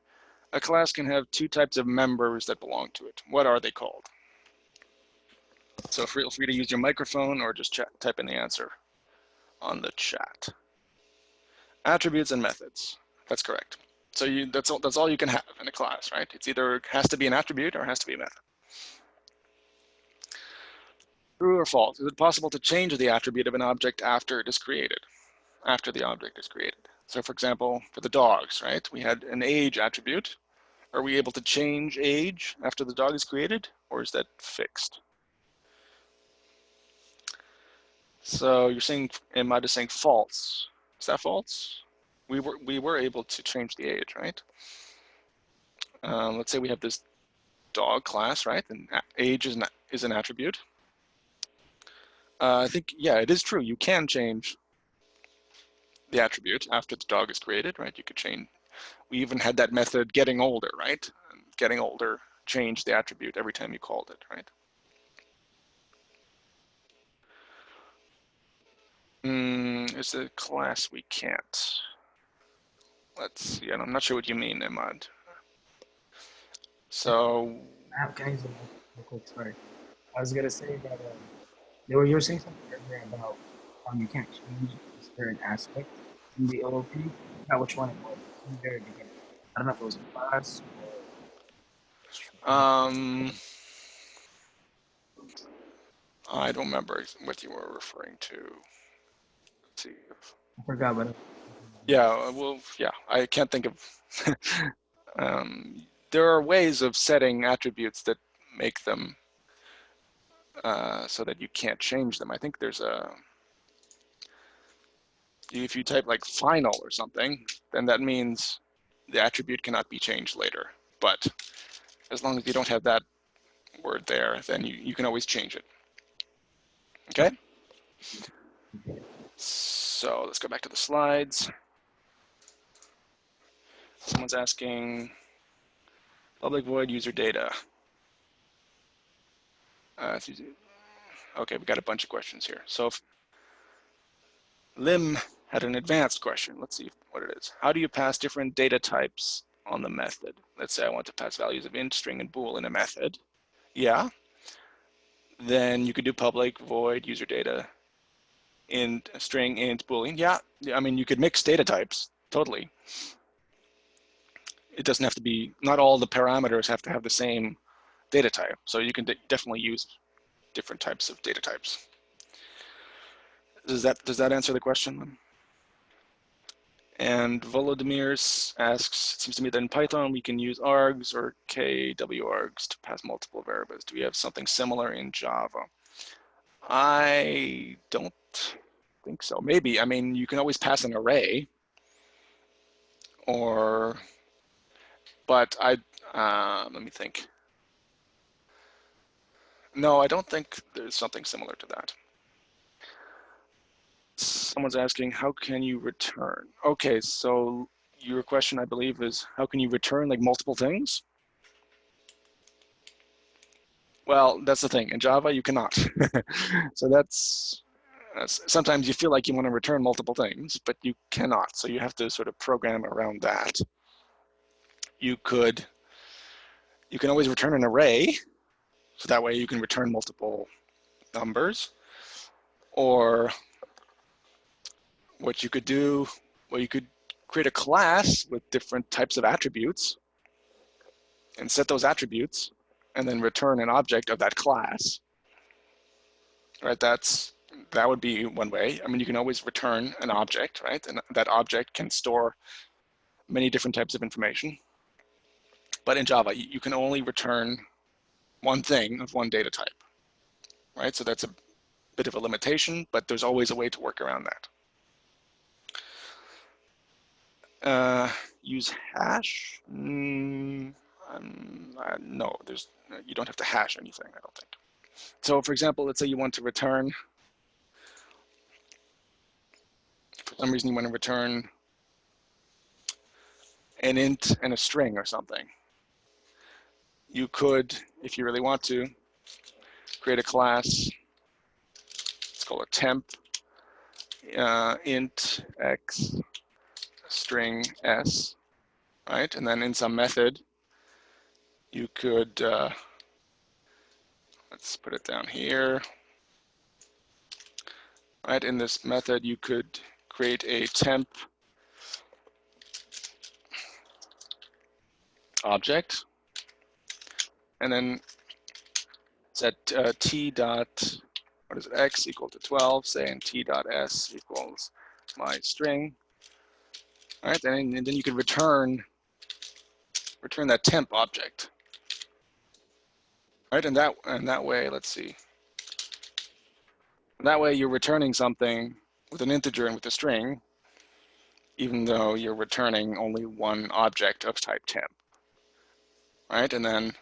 A class can have 2 types of members that belong to it. What are they called? So feel free to use your microphone or just type in the answer on the chat. Attributes and methods. That's correct. So that's all you can have in a class, right? It's either has to be an attribute or it has to be a method. True or false? Is it possible to change the attribute of an object after it is created? After the object is created. So for example, for the dogs, right? We had an age attribute. Are we able to change age after the dog is created, or is that fixed? So you're saying, Ahmad is saying false. Is that false? We were able to change the age, right? Let's say we have this dog class, right? And age is an attribute. I think, yeah, it is true. You can change the attribute after the dog is created, right? You could change. We even had that method getting older, right? Getting older changed the attribute every time you called it, right? It's a class we can't. Let's see. I'm not sure what you mean, Ahmad. So. Can I use real quick? Sorry. I was gonna say that you were saying something earlier about you can't change a certain aspect in the OOP. I forgot which one it was in the very beginning. I don't know if it was a class or. I don't remember what you were referring to. Let's see. I forgot what. Yeah, well, yeah, I can't think of. There are ways of setting attributes that make them so that you can't change them. I think there's if you type like final or something, then that means the attribute cannot be changed later. But as long as you don't have that word there, then you can always change it. Okay? So let's go back to the slides. Someone's asking public void user data. Okay, we got a bunch of questions here. So if Lim had an advanced question. Let's see what it is. How do you pass different data types on the method? Let's say I want to pass values of int, string, and bool in a method. Yeah. Then you could do public void user data int, string, int, boolean. Yeah. I mean, you could mix data types. Totally. It doesn't have to be, not all the parameters have to have the same data type. So you can definitely use different types of data types. Does that answer the question? And Volodymyr asks, it seems to me that in Python we can use args or kwargs to pass multiple variables. Do we have something similar in Java? I don't think so. Maybe. I mean, you can always pass an array, or, but let me think. No, I don't think there's something similar to that. Someone's asking, how can you return? Okay, so your question, I believe, is how can you return like multiple things? Well, that's the thing. In Java, you cannot. So that's sometimes you feel like you want to return multiple things, but you cannot. So you have to sort of program around that. You can always return an array, so that way you can return multiple numbers. Or what you could do, well, you could create a class with different types of attributes and set those attributes, and then return an object of that class. Right? That would be one way. I mean, you can always return an object, right? And that object can store many different types of information. But in Java, you can only return one thing of one data type, right? So that's a bit of a limitation, but there's always a way to work around that. Use hash? No, you don't have to hash anything, I don't think. So for example, let's say you want to return, for some reason you want to return an int and a string or something. You could, if you really want to, create a class. It's called a temp, int x string s, right? And then in some method, you could, let's put it down here, right? In this method, you could create a temp object, and then set t dot, what is it, x equal to 12, say, and t dot s equals my string, right? And then you could return that temp object, right? And that way, let's see. That way you're returning something with an integer and with a string, even though you're returning only one object of type temp, right? And then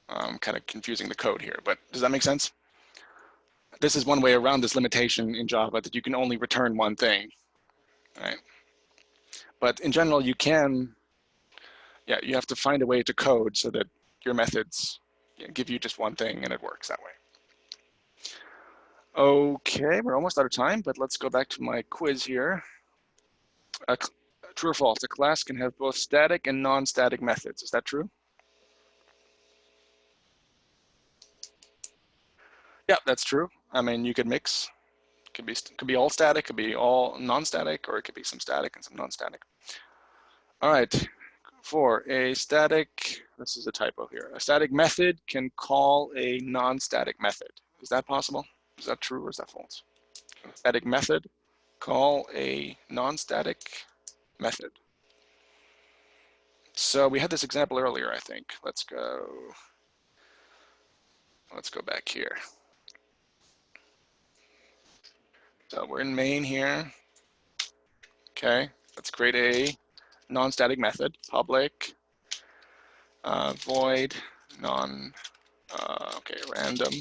I'm kind of confusing the code here, but does that make sense? This is one way around this limitation in Java, that you can only return one thing, right? But in general, you have to find a way to code so that your methods give you just one thing and it works that way. Okay, we're almost out of time, but let's go back to my quiz here. True or false, a class can have both static and non-static methods. Is that true? Yeah, that's true. I mean, you could mix. Could be all static, could be all non-static, or it could be some static and some non-static. All right, for a static this is a typo here. A static method can call a non-static method. Is that possible? Is that true or is that false? A static method call a non-static method. So we had this example earlier, I think. Let's go back here. So we're in main here. Okay, let's create a non-static method, public void non, okay, random.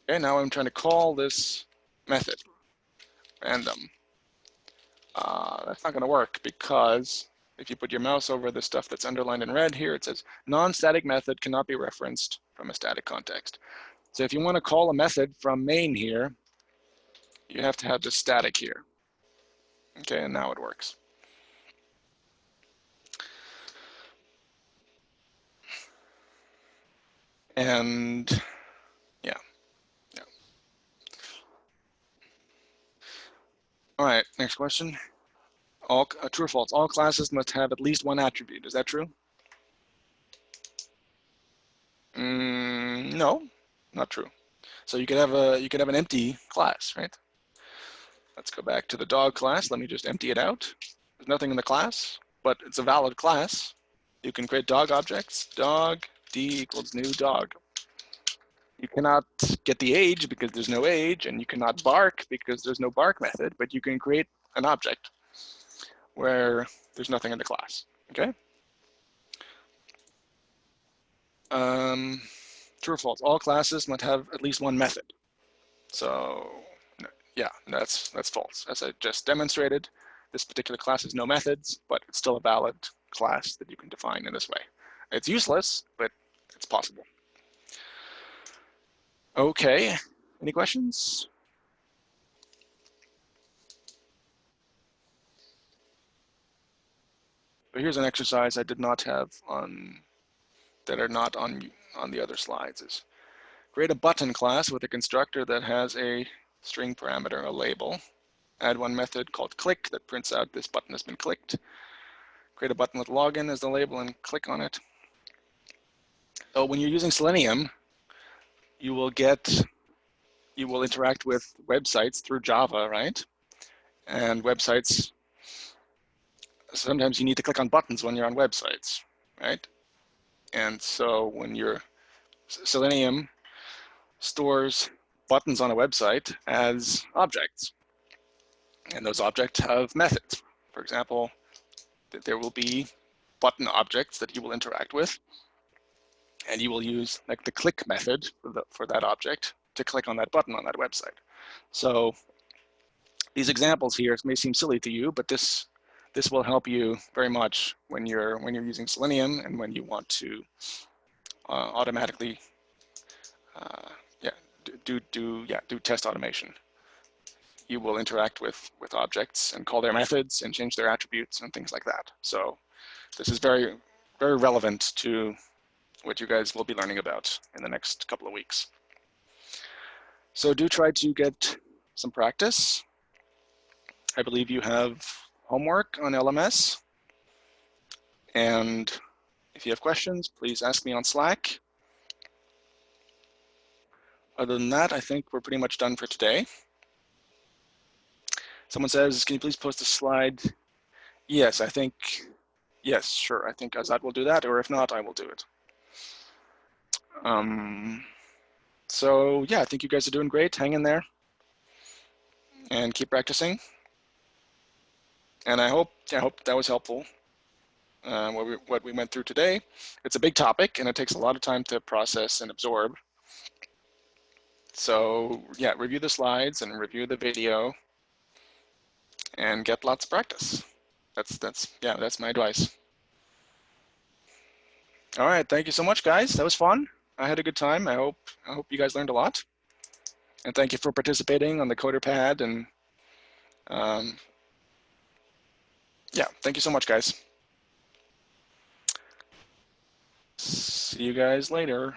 Okay, now I'm trying to call this method, random. That's not going to work because if you put your mouse over the stuff that's underlined in red here, it says non-static method cannot be referenced from a static context. So if you want to call a method from main here, you have to have this static here. Okay, and now it works. And yeah. All right, next question. True or false, all classes must have at least one attribute. Is that true? No, not true. So you could have an empty class, right? Let's go back to the dog class. Let me just empty it out. There's nothing in the class, but it's a valid class. You can create dog objects. Dog d equals new dog. You cannot get the age because there's no age, and you cannot bark because there's no bark method, but you can create an object where there's nothing in the class, okay? True or false, all classes must have at least one method. So yeah, that's false. As I just demonstrated, this particular class has no methods, but it's still a valid class that you can define in this way. It's useless, but it's possible. Okay, any questions? But here's an exercise I did not have on, that are not on the other slides. Is create a button class with a constructor that has a string parameter, a label. Add one method called click that prints out this button has been clicked. Create a button with login as the label and click on it. So when you're using Selenium, you will interact with websites through Java, right? And websites, sometimes you need to click on buttons when you're on websites, right? And so when Selenium stores buttons on a website as objects, and those objects have methods. For example, there will be button objects that you will interact with, and you will use like the click method for that object to click on that button on that website. So these examples here may seem silly to you, but this will help you very much when you're using Selenium and when you want to automatically do test automation. You will interact with objects and call their methods and change their attributes and things like that. So this is very, very relevant to what you guys will be learning about in the next couple of weeks. So do try to get some practice. I believe you have homework on LMS. And if you have questions, please ask me on Slack. Other than that, I think we're pretty much done for today. Someone says, can you please post a slide? Yes, yes, sure. I think Azad will do that, or if not, I will do it. So yeah, I think you guys are doing great. Hang in there and keep practicing. And I hope that was helpful. What we went through today. It's a big topic and it takes a lot of time to process and absorb. So yeah, review the slides and review the video and get lots of practice. That's my advice. All right, thank you so much, guys. That was fun. I had a good time. I hope you guys learned a lot. And thank you for participating on the Coder Pad. And yeah, thank you so much, guys. See you guys later.